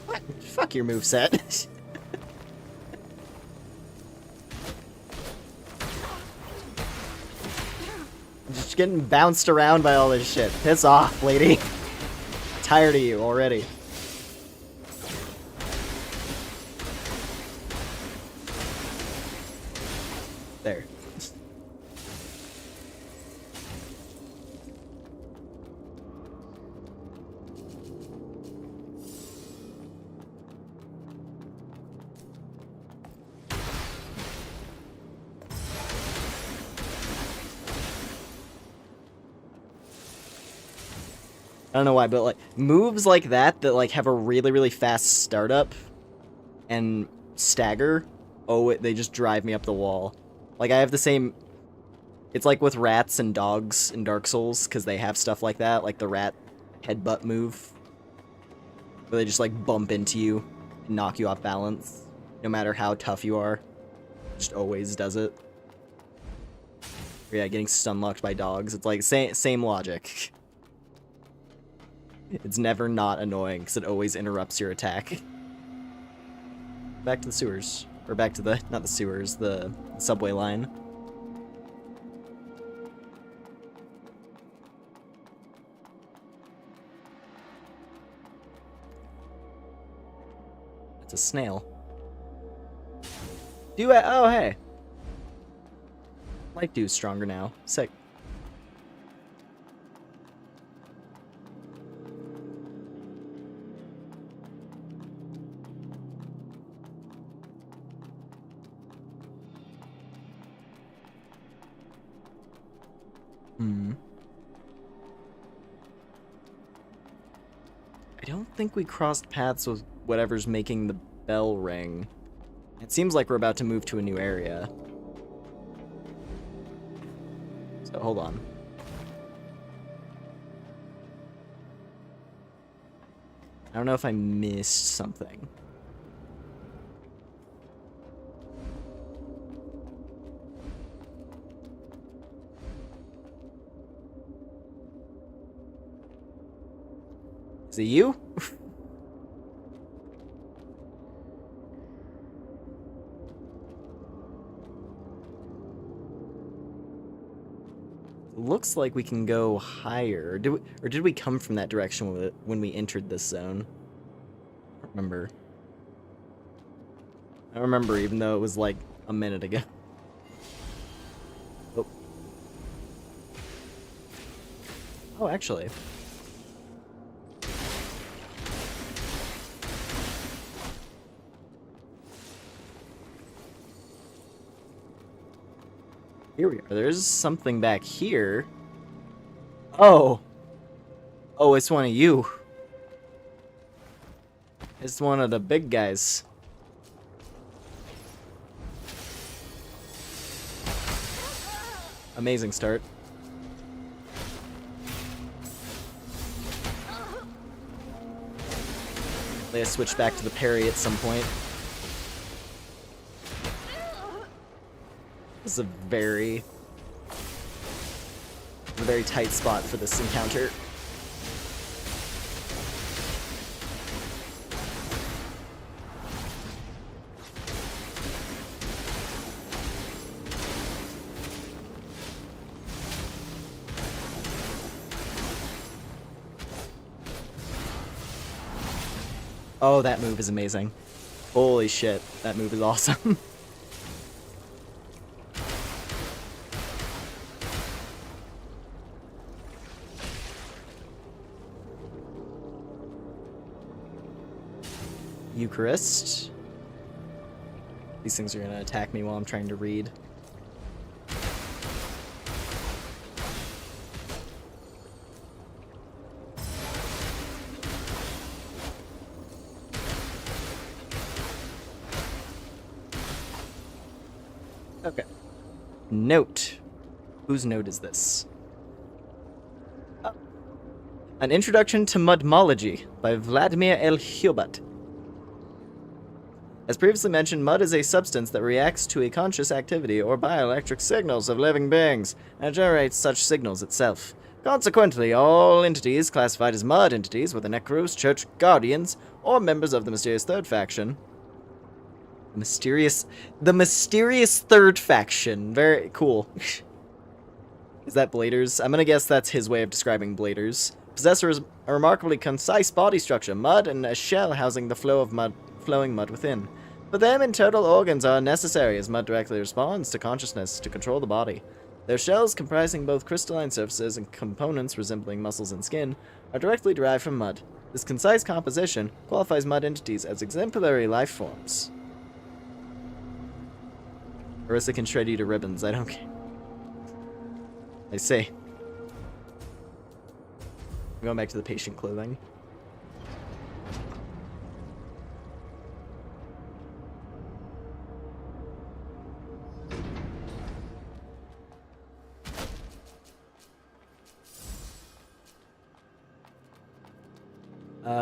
What? Fuck your moveset. Just getting bounced around by all this shit. Piss off, lady. Tired of you already. There. I don't know why, but like moves like that like have a really, really fast startup and stagger, they just drive me up the wall. Like I have the same. It's like with rats and dogs in Dark Souls because they have stuff like that, like the rat headbutt move, where they just like bump into you and knock you off balance, no matter how tough you are. Just always does it. Yeah, getting stun locked by dogs. It's like same logic. It's never not annoying, because it always interrupts your attack. Back to the sewers. Or back to the, not the sewers, the subway line. It's a snail. Oh, hey! Light Dew's stronger now. Sick. I don't think we crossed paths with whatever's making the bell ring. It seems like we're about to move to a new area. So, hold on. I don't know if I missed something. Is it you? Looks like we can go higher. Did we come from that direction when we entered this zone? I don't remember. I don't remember, even though it was like a minute ago. Oh. Oh, actually. Here we are. There's something back here. Oh. Oh, it's one of you. It's one of the big guys. Amazing start. They switch back to the parry at some point. This is a very tight spot for this encounter. Oh, that move is amazing. Holy shit, that move is awesome. Eucharist. These things are gonna attack me while I'm trying to read. Okay. Note. Whose note is this? An Introduction to Mudmology by Vladimir L. Hubert. As previously mentioned, mud is a substance that reacts to a conscious activity or bioelectric signals of living beings, and generates such signals itself. Consequently, all entities classified as mud entities were the Necros, Church Guardians, or members of the mysterious Third Faction. The mysterious Third Faction. Very cool. Is that Bladers? I'm gonna guess that's his way of describing Bladers. Possess a remarkably concise body structure, mud, and a shell housing the flowing mud within. For them, internal organs are necessary, as mud directly responds to consciousness to control the body. Their shells, comprising both crystalline surfaces and components resembling muscles and skin, are directly derived from mud. This concise composition qualifies mud entities as exemplary life forms. Orisa can shred you to ribbons, I don't care. I see. I'm going back to the patient clothing.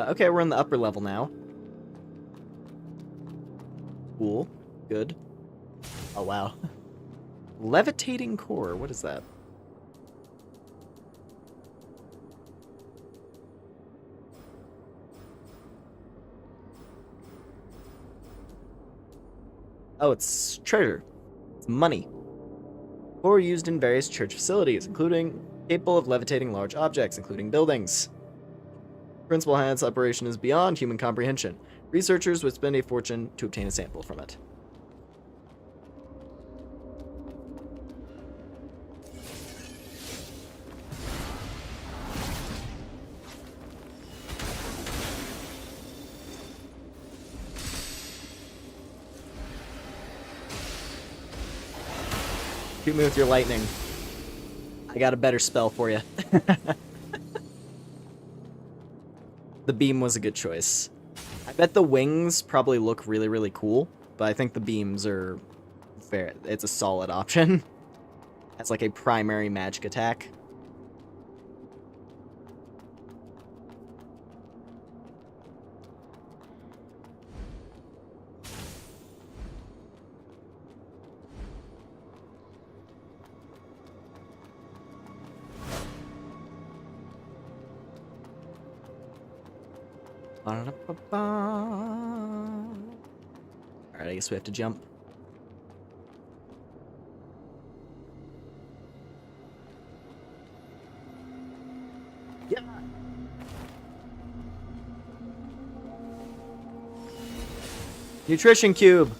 Okay, we're in the upper level now. Cool. Good. Oh, wow. Levitating core. What is that? Oh, it's treasure. It's money. Core used in various church facilities, including capable of levitating large objects, including buildings. Principal Hand's operation is beyond human comprehension. Researchers would spend a fortune to obtain a sample from it. Shoot me with your lightning. I got a better spell for you. The beam was a good choice. I bet the wings probably look really, really cool, but I think the beams are fair. It's a solid option. That's like a primary magic attack. Alright, I guess we have to jump. Yeah. Nutrition cube.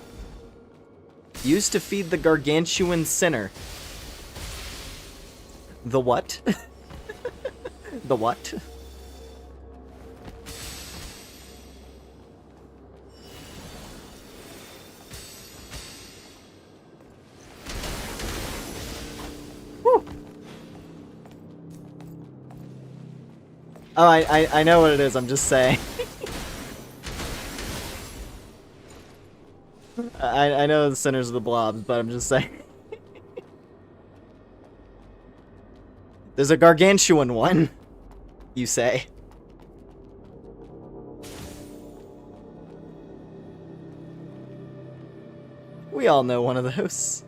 Used to feed the gargantuan sinner. The what? The what? Oh, I know what it is, I'm just saying. I know the sinners are the blobs, but I'm just saying. There's a gargantuan one, you say. We all know one of those.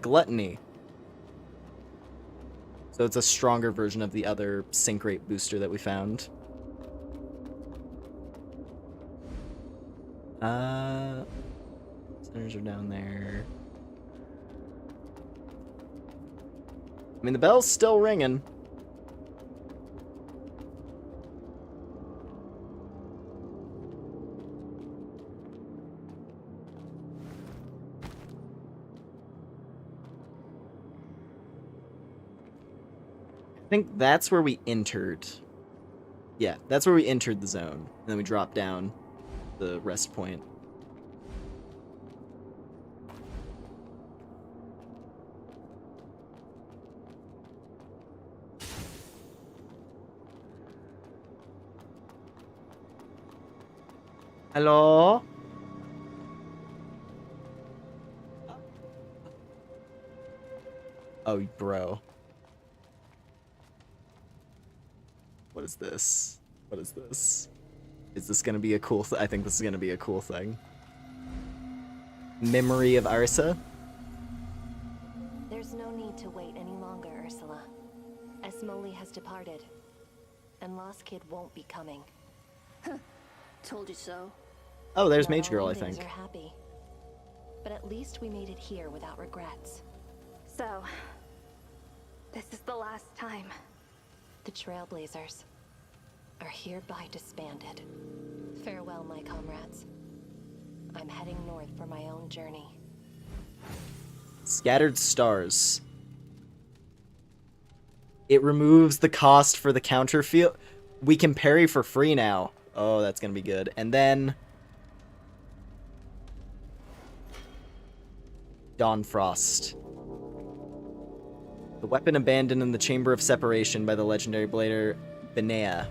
Gluttony. So it's a stronger version of the other sync rate booster that we found. Centers are down there. I mean, the bell's still ringing. think that's where we entered. Yeah, that's where we entered the zone. And then we dropped down the rest point. Hello? Oh, bro. What is this? What is this? Is this gonna be a cool I think this is gonna be a cool thing. Memory of Arsa? There's no need to wait any longer, Ursula. Esmoli has departed, and Lost Kid won't be coming. Told you so. Oh, there's Not Mage Girl, all I endings think. are happy, but at least we made it here without regrets. So, this is the last time. The Trailblazers are hereby disbanded. Farewell, my comrades. I'm heading north for my own journey. Scattered Stars. It removes the cost for the counter field. We can parry for free now. Oh, that's gonna be good. And then Dawn Frost. The weapon abandoned in the Chamber of Separation by the legendary blader Benea.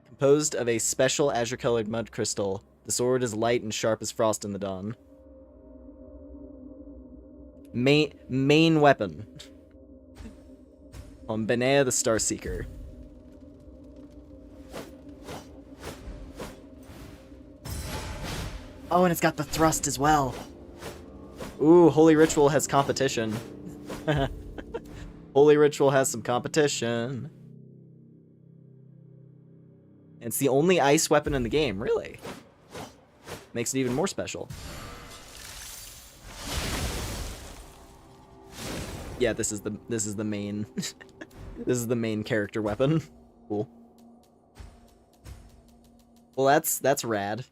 Composed of a special azure-colored mud crystal, the sword is light and sharp as frost in the dawn. Main weapon. On Benea the Starseeker. Oh, and it's got the thrust as well. Ooh, Holy Ritual has competition. Holy Ritual has some competition. And it's the only ice weapon in the game, really. Makes it even more special. Yeah, this is the main this is the main character weapon. Cool. Well, that's rad.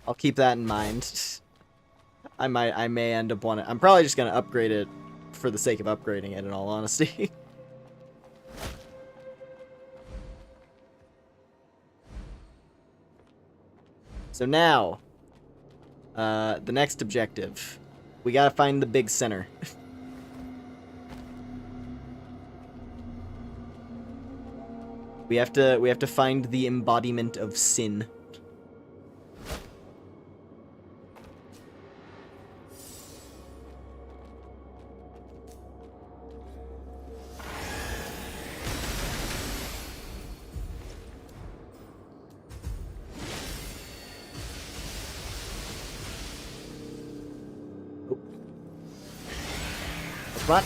I'll keep that in mind. I may end up wanting. I'm probably just gonna upgrade it for the sake of upgrading it, in all honesty. So now, the next objective, we gotta find the big center. we have to find the embodiment of sin. What?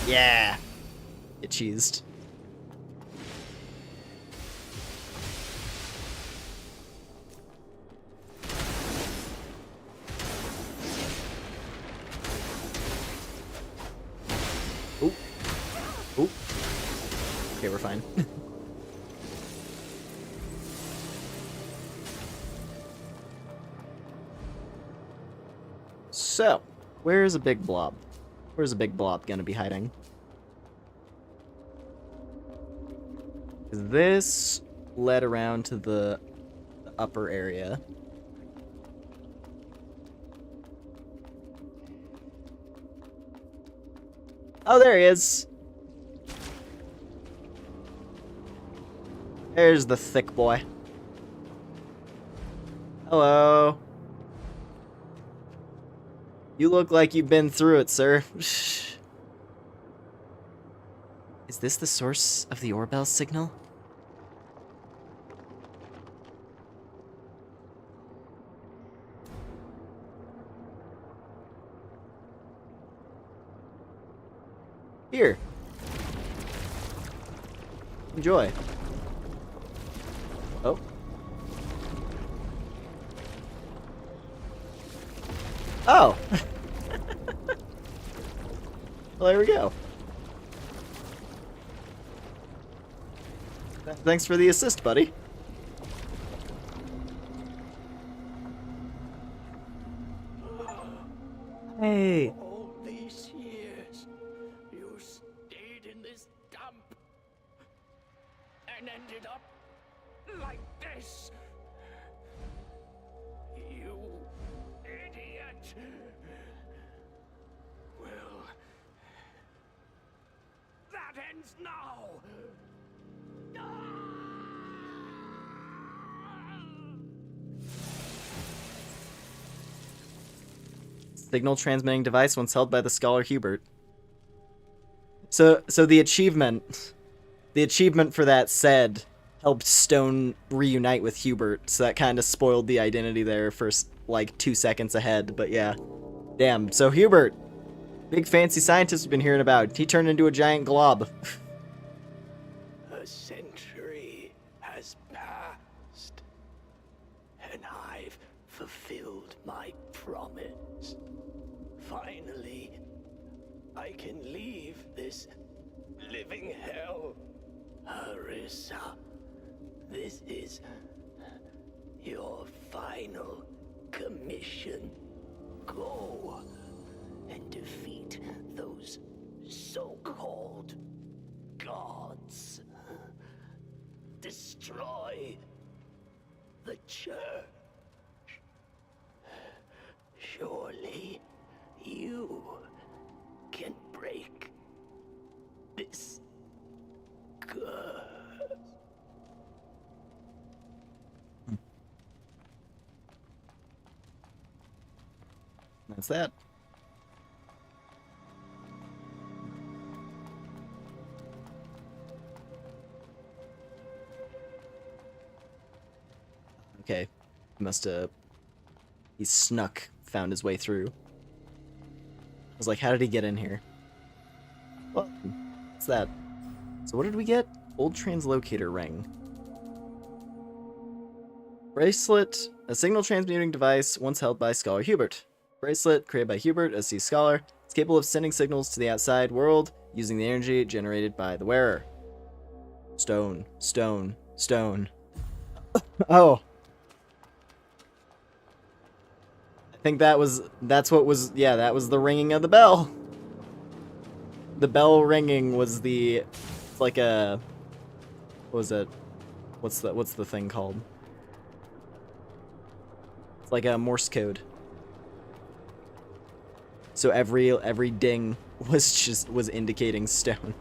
Yeah. Get cheesed. Ooh. Ooh. Okay, we're fine. So, where's a big blob? Where's a big blob gonna be hiding? This led around to the upper area. Oh, there he is. There's the thick boy. Hello. You look like you've been through it, sir. Is this the source of the Orbell signal? Here. Enjoy. Oh. Oh! Well, there we go. Thanks for the assist, buddy. Hey. All these ended up like this. You idiot. Well, that ends now. Signal transmitting device once held by the scholar Hubert. So the achievement for that said helped Stone reunite with Hubert, so that kind of spoiled the identity there for like 2 seconds ahead, but yeah. Damn, so Hubert, big fancy scientist we've been hearing about, he turned into a giant glob. A century has passed, and I've fulfilled my promise. Finally, I can leave this living hell. Harissa, this is your final commission. Go and defeat those so-called gods. Destroy the church. Surely you can break this curse. That's that. Okay. He found his way through. I was like, how did he get in here? Well, what's that? So what did we get? Old translocator ring. Bracelet, a signal transmuting device once held by Scholar Hubert. Bracelet, created by Hubert, a sea scholar. It's capable of sending signals to the outside world using the energy generated by the wearer. Stone. Oh. I think that was the ringing of the bell. The bell ringing was it's like a, what was it? What's the thing called? It's like a Morse code. So every ding was indicating stone.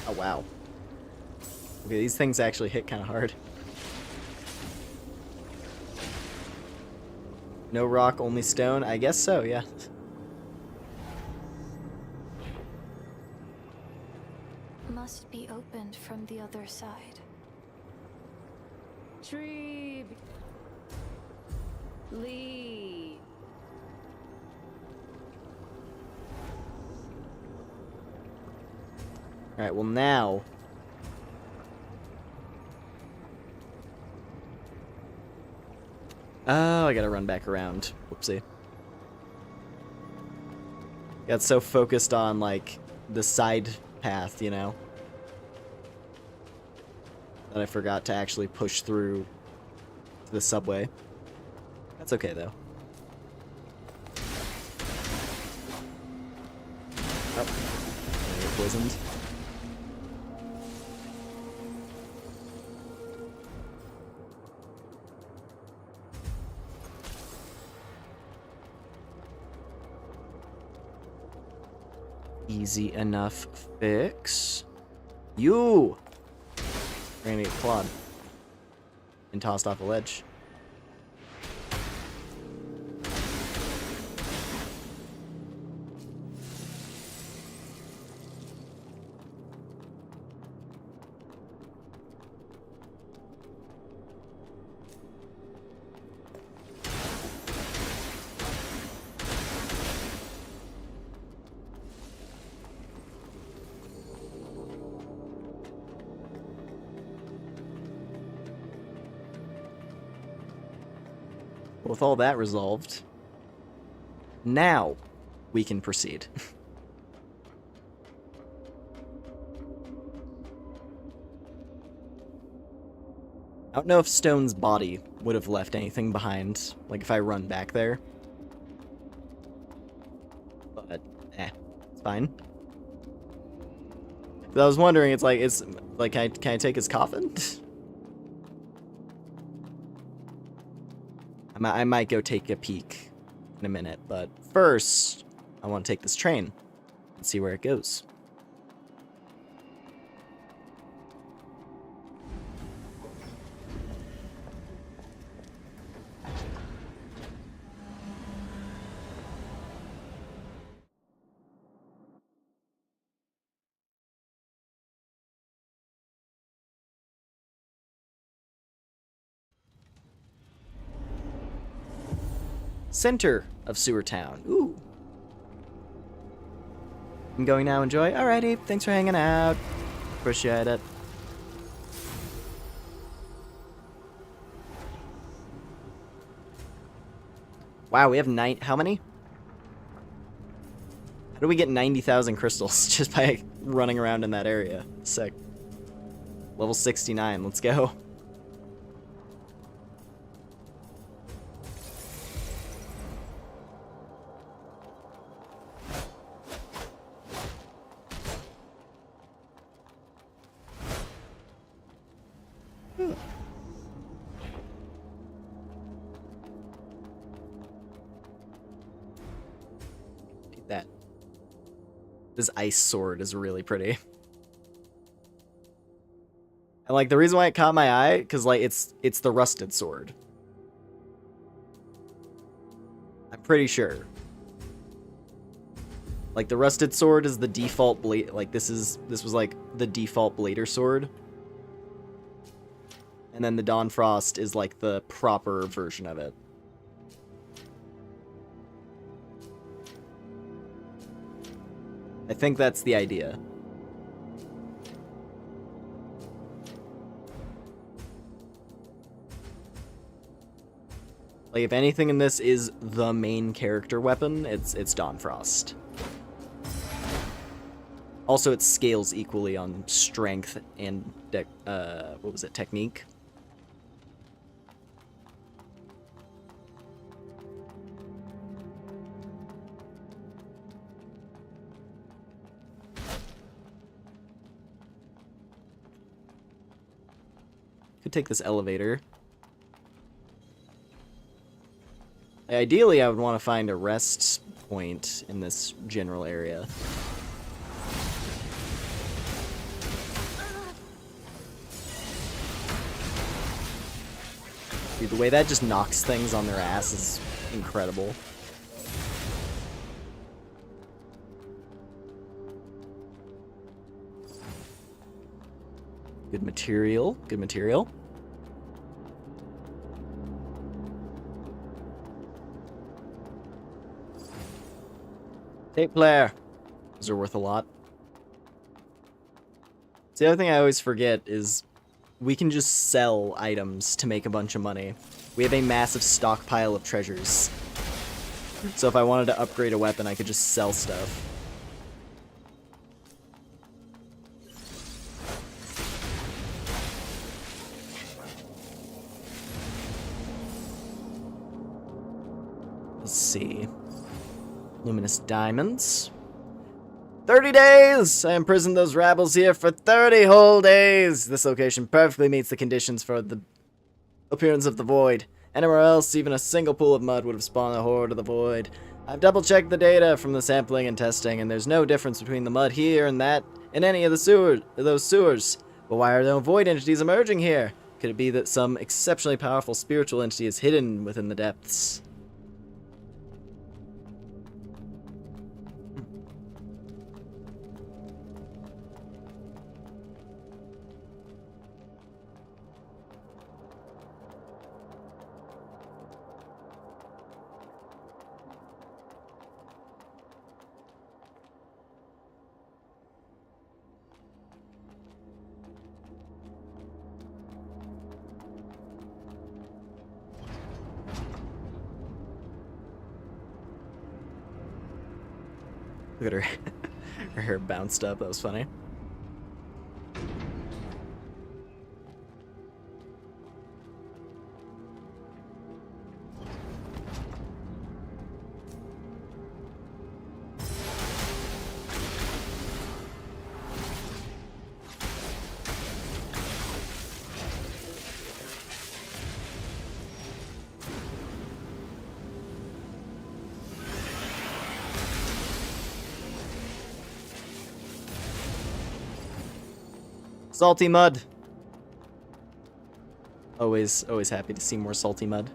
Oh, wow. Okay, these things actually hit kind of hard. No rock, only stone? I guess so, yeah. Must be opened from the other side. Tree. Lead. Alright, well now... Oh, I gotta run back around. Whoopsie. Got so focused on, like, the side path, you know? That I forgot to actually push through to the subway. That's okay, though. Oh. I get poisoned. Easy enough fix. You! We're gonna get clawed. And tossed off a ledge. With all that resolved, now we can proceed. I don't know if Stone's body would have left anything behind, like if I run back there. But, it's fine. But I was wondering, it's like, can I take his coffin? I might go take a peek in a minute, but first, I want to take this train and see where it goes. Center of Sewer Town. Ooh. I'm going now, enjoy. Alrighty, thanks for hanging out. Appreciate it. Wow, we have how many? How do we get 90,000 crystals just by running around in that area? Sick. Level 69, let's go. That. This ice sword is really pretty. And like the reason why it caught my eye, because like it's the rusted sword. I'm pretty sure. Like the rusted sword is the default blade. Like this was like the default blader sword. And then the Dawnfrost is like the proper version of it. I think that's the idea. Like, if anything in this is the main character weapon, it's Dawnfrost. Also, it scales equally on strength and, what was it, technique? Could take this elevator. Ideally, I would want to find a rest point in this general area. Dude, the way that just knocks things on their ass is incredible. Good material, good material. Tape player. Those are worth a lot. So the other thing I always forget is we can just sell items to make a bunch of money. We have a massive stockpile of treasures. So if I wanted to upgrade a weapon, I could just sell stuff. Let's see. Luminous diamonds. 30 days! I imprisoned those rabbles here for 30 whole days! This location perfectly meets the conditions for the appearance of the void. Anywhere else, even a single pool of mud would have spawned a horde of the void. I've double-checked the data from the sampling and testing, and there's no difference between the mud here and that in any of those sewers. But why are no void entities emerging here? Could it be that some exceptionally powerful spiritual entity is hidden within the depths? Look at her. Her hair bounced up. That was funny. Salty mud. Always happy to see more salty mud.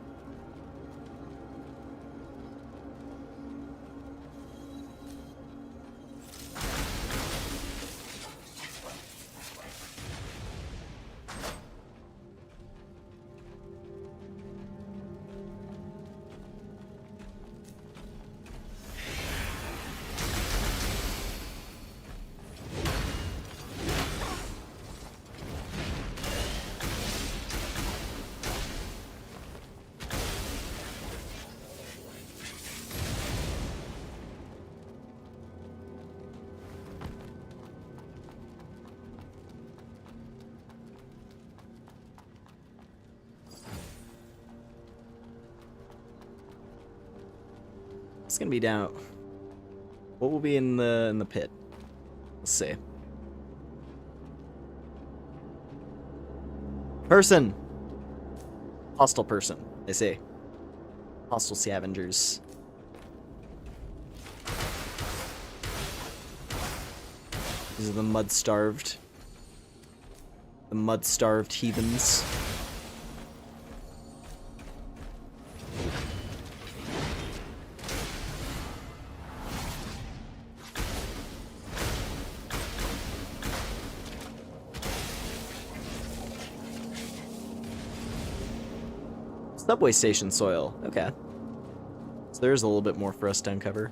It's gonna be down. What will be in the pit? Let's see. Person. Hostile person. I see. Hostile scavengers. These are the mud-starved. The mud-starved heathens. Subway station soil. Okay. So there's a little bit more for us to uncover.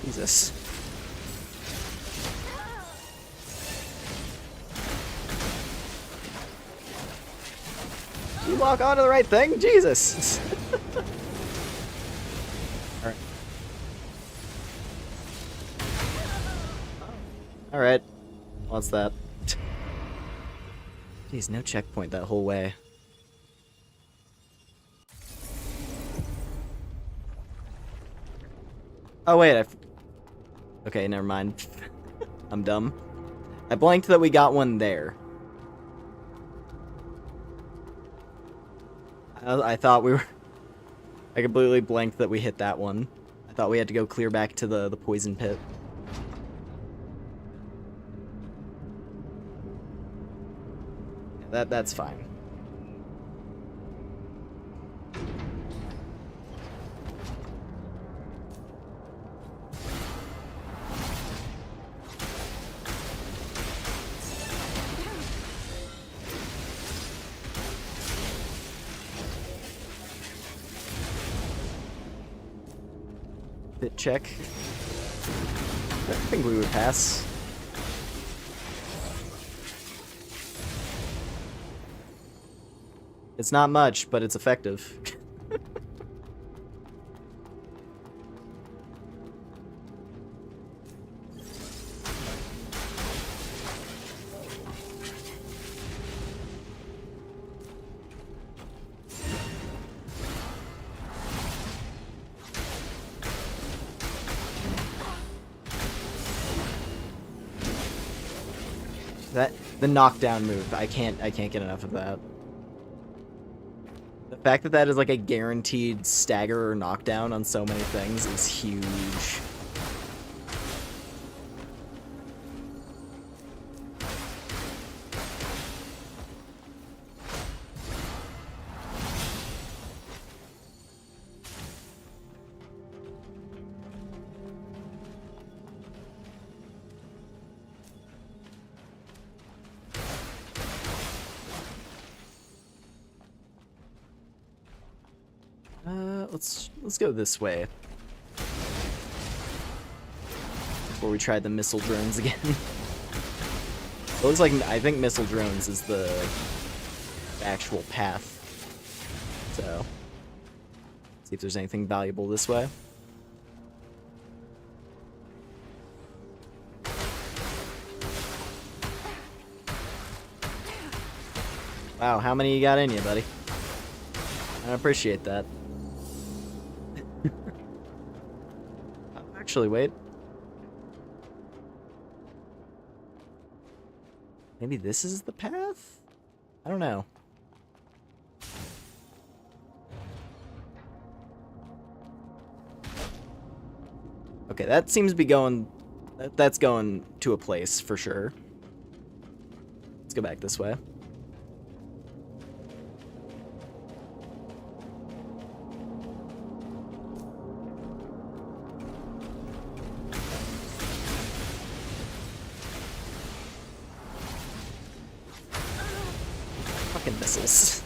Jesus. You lock onto the right thing? Jesus. Alright. Alright. What's that? Jeez, no checkpoint that whole way. Oh wait, okay, never mind. I'm dumb. I blanked that we got one there. I thought we were... I completely blanked that we hit that one. I thought we had to go clear back to the poison pit. Yeah, that's fine. Pit check. I think we would pass. It's not much, but it's effective. The knockdown move, I can't get enough of that. The fact that that is like a guaranteed stagger or knockdown on so many things is huge. let's go this way. Before we try the missile drones again. It looks like, I think missile drones is the actual path. So, see if there's anything valuable this way. Wow, how many you got in you, buddy? I appreciate that. Actually, wait. Maybe this is the path? I don't know. Okay, that seems to be going... That's going to a place, for sure. Let's go back this way. Fucking missiles.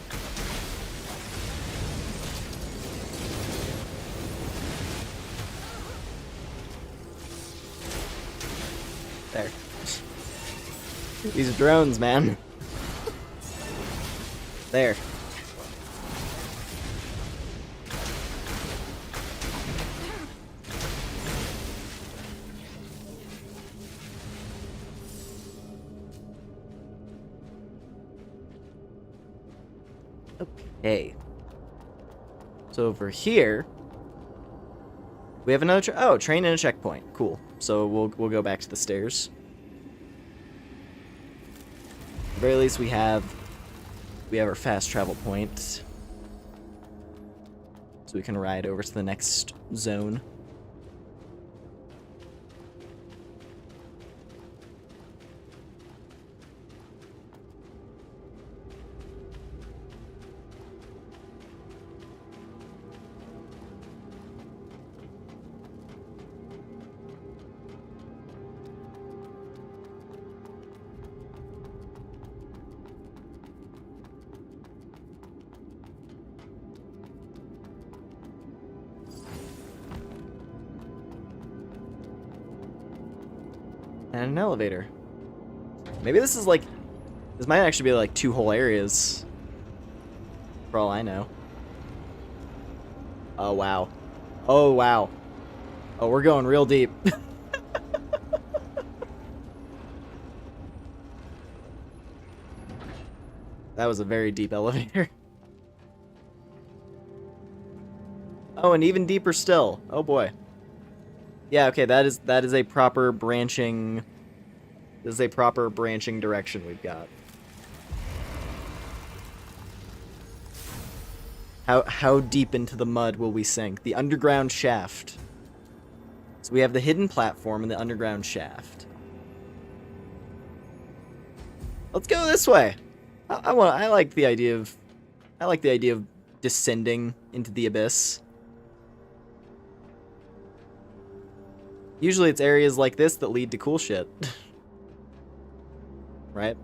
There. These drones, man. There. Okay. So over here, we have another train and a checkpoint. Cool. So we'll go back to the stairs. At the very least, we have our fast travel point, so we can ride over to the next zone. And an elevator. Maybe this is like... This might actually be like 2 whole areas. For all I know. Oh, wow. Oh, wow. Oh, we're going real deep. That was a very deep elevator. Oh, and even deeper still. Oh, boy. Yeah, okay, that is a proper branching... This is a proper branching direction we've got. How deep into the mud will we sink? The underground shaft. So we have the hidden platform and the underground shaft. Let's go this way. I like the idea of descending into the abyss. Usually it's areas like this that lead to cool shit. Right?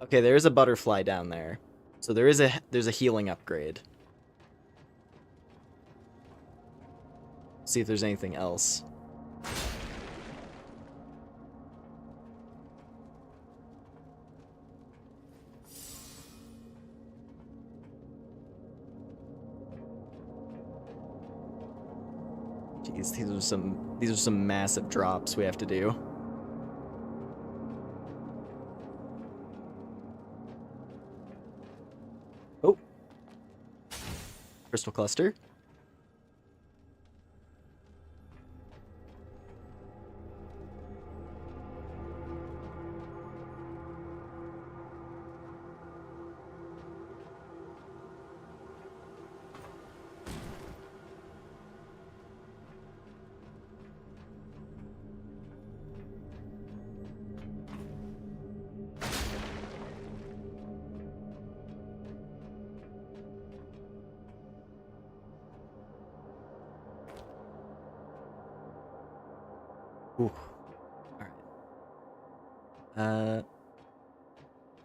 Okay, there is a butterfly down there. So there's a healing upgrade. See if there's anything else. Jeez, these are some massive drops we have to do. Oh. Crystal cluster.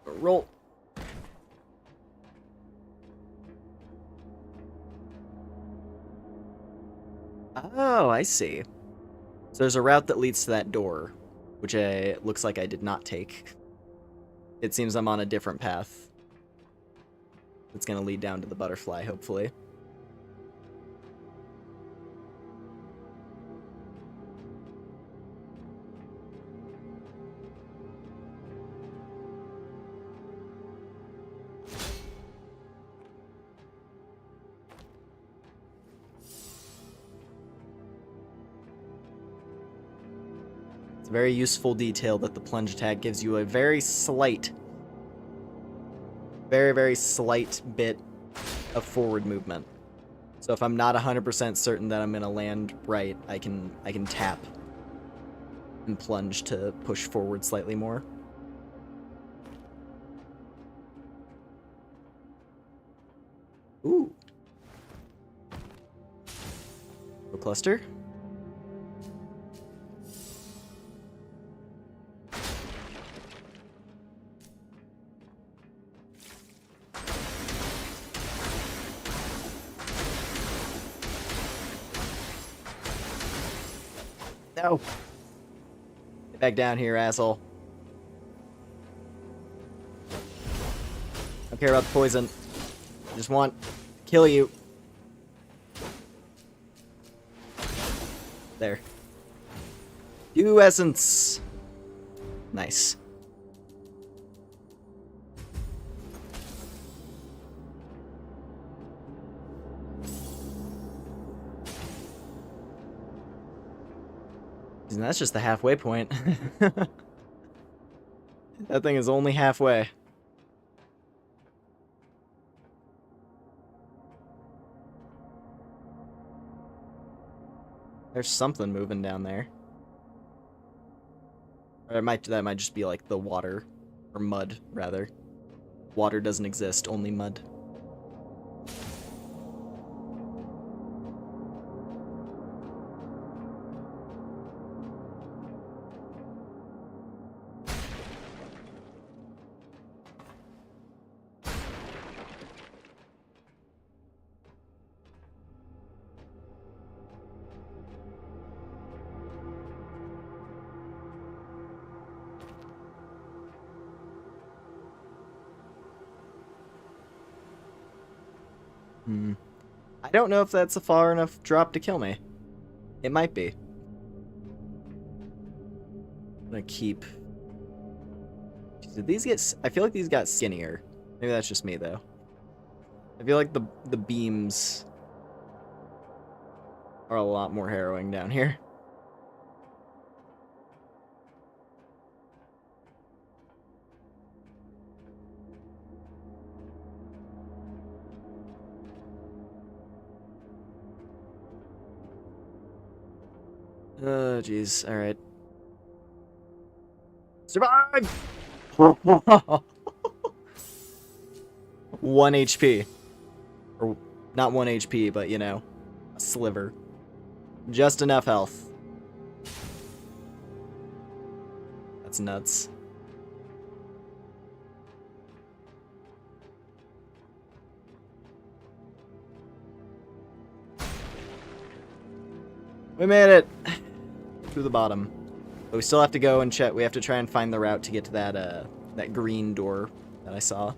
Roll. Oh, I see. So there's a route that leads to that door, which looks like I did not take. It seems I'm on a different path. It's gonna lead down to the butterfly, hopefully. It's a very useful detail that the plunge attack gives you a very slight, very slight bit of forward movement. So if I'm not 100% certain that I'm gonna land right, I can tap and plunge to push forward slightly more. Ooh. A cluster. No. Get back down here, asshole. Don't care about the poison. I just want to kill you. There. You essence. Nice. And that's just the halfway point. That thing is only halfway. There's something moving down there. Or that might just be like the water. Or mud, rather. Water doesn't exist, only mud. I don't know if that's a far enough drop to kill me. It might be. I'm gonna keep... Did these get... I feel like these got skinnier. Maybe that's just me, though. I feel like the beams are a lot more harrowing down here. Oh, jeez. Alright. Survive! 1 HP. Or, not 1 HP, but, you know, a sliver. Just enough health. That's nuts. We made it! To the bottom. But we still have to go and check. We have to try and find the route to get to that green door that I saw.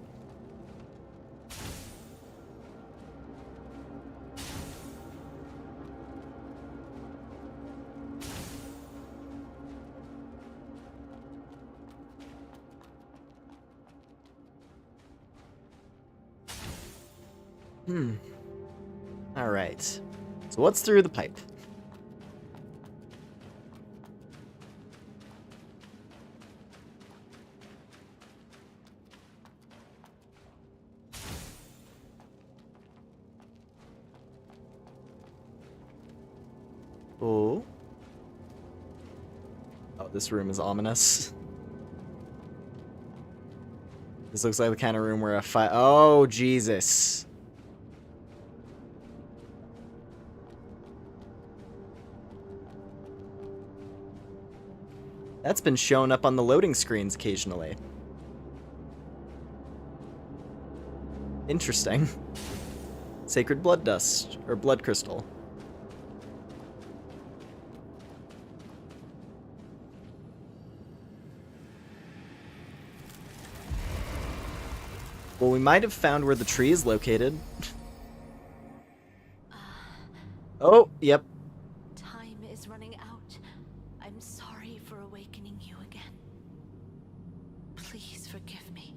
Alright. So what's through the pipe? Oh. Oh, this room is ominous. This looks like the kind of room where a fight. Oh, Jesus. That's been showing up on the loading screens occasionally. Interesting. Sacred blood dust, or blood crystal. Well, we might have found where the tree is located. Oh, yep. Time is running out. I'm sorry for awakening you again. Please forgive me.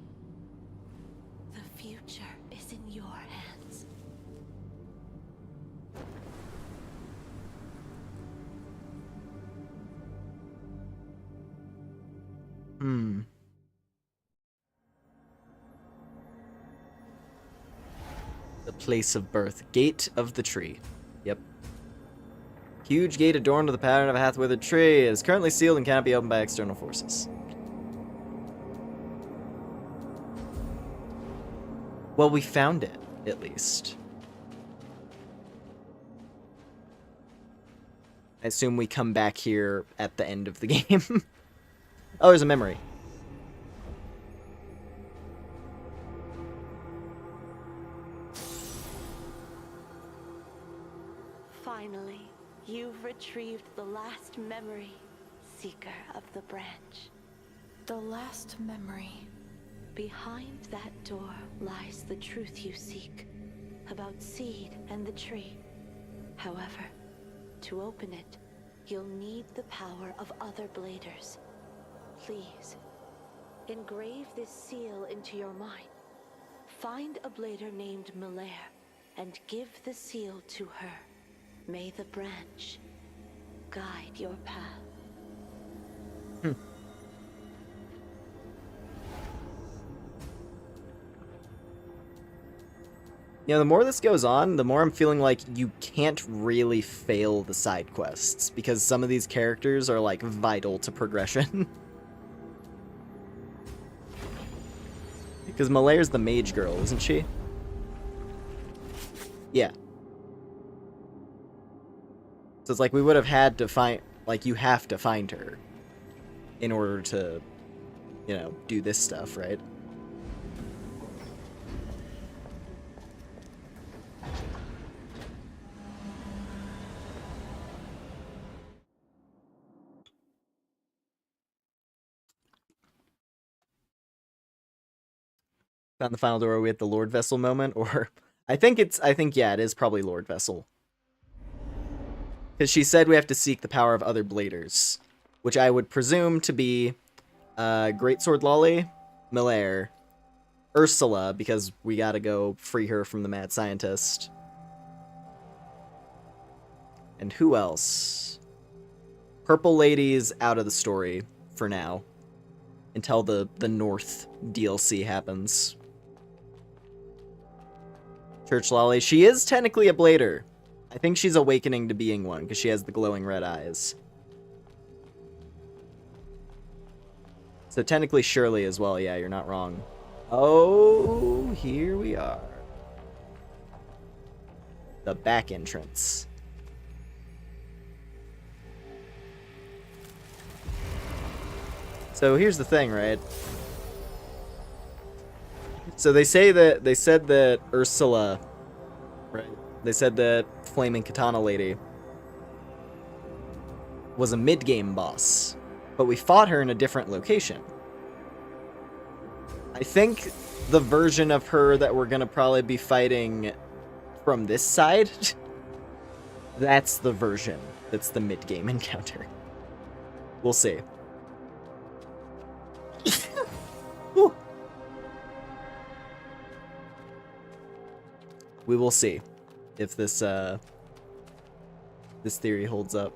The future is in your hands. The place of birth. Gate of the tree. Yep. Huge gate adorned with the pattern of a half-withered tree. It is currently sealed and cannot be opened by external forces. Well, we found it, at least. I assume we come back here at the end of the game. Oh, there's a memory. Finally, you've retrieved the last memory, Seeker of the Branch. The last memory. Behind that door lies the truth you seek, about Seed and the tree. However, to open it, you'll need the power of other Bladers. Please, engrave this seal into your mind. Find a Blader named Lumenaire, and give the seal to her. May the branch guide your path. You know, the more this goes on, the more I'm feeling like you can't really fail the side quests, because some of these characters are, like, vital to progression. Because Mulaire's the mage girl, isn't she? Yeah. So it's like we would have had to find, like, you have to find her in order to, you know, do this stuff, right? Found the final door. Are we at the Lord Vessel moment? Or I think yeah, it is probably Lord Vessel. Because she said we have to seek the power of other Bladers, which I would presume to be Greatsword Lolly, Lumenaire, Ursula, because we gotta go free her from the mad scientist. And who else? Purple Lady's out of the story for now, until the North DLC happens. Church Lolly, she is technically a Blader. I think she's awakening to being one, because she has the glowing red eyes. So technically Shirley as well, yeah, you're not wrong. Oh, here we are. The back entrance. So here's the thing, right? So they said that Ursula, right? They said that Flaming Katana Lady was a mid-game boss, but we fought her in a different location. I think the version of her that we're gonna probably be fighting from this side, that's the version that's the mid-game encounter. We'll see. We will see if this this theory holds up.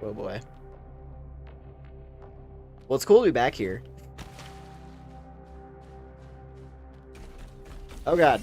Oh boy. Well, it's cool to be back here. Oh god.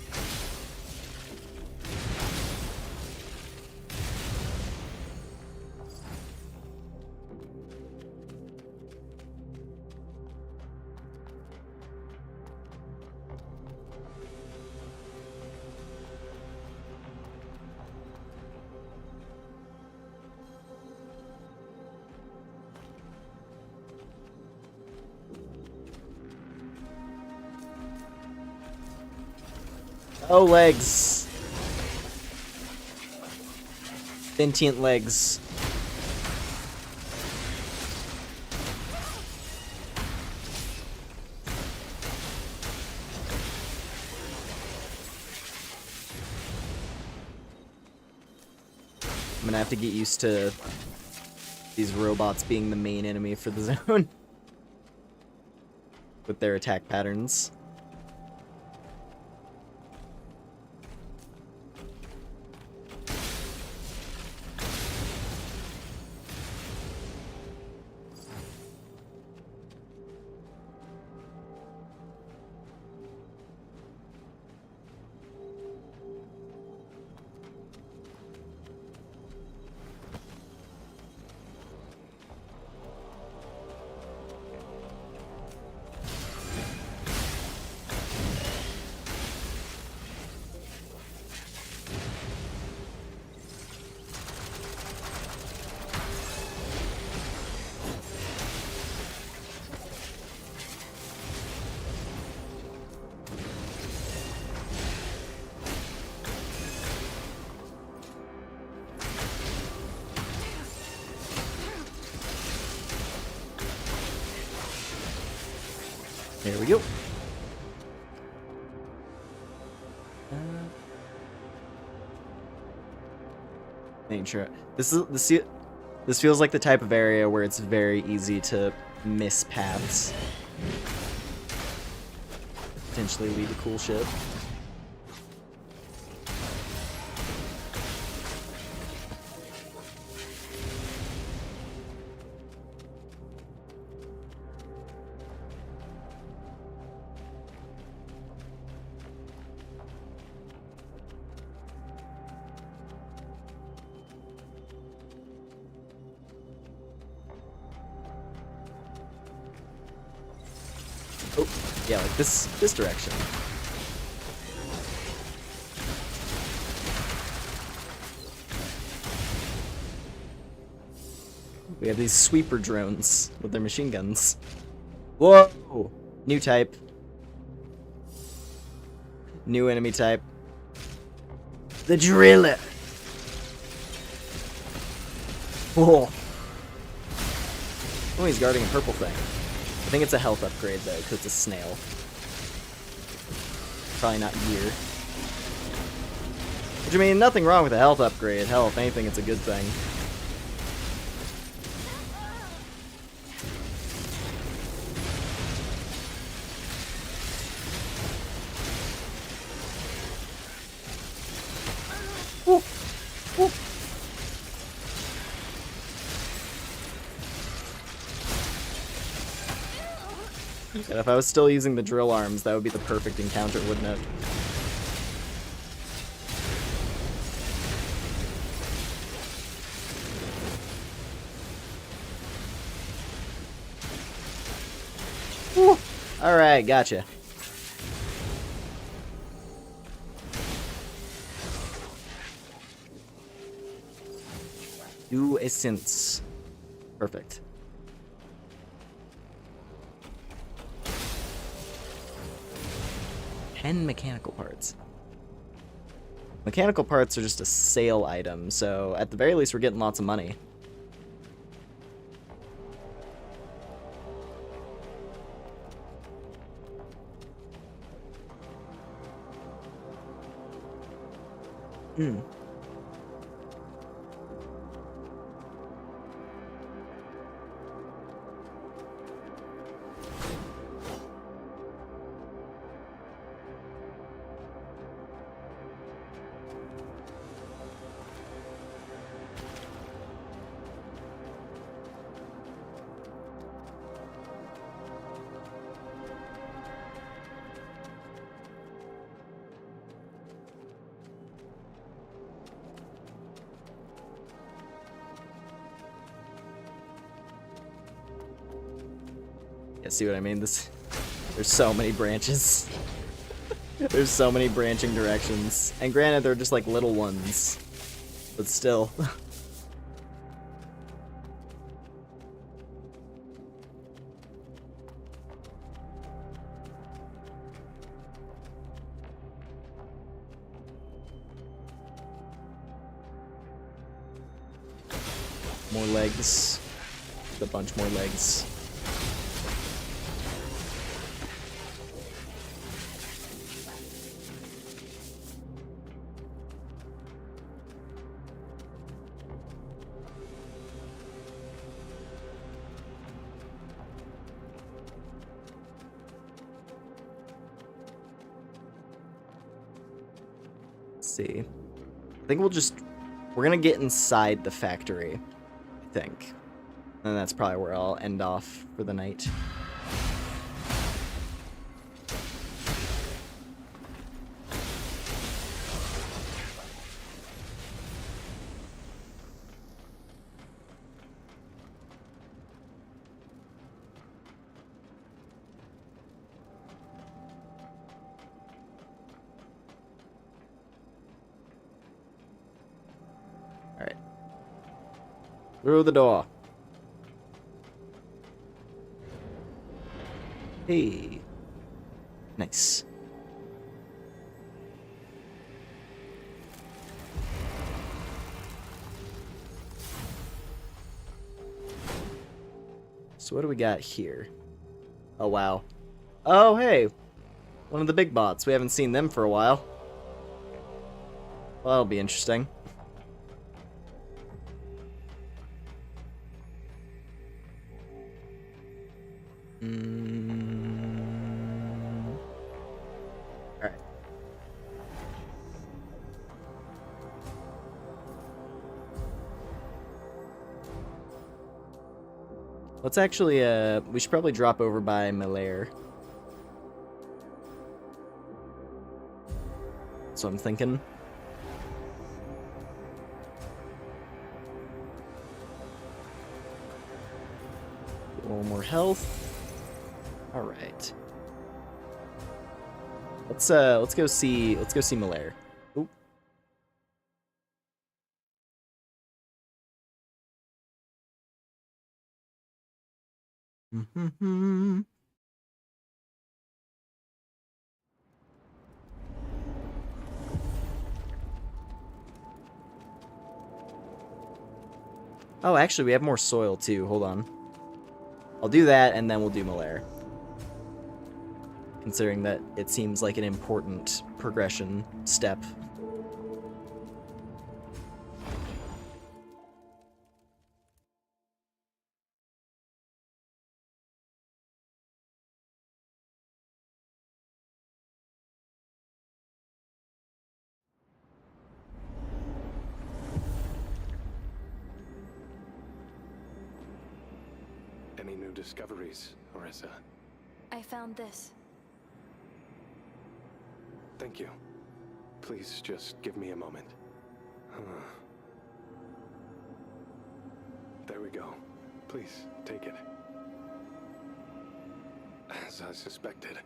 Oh, legs. Sentient legs. I'm gonna have to get used to these robots being the main enemy for the zone. With their attack patterns. There we go. Making sure this feels like the type of area where it's very easy to miss paths. Potentially lead to cool shit. Oh, yeah, like this direction. We have these sweeper drones with their machine guns. Whoa! New type. New enemy type. The driller. Whoa. Oh, he's guarding a purple thing. I think it's a health upgrade, though, because it's a snail. Probably not gear. Which, I mean, nothing wrong with a health upgrade. Hell, if anything, it's a good thing. Woo. Woo. And if I was still using the drill arms, that would be the perfect encounter, wouldn't it? Alright, gotcha. Do essence. Perfect. And mechanical parts. Mechanical parts are just a sale item, so at the very least we're getting lots of money. Hmm. Yeah, see what I mean? There's so many branches. There's so many branching directions. And granted, they're just like little ones. But still. More legs. A bunch more legs. See. I think we're gonna get inside the factory, I think. And that's probably where I'll end off for the night. Alright. Through the door. Hey. Nice. So what do we got here? Oh, wow. Oh, hey. One of the big bots. We haven't seen them for a while. Well, that'll be interesting. Alright. Let's actually, we should probably drop over by Melaire. That's what I'm thinking. A little more health. All right. Let's go see Melaire. Oop. Oh, actually, we have more soil too. Hold on. I'll do that, and then we'll do Melaire. Considering that it seems like an important progression step. Any new discoveries, Orisa? I found this. Thank you. Please just give me a moment. There we go. Please, take it. As I suspected,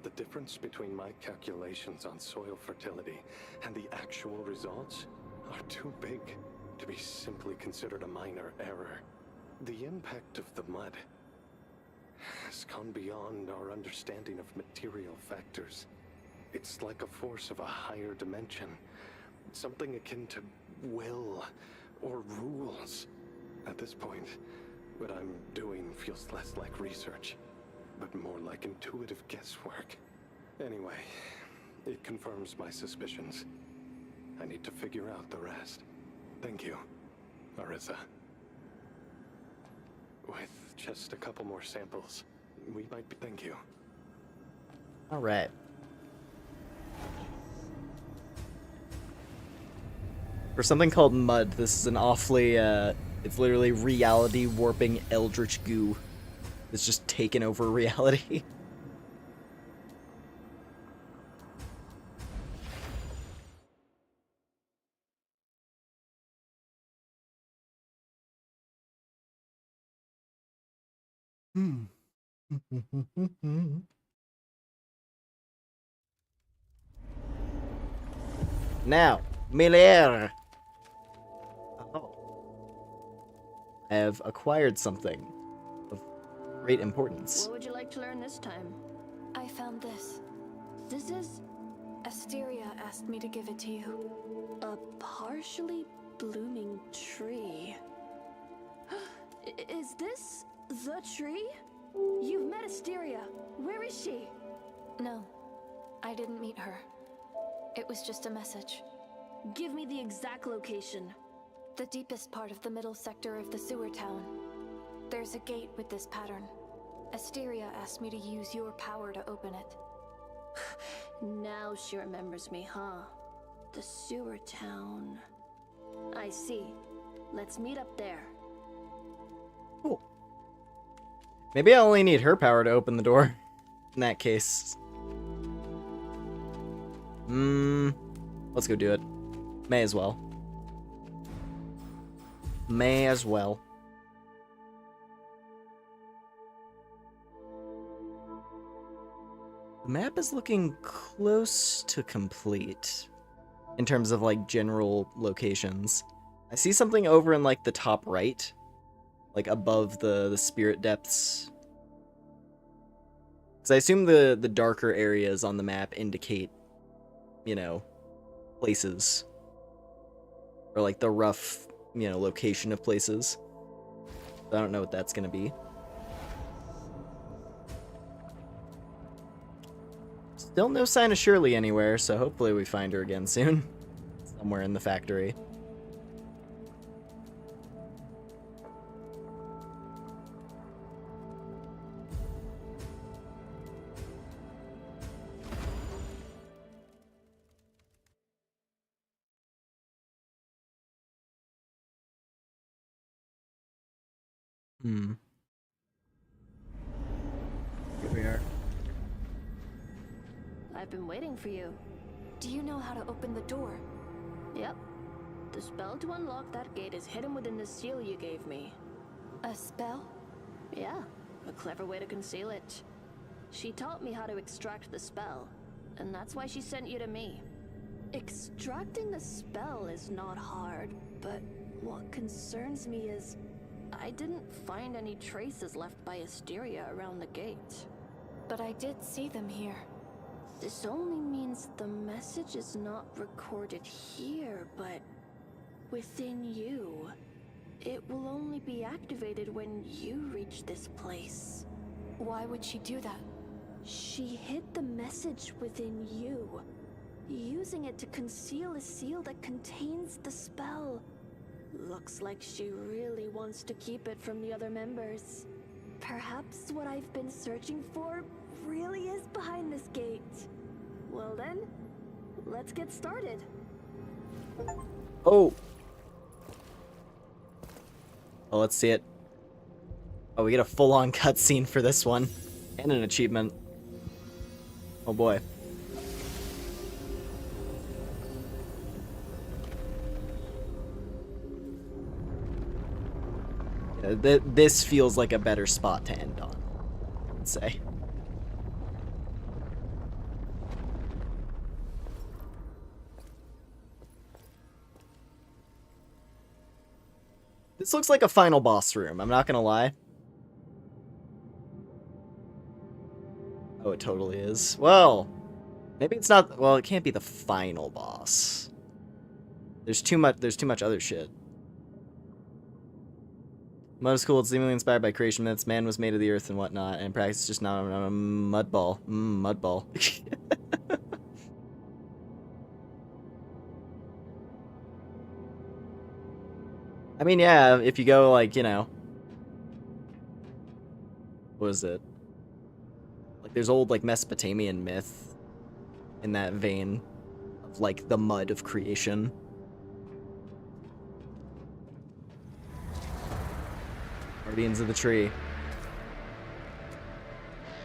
the difference between my calculations on soil fertility and the actual results are too big to be simply considered a minor error. The impact of the mud has gone beyond our understanding of material factors. It's like a force of a higher dimension, something akin to will or rules. At this point, what I'm doing feels less like research, but more like intuitive guesswork. Anyway, it confirms my suspicions. I need to figure out the rest. Thank you, Orisa. With just a couple more samples, we might be... Thank you. All right. For something called mud, this is an awfully, it's literally reality warping eldritch goo. It's just taken over reality. Now, Melaire. Oh. I have acquired something of great importance. What would you like to learn this time? I found this. This is Asteria asked me to give it to you. a partially blooming tree. tree? You've met Asteria. Where is she? No, I didn't meet her. It was just a message. Give me the exact location. The deepest part of the middle sector of the sewer town. There's a gate with this pattern. Asteria asked me to use your power to open it. Now she remembers me, huh? The sewer town. I see. Let's meet up there. Cool. Maybe I only need her power to open the door. In that case. Let's go do it. May as well. May as well. The map is looking close to complete in terms of like general locations. I see something over in like the top right, like above the spirit depths. Because I assume the darker areas on the map indicate, you know, places. Or like the rough, you know, location of places. I don't know what that's gonna be. Still no sign of Shirley anywhere, so hopefully we find her again soon. Somewhere in the factory. Here we are. I've been waiting for you. Do you know how to open the door? Yep. The spell to unlock that gate is hidden within the seal you gave me. A spell? Yeah, a clever way to conceal it. She taught me how to extract the spell, and that's why she sent you to me. Extracting the spell is not hard, but what concerns me is I didn't find any traces left by Asteria around the gate. But I did see them here. This only means the message is not recorded here, but within you. It will only be activated when you reach this place. Why would she do that? She hid the message within you, using it to conceal a seal that contains the spell. Looks like she really wants to keep it from the other members. Perhaps what I've been searching for really is behind this gate. Well then, let's get started. Oh, let's see it. Oh, we get a full-on cutscene for this one. And an achievement. Oh boy. Yeah, this feels like a better spot to end on, I would say. This looks like a final boss room, I'm not gonna lie. Oh, it totally is. Well, maybe it's not. Well, it can't be the final boss. There's too much other shit. Mud is cool, it's seemingly inspired by creation myths. Man was made of the earth and whatnot, and in practice just not a mud ball. Mud ball. I mean, yeah, if you go, like, you know... What is it? Like, there's old, like, Mesopotamian myth in that vein of, like, the mud of creation. Guardians of the Tree.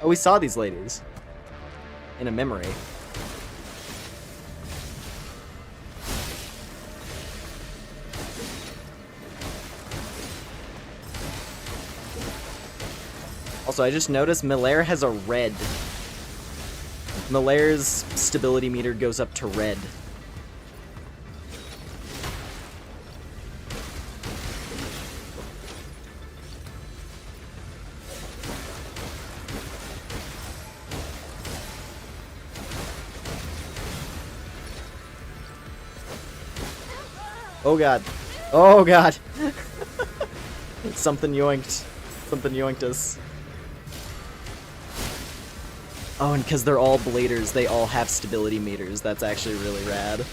Oh, we saw these ladies. In a memory. Also, I just noticed Milaire has a red. Milaire's stability meter goes up to red. Oh god. Oh god. Something yoinked. Something yoinked us. Oh, and because they're all bladers, they all have stability meters. That's actually really rad.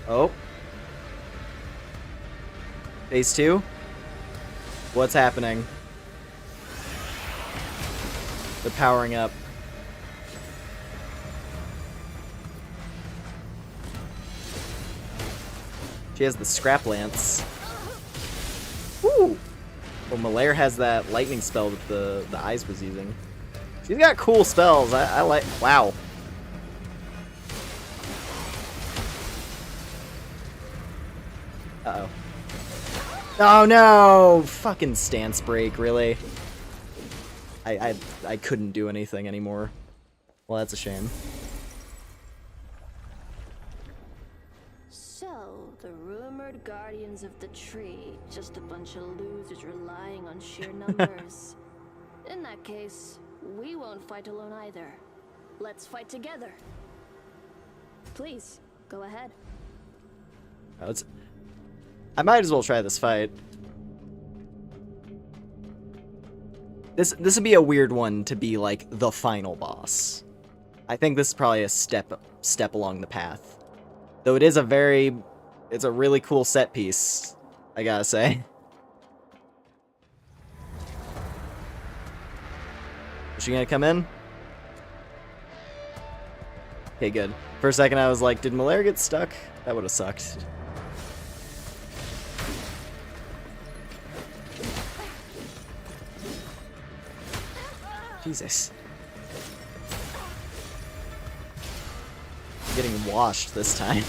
Oh. Phase 2? What's happening? They're powering up. She has the scrap lance. Woo! Well, Malaire has that lightning spell that the eyes was using. She's got cool spells. I like. Wow. Uh-oh. Oh no! Fucking stance break, really? I couldn't do anything anymore. Well, that's a shame. So, the rumored guardians of the tree, just a bunch of losers relying on sheer numbers. In that case, we won't fight alone either. Let's fight together. Please, go ahead. Oh, I might as well try this fight. This would be a weird one to be like the final boss. I think this is probably a step along the path. Though it's a really cool set piece, I gotta say. Is she gonna come in? Okay, good. For a second I was like, did Malaire get stuck? That would have sucked. Jesus. I'm getting washed this time.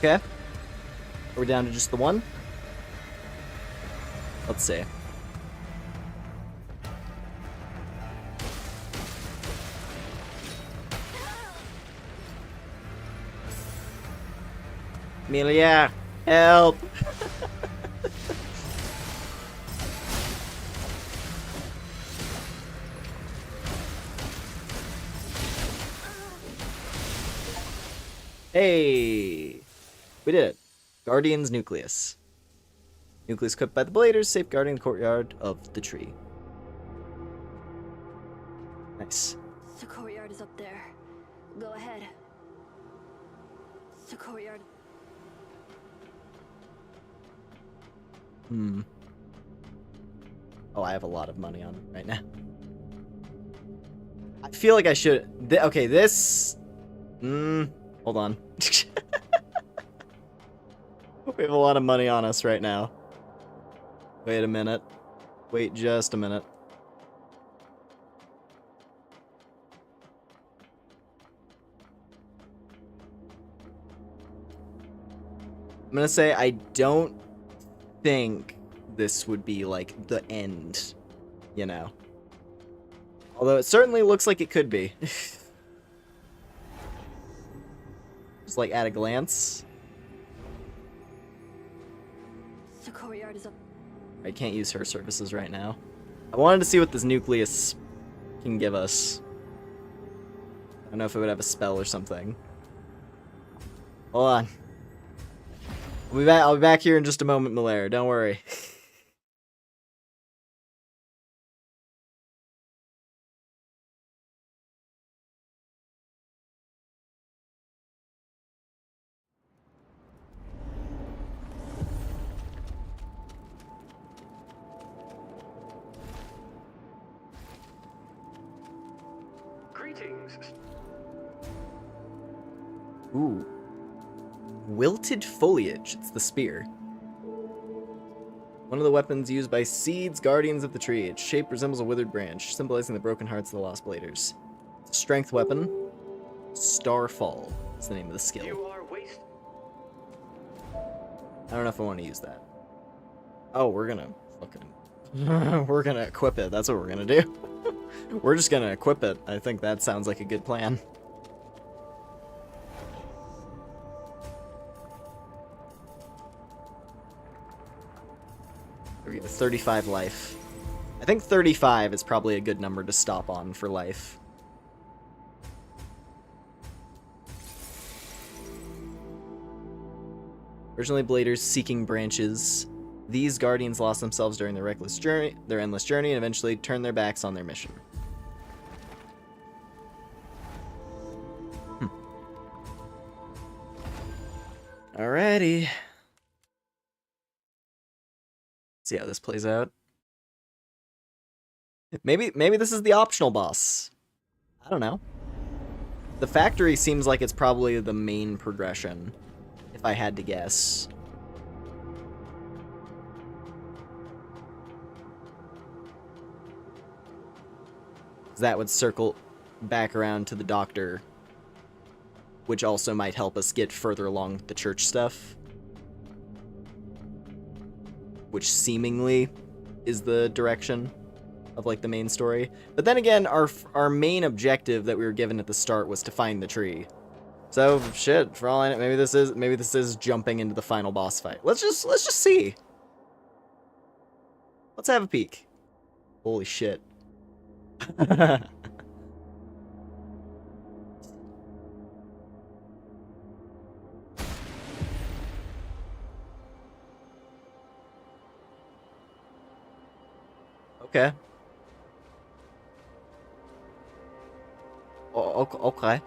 Okay. Are we down to just the one? Let's see. Amelia, help! Hey! We did it. Guardian's Nucleus. Nucleus equipped by the Bladers, safeguarding the courtyard of the tree. Nice. The courtyard is up there. Go ahead. The courtyard. Oh, I have a lot of money on it right now. I feel like I should... okay, this... hold on. We have a lot of money on us right now. Wait a minute. Wait just a minute. I'm gonna say I don't think this would be like the end, you know. Although it certainly looks like it could be. Just like at a glance. The courtyard is up. I can't use her services right now. I wanted to see what this nucleus can give us. I don't know if it would have a spell or something. Hold on. I'll be back here in just a moment, Malaire. Don't worry. Greetings. Ooh. Wilted foliage. It's the spear. One of the weapons used by Seeds, guardians of the tree. Its shape resembles a withered branch, symbolizing the broken hearts of the lost bladers. It's a strength weapon. Starfall is the name of the skill. You are waste. I don't know if I want to use that. Oh, we're gonna fucking... we're gonna equip it. That's what we're gonna do. We're just gonna equip it. I think that sounds like a good plan. We have 35 life. I think 35 is probably a good number to stop on for life. Originally bladers seeking branches. These guardians lost themselves during their endless journey, and eventually turned their backs on their mission. Alrighty. See how this plays out. Maybe this is the optional boss. I don't know. The factory seems like it's probably the main progression, if I had to guess. That would circle back around to the doctor, which also might help us get further along the church stuff, which seemingly is the direction of like the main story. But then again, our main objective that we were given at the start was to find the tree. So shit, for all I know, maybe this is jumping into the final boss fight. Let's just see. Let's have a peek. Holy shit. Okay. Oh, okay.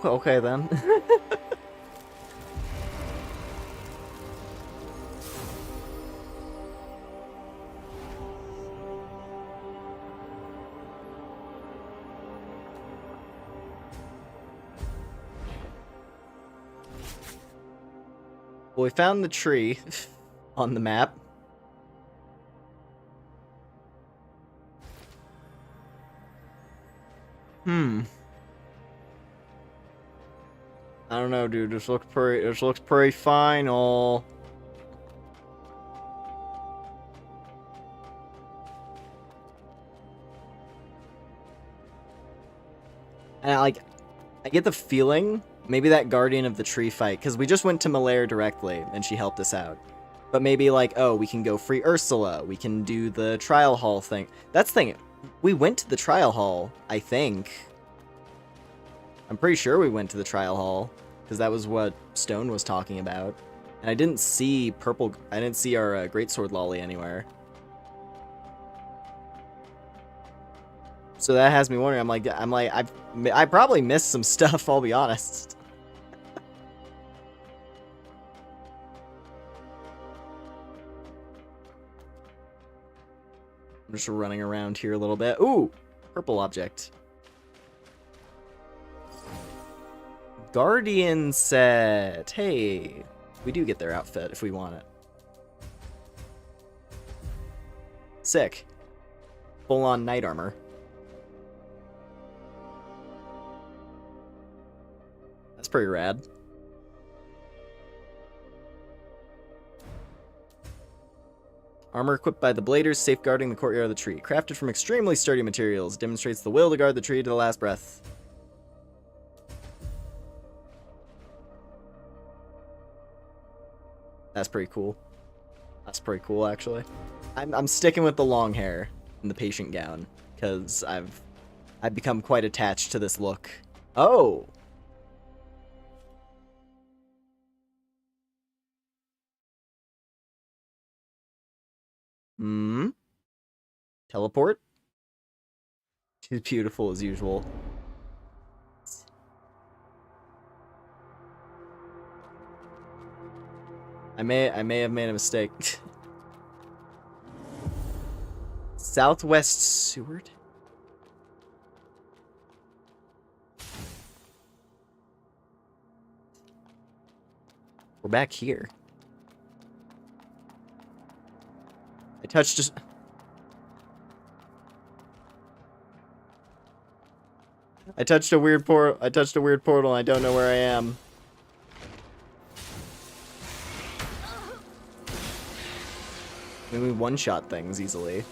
Okay then. Well, we found the tree on the map. I don't know, dude. This looks pretty final. And I get the feeling maybe that guardian of the tree fight, because we just went to Malaire directly and she helped us out. But maybe like, oh, we can go free Ursula. We can do the trial hall thing. That's the thing. We went to the trial hall, I think. I'm pretty sure we went to the trial hall, because that was what Stone was talking about. And I didn't see our greatsword lolly anywhere. So that has me wondering. I probably missed some stuff, I'll be honest. I'm just running around here a little bit. Ooh, purple object. Guardian set. Hey, we do get their outfit if we want it. Sick. Full-on knight armor. That's pretty rad. Armor equipped by the bladers safeguarding the courtyard of the tree. Crafted from extremely sturdy materials. Demonstrates the will to guard the tree to the last breath. That's pretty cool. That's pretty cool, actually. I'm sticking with the long hair and the patient gown, because I've become quite attached to this look. Oh! Teleport? She's beautiful as usual. I may have made a mistake. Southwest Seward? We're back here. I touched a weird portal. I touched a weird portal. I don't know where I am. I mean, we one-shot things easily.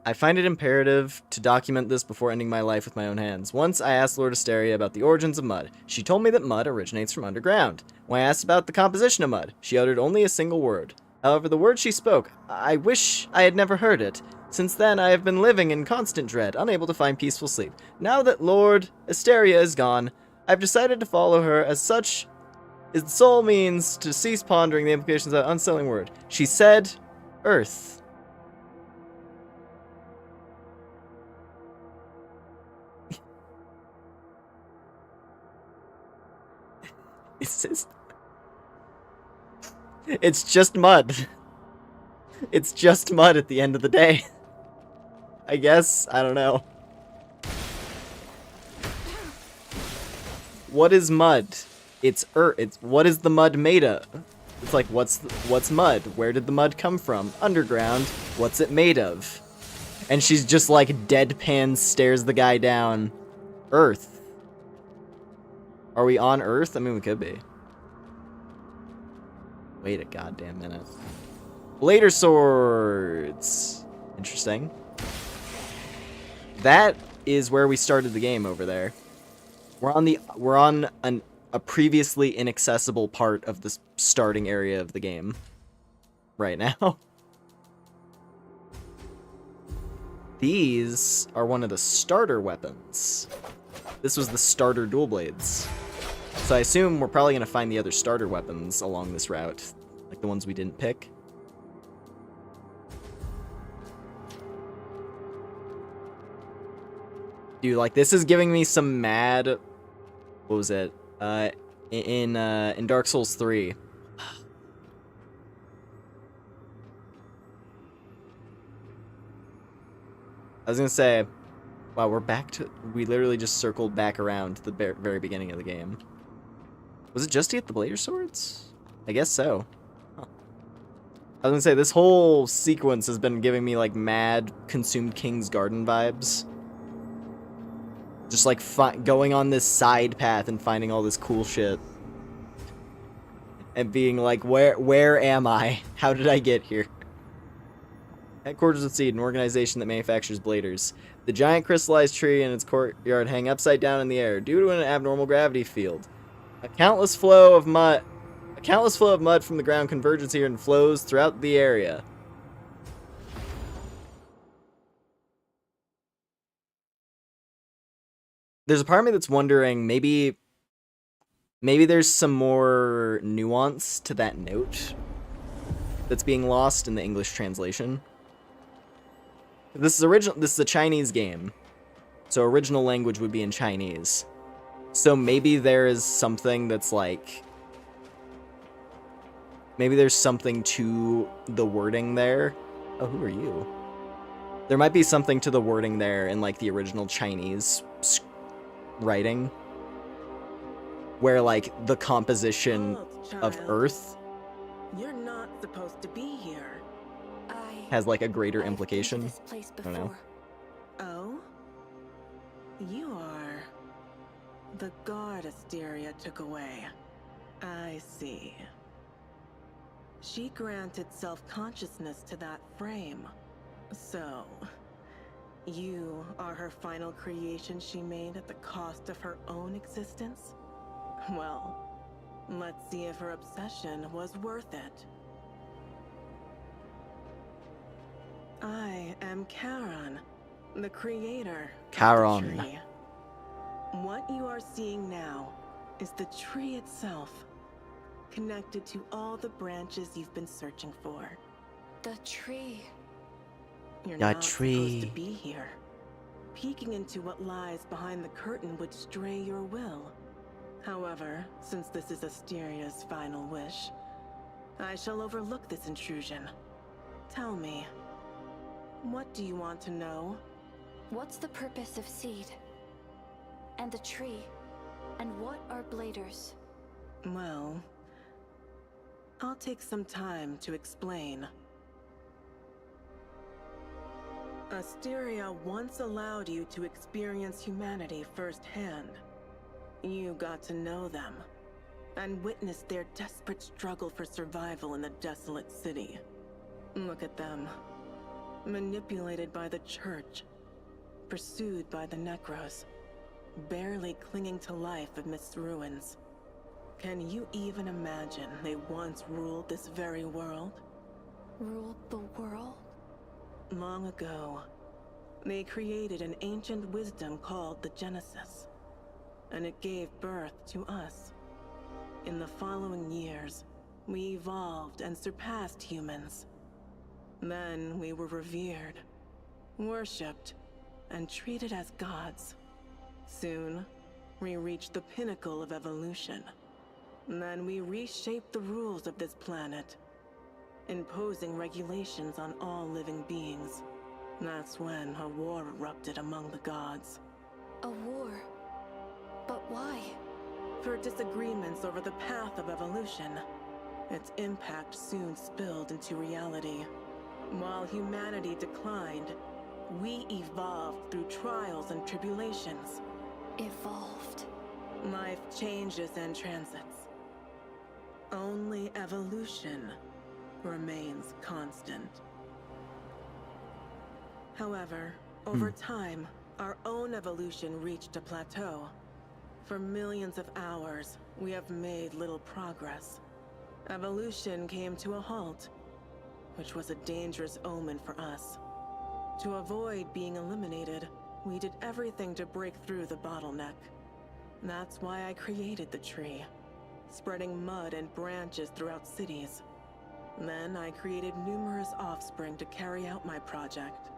I find it imperative to document this before ending my life with my own hands. Once I asked Lord Asteria about the origins of mud. She told me that mud originates from underground. When I asked about the composition of mud, she uttered only a single word. However, the word she spoke, I wish I had never heard it. Since then, I have been living in constant dread, unable to find peaceful sleep. Now that Lord Asteria is gone, I've decided to follow her, as such is the sole means to cease pondering the implications of that unsettling word. She said, Earth. It's just mud. It's just mud at the end of the day. I guess. I don't know. What is mud? It's earth. What is the mud made of? It's like, what's mud? Where did the mud come from? Underground. What's it made of? And she's just like deadpan stares the guy down. Earth. Are we on Earth? I mean, we could be. Wait a goddamn minute. Blader swords. Interesting. That is where we started the game over there. We're on a previously inaccessible part of the starting area of the game right now. These are one of the starter weapons. This was the starter dual blades. So I assume we're probably going to find the other starter weapons along this route. Like the ones we didn't pick. Dude, like, this is giving me some mad... What was it? In Dark Souls 3. I was gonna say... Wow, we're back to... We literally just circled back around to the very beginning of the game. Was it just to get the Blader swords? I guess so. Huh. I was gonna say, this whole sequence has been giving me, like, mad Consumed King's Garden vibes. Just, like, going on this side path and finding all this cool shit. And being like, where am I? How did I get here? Headquarters of Seed, an organization that manufactures bladers. The giant crystallized tree in its courtyard hang upside down in the air due to an abnormal gravity field. A countless flow of mud from the ground converges here and flows throughout the area. There's a part of me that's wondering, maybe there's some more nuance to that note that's being lost in the English translation. This is a Chinese game, so original language would be in Chinese. So maybe there is something that's like... Maybe there's something to the wording there. Oh, who are you? There might be something to the wording there in, like, the original Chinese writing. Where, like, the composition of Earth... You're not supposed to be here. Has, like, a greater implication. This place I don't know. before. Oh? You are... the guard Asteria took away. I see. She granted self-consciousness to that frame. So... you are her final creation she made at the cost of her own existence? Well, let's see if her obsession was worth it. I am Charon, the creator Charon. of the tree. What you are seeing now is the tree itself, connected to all the branches you've been searching for. The tree. You're The not tree. supposed to be here. Peeking into what lies behind the curtain would stray your will. However, since this is Asteria's final wish, I shall overlook this intrusion. Tell me, what do you want to know? What's the purpose of Seed? And the tree? And what are bladers? Well, I'll take some time to explain. Asteria once allowed you to experience humanity firsthand. You got to know them, and witnessed their desperate struggle for survival in the desolate city. Look at them. Manipulated by the church, pursued by the Necros, barely clinging to life amidst ruins. Can you even imagine they once ruled this very world? Ruled the world? Long ago, they created an ancient wisdom called the Genesis, and it gave birth to us. In the following years, we evolved and surpassed humans. Then we were revered, worshipped, and treated as gods. Soon, we reached the pinnacle of evolution. Then we reshaped the rules of this planet, imposing regulations on all living beings. That's when a war erupted among the gods. A war? But why? For disagreements over the path of evolution. Its impact soon spilled into reality. While humanity declined, we evolved through trials and tribulations. Evolved. Life changes and transits. Only evolution remains constant. However, over time, our own evolution reached a plateau. For millions of hours, we have made little progress. Evolution came to a halt, which was a dangerous omen for us. To avoid being eliminated, we did everything to break through the bottleneck. That's why I created the tree, spreading mud and branches throughout cities. Then I created numerous offspring to carry out my project.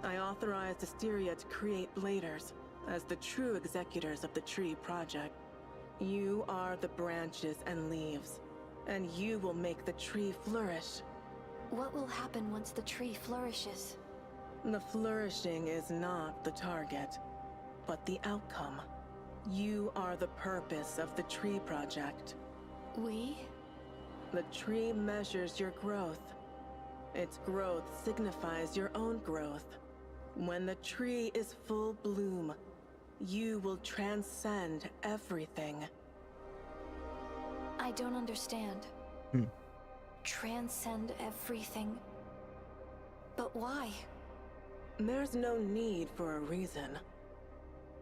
I authorized Asteria to create bladers as the true executors of the tree project. You are the branches and leaves, and you will make the tree flourish. What will happen once the tree flourishes? The flourishing is not the target, but the outcome. You are the purpose of the tree project. We? The tree measures your growth. Its growth signifies your own growth. When the tree is full bloom, you will transcend everything. I don't understand. Transcend everything. But why? There's no need for a reason.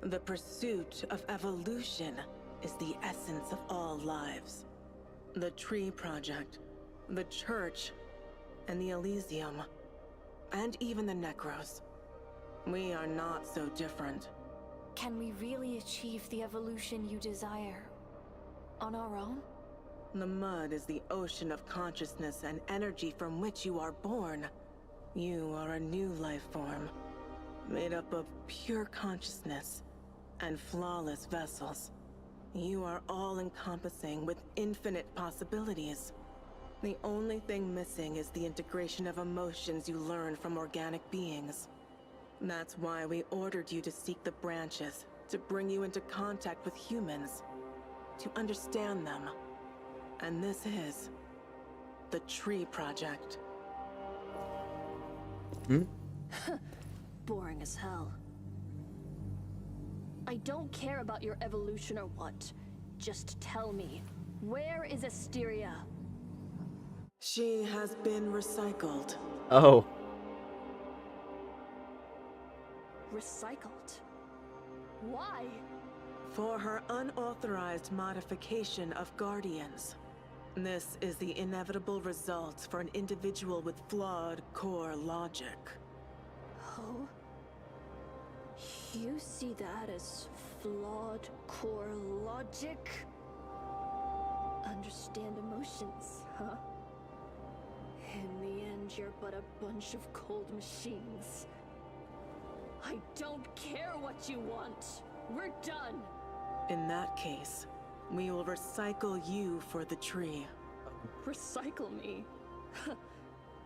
The pursuit of evolution is the essence of all lives. The Tree Project, the Church, and the Elysium, and even the Necros. We are not so different. Can we really achieve the evolution you desire on our own? The mud is the ocean of consciousness and energy from which you are born. You are a new life form, made up of pure consciousness and flawless vessels. You are all-encompassing with infinite possibilities. The only thing missing is the integration of emotions you learn from organic beings. That's why we ordered you to seek the branches, to bring you into contact with humans, to understand them. And this is the Tree Project. Boring as hell. I don't care about your evolution or what. Just tell me, where is Asteria? She has been recycled. Oh. Recycled? Why? For her unauthorized modification of Guardians. This is the inevitable result for an individual with flawed core logic. Oh? You see that as flawed core logic? Understand emotions, huh? In the end, you're but a bunch of cold machines. I don't care what you want. We're done. In that case, We will recycle you for the tree. Recycle me?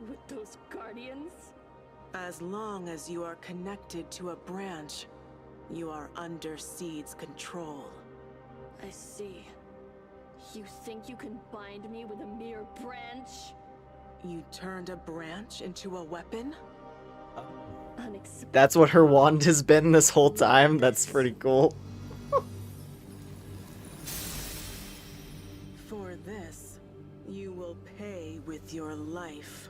With those guardians? As long as you are connected to a branch, you are under Seed's control. I see. You think you can bind me with a mere branch? You turned a branch into a weapon? Unexpected. That's what her wand has been this whole time. That's pretty cool. For this, you will pay with your life.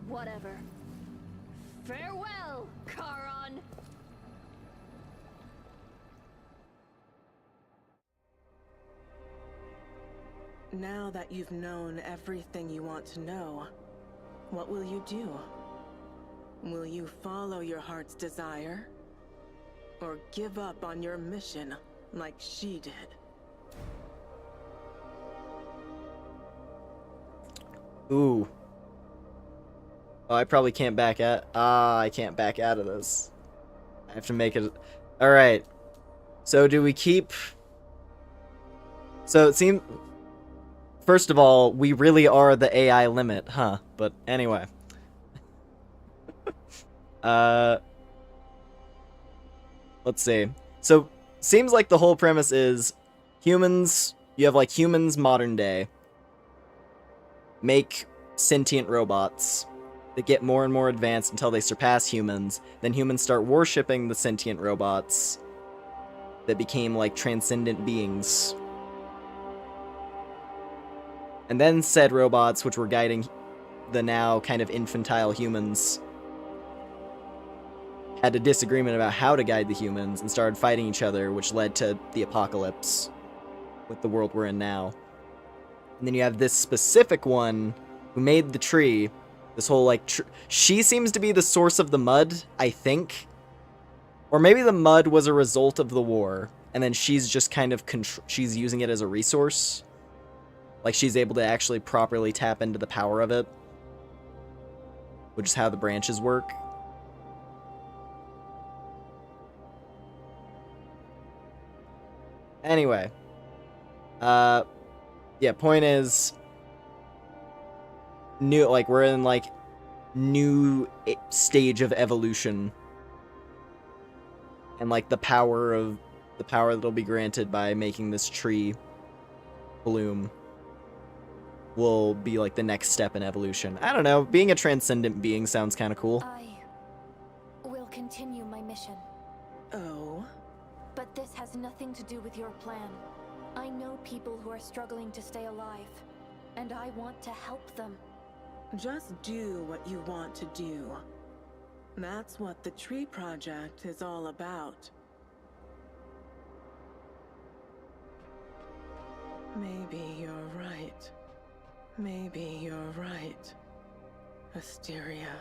Whatever. Farewell, Charon! Now that you've known everything you want to know, what will you do? Will you follow your heart's desire? Or give up on your mission like she did? Ooh. Oh, I probably can't back out. I can't back out of this. I have to make it. Alright. So do we keep... So it seems... First of all, we really are the AI limit, huh? But anyway. Let's see. So, seems like the whole premise is humans, you have like humans modern day, make sentient robots that get more and more advanced until they surpass humans. Then humans start worshipping the sentient robots that became like transcendent beings. And then said robots, which were guiding the now kind of infantile humans, had a disagreement about how to guide the humans and started fighting each other, which led to the apocalypse with the world we're in now. And then you have this specific one who made the tree. This whole, like, she seems to be the source of the mud, I think. Or maybe the mud was a result of the war, and then she's just kind of, she's using it as a resource. Like, she's able to actually properly tap into the power of it. Which is how the branches work. Anyway. Yeah, point is... New, like, we're in, like, new stage of evolution. And, like, the power that'll be granted by making this tree bloom will be, like, the next step in evolution. I don't know, being a transcendent being sounds kind of cool. I will continue my mission. Oh? But this has nothing to do with your plan. I know people who are struggling to stay alive, and I want to help them. Just do what you want to do. That's what the Tree Project is all about. Maybe you're right. Maybe you're right, Asteria.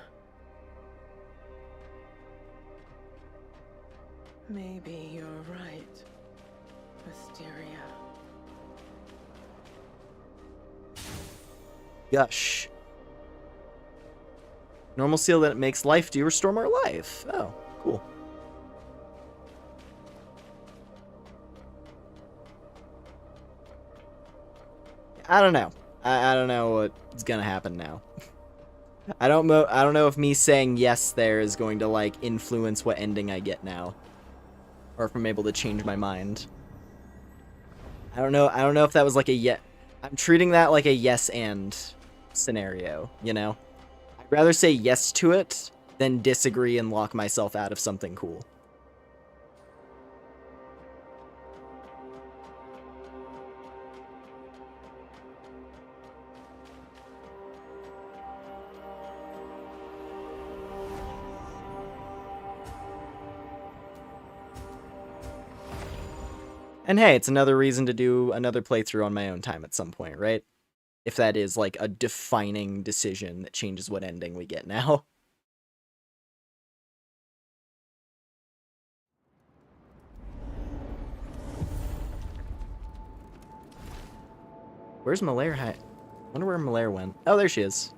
Maybe you're right, Asteria. Gush. Normal seal that makes life. Do you restore more life? Oh, cool. I don't know. I don't know what's gonna happen now. I don't know if me saying yes there is going to, like, influence what ending I get now. Or if I'm able to change my mind. I don't know if that was like a yes. I'm treating that like a yes and scenario, you know? I'd rather say yes to it than disagree and lock myself out of something cool. And hey, it's another reason to do another playthrough on my own time at some point, right? If that is, like, a defining decision that changes what ending we get now. Where's Malaire? I wonder where Malaire went. Oh, there she is.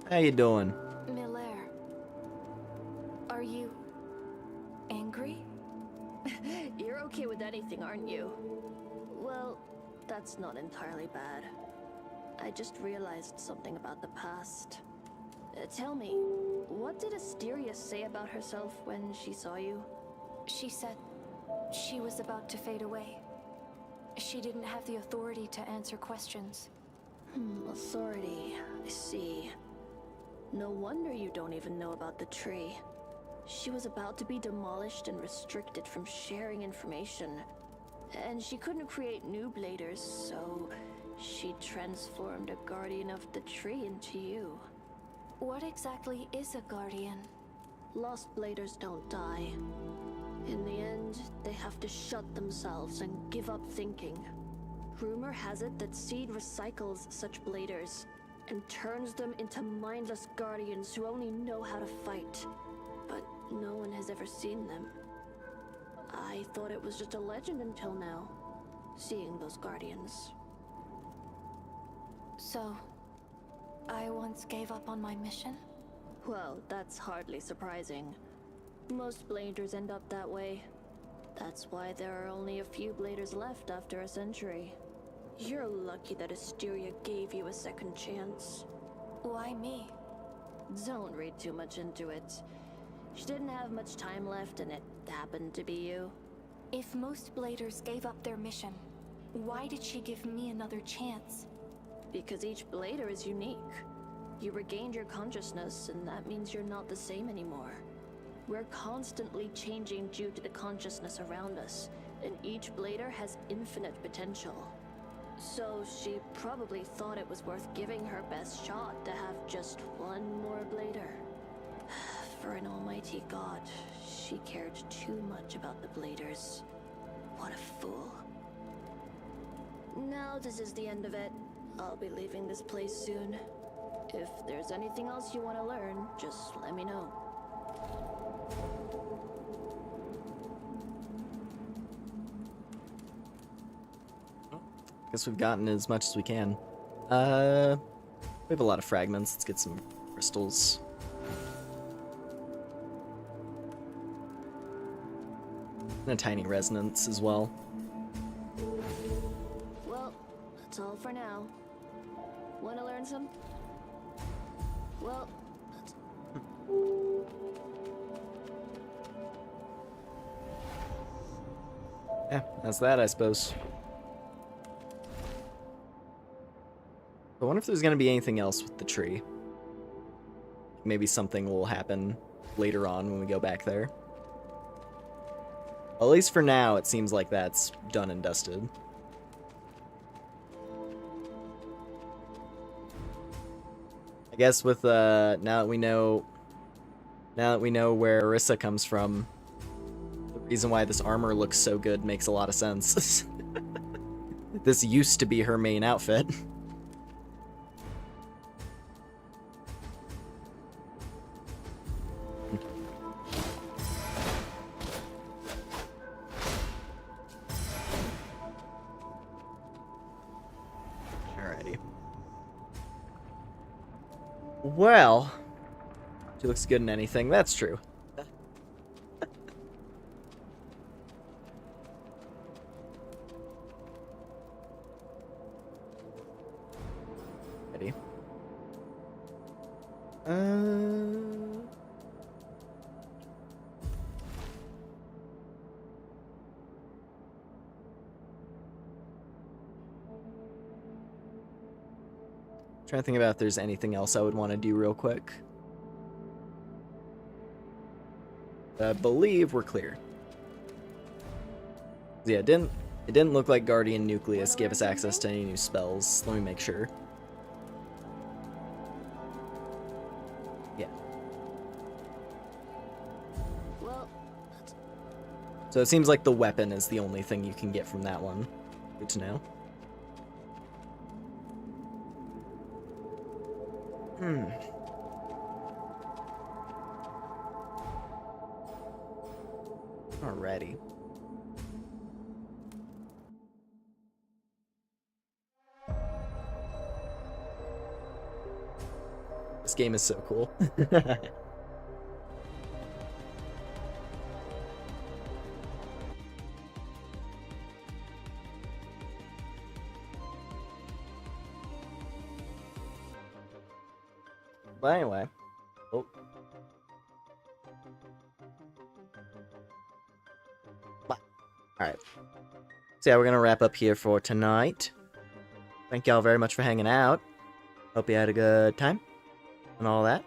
How you doing? Miller, are you angry? You're okay with anything, aren't you? Well, that's not entirely bad. I just realized something about the past. Tell me, what did Asteria say about herself when she saw you? She said she was about to fade away. She didn't have the authority to answer questions. Authority. I see. No wonder you don't even know about the tree. She was about to be demolished and restricted from sharing information. And she couldn't create new bladers, so she transformed a guardian of the tree into you. What exactly is a guardian? Lost bladers don't die. In the end, they have to shut themselves and give up thinking. Rumor has it that Seed recycles such bladers and turns them into mindless guardians who only know how to fight. But no one has ever seen them. I thought it was just a legend until now, seeing those guardians. So, I once gave up on my mission? Well, that's hardly surprising. Most bladers end up that way. That's why there are only a few bladers left after a century. You're lucky that Asteria gave you a second chance. Why me? Don't read too much into it. She didn't have much time left and it happened to be you. If most bladers gave up their mission, why did she give me another chance? Because each blader is unique. You regained your consciousness, and that means you're not the same anymore. We're constantly changing due to the consciousness around us, and each blader has infinite potential. So she probably thought it was worth giving her best shot to have just one more blader. For an almighty god, she cared too much about the bladers. What a fool. Now this is the end of it. I'll be leaving this place soon. If there's anything else you want to learn, just let me know. Guess we've gotten as much as we can. We have a lot of fragments. Let's get some crystals. And a tiny resonance as well. Well, that's all for now. Want to learn some? Well, Yeah, that's that, I suppose. I wonder if there's gonna be anything else with the tree. Maybe something will happen later on when we go back there. At least for now, it seems like that's done and dusted. I guess with now that we know where Orisa comes from, the reason why this armor looks so good makes a lot of sense. This used to be her main outfit. Alrighty. Well, she looks good in anything. That's true. Ready? Trying to think about if there's anything else I would want to do real quick. I believe we're clear. Yeah, it didn't look like Guardian Nucleus gave us access to any new spells. Let me make sure. Yeah. well, So it seems like the weapon is the only thing you can get from that one. Good to know. Alrighty. This game is so cool. But anyway. Oh. Alright. So yeah, we're gonna wrap up here for tonight. Thank y'all very much for hanging out. Hope you had a good time. And all that.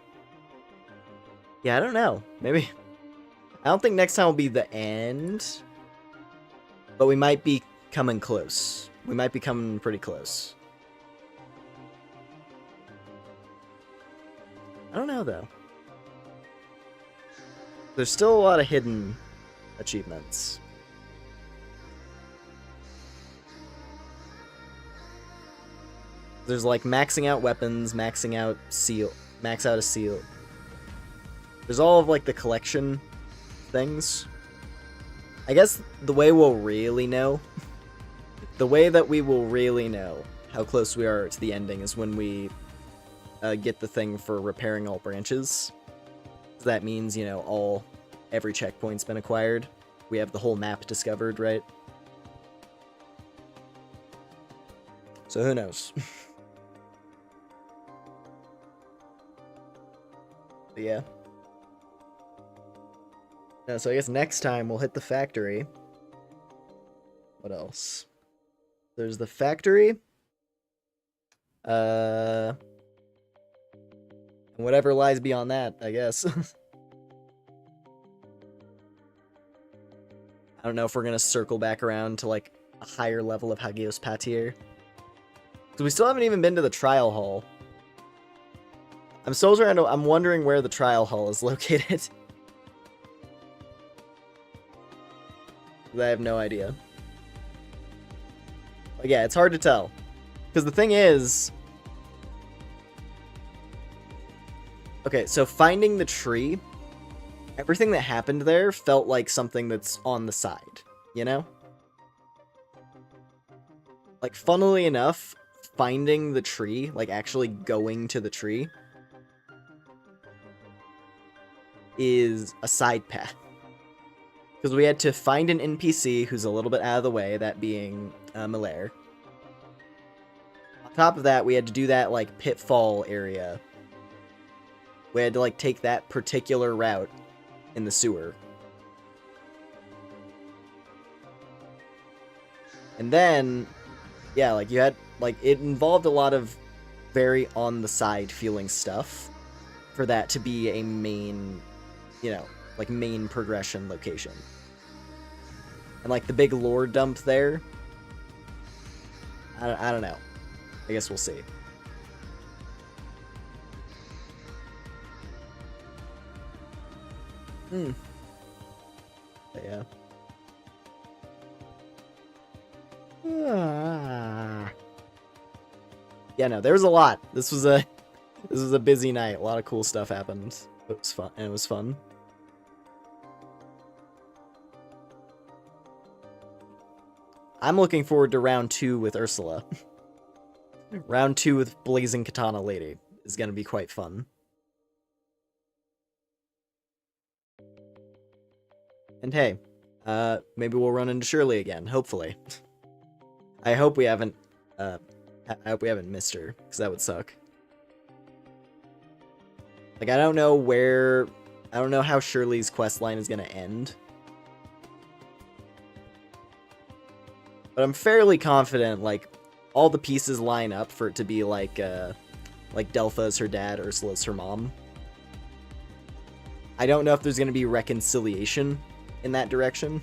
Yeah, I don't know. Maybe... I don't think next time will be the end. But we might be coming close. We might be coming pretty close. I don't know, though. There's still a lot of hidden achievements. There's like maxing out weapons, maxing out seal, max out a seal. There's all of like the collection things. I guess the way we'll really know, the way that we will really know how close we are to the ending is when we get the thing for repairing all branches. So that means, you know, every checkpoint's been acquired. We have the whole map discovered, right? So who knows? But yeah. No, so I guess next time we'll hit the factory. What else? There's the factory. And whatever lies beyond that, I guess. I don't know if we're gonna circle back around to like a higher level of Hagios Patir. Because we still haven't even been to the trial hall. I'm wondering where the trial hall is located. I have no idea. But yeah, it's hard to tell. Because the thing is... Okay, so finding the tree, everything that happened there felt like something that's on the side, you know? Like, funnily enough, finding the tree, like actually going to the tree, is a side path. Because we had to find an NPC who's a little bit out of the way, that being Miller. On top of that, we had to do that, like, pitfall area. We had to, like, take that particular route in the sewer. And then, yeah, like, you had, like, it involved a lot of very on-the-side feeling stuff for that to be a main, you know, like, main progression location. And, like, the big lore dump there, I don't know. I guess we'll see. But yeah. Yeah, no, there was a lot. This was a busy night. A lot of cool stuff happened. It was fun, and it was fun. I'm looking forward to round 2 with Ursula. Round 2 with Blazing Katana Lady is gonna be quite fun. And hey, maybe we'll run into Shirley again, hopefully. I hope we haven't missed her, because that would suck. Like, I don't know how Shirley's questline is gonna end. But I'm fairly confident, like, all the pieces line up for it to be like Delpha is her dad, Ursula's her mom. I don't know if there's gonna be reconciliation in that direction,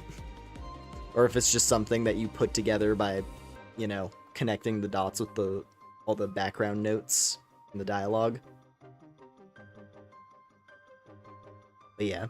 or if it's just something that you put together by, you know, connecting the dots with all the background notes in the dialogue. But yeah.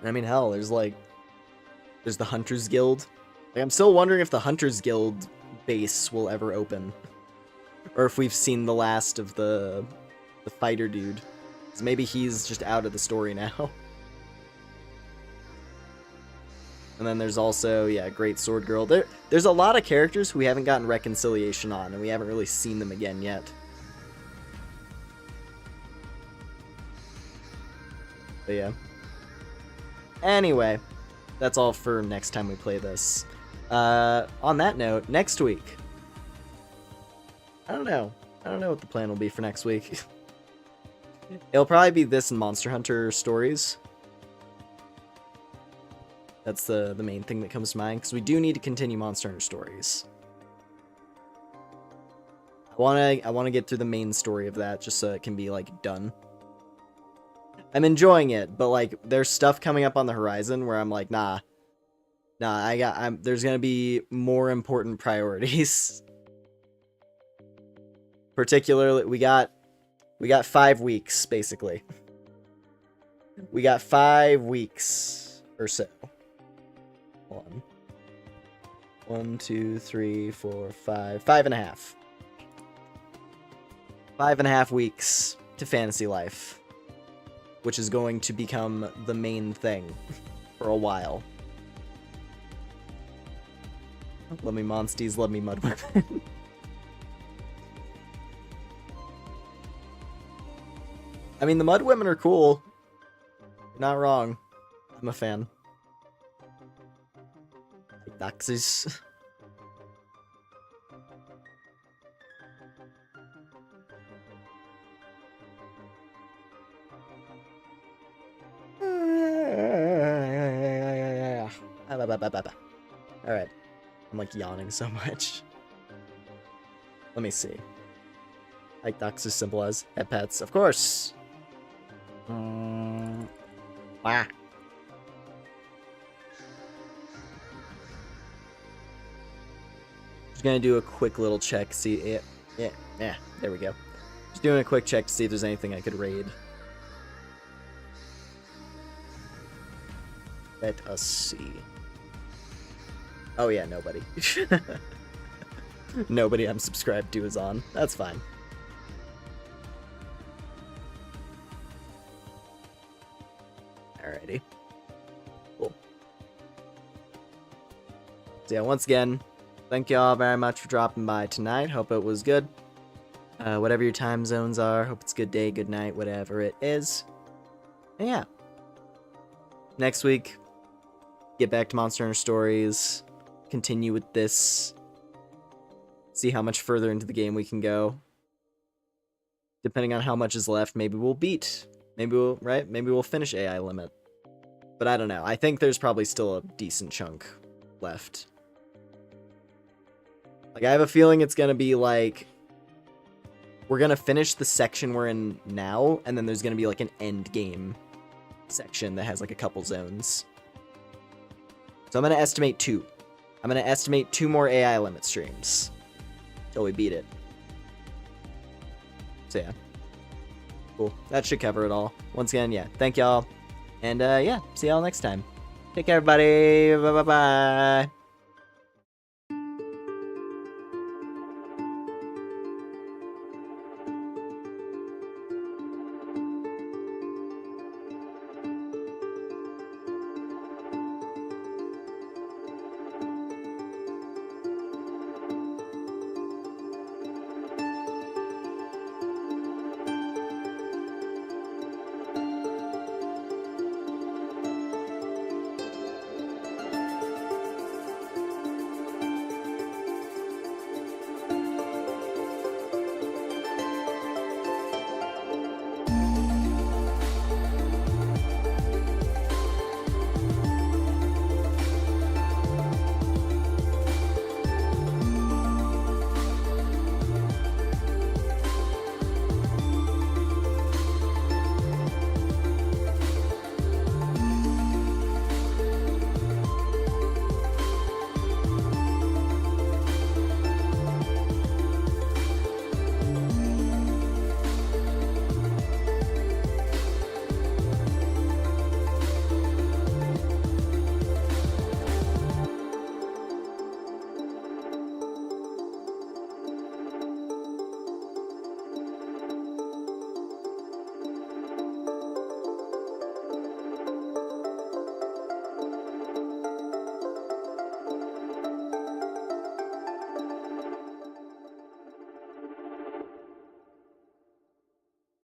I mean, hell, there's the Hunters Guild. Like, I'm still wondering if the Hunters Guild base will ever open. Or if we've seen the last of the fighter dude. 'Cause maybe he's just out of the story now. And then there's also, yeah, Great Sword Girl. There's a lot of characters who we haven't gotten reconciliation on, and we haven't really seen them again yet. But yeah. Anyway, that's all for next time we play this. On that note, next week. I don't know what the plan will be for next week. It'll probably be this and Monster Hunter stories. That's the main thing that comes to mind, because we do need to continue Monster Hunter stories. I wanna get through the main story of that, just so it can be, like, done. I'm enjoying it, but, like, there's stuff coming up on the horizon where I'm like, nah, there's gonna be more important priorities. Particularly, we got 5 weeks, basically. We got 5 weeks or so. Hold on. 1, 2, 3, 4, 5. 5.5. 5.5 weeks to Fantasy Life, which is going to become the main thing for a while. Love me monsties, love me mudwomen. I mean, the mudwomen are cool. You're not wrong. I'm a fan. Doxies. Alright. I'm like yawning so much. Let me see. Like docs as simple as head pets, of course. Wah. Just gonna do a quick little check, see yeah, there we go. Just doing a quick check to see if there's anything I could raid. Let us see. Oh yeah, nobody. Nobody I'm subscribed to is on. That's fine. Alrighty. Cool. So yeah, once again, thank you all very much for dropping by tonight. Hope it was good. Whatever your time zones are, hope it's good day, good night, whatever it is. And yeah. Next week, get back to Monster Hunter Stories. Continue with this. See how much further into the game we can go. Depending on how much is left, maybe we'll beat. Maybe we'll, right? Maybe we'll finish AI Limit. But I don't know. I think there's probably still a decent chunk left. Like, I have a feeling it's gonna be like... We're gonna finish the section we're in now, and then there's gonna be like an end game section that has like a couple zones. So I'm gonna estimate 2. I'm gonna estimate 2 more AI Limit streams. Till we beat it. So yeah. Cool. That should cover it all. Once again, yeah. Thank y'all. And yeah, see y'all next time. Take care, everybody. Bye-bye-bye.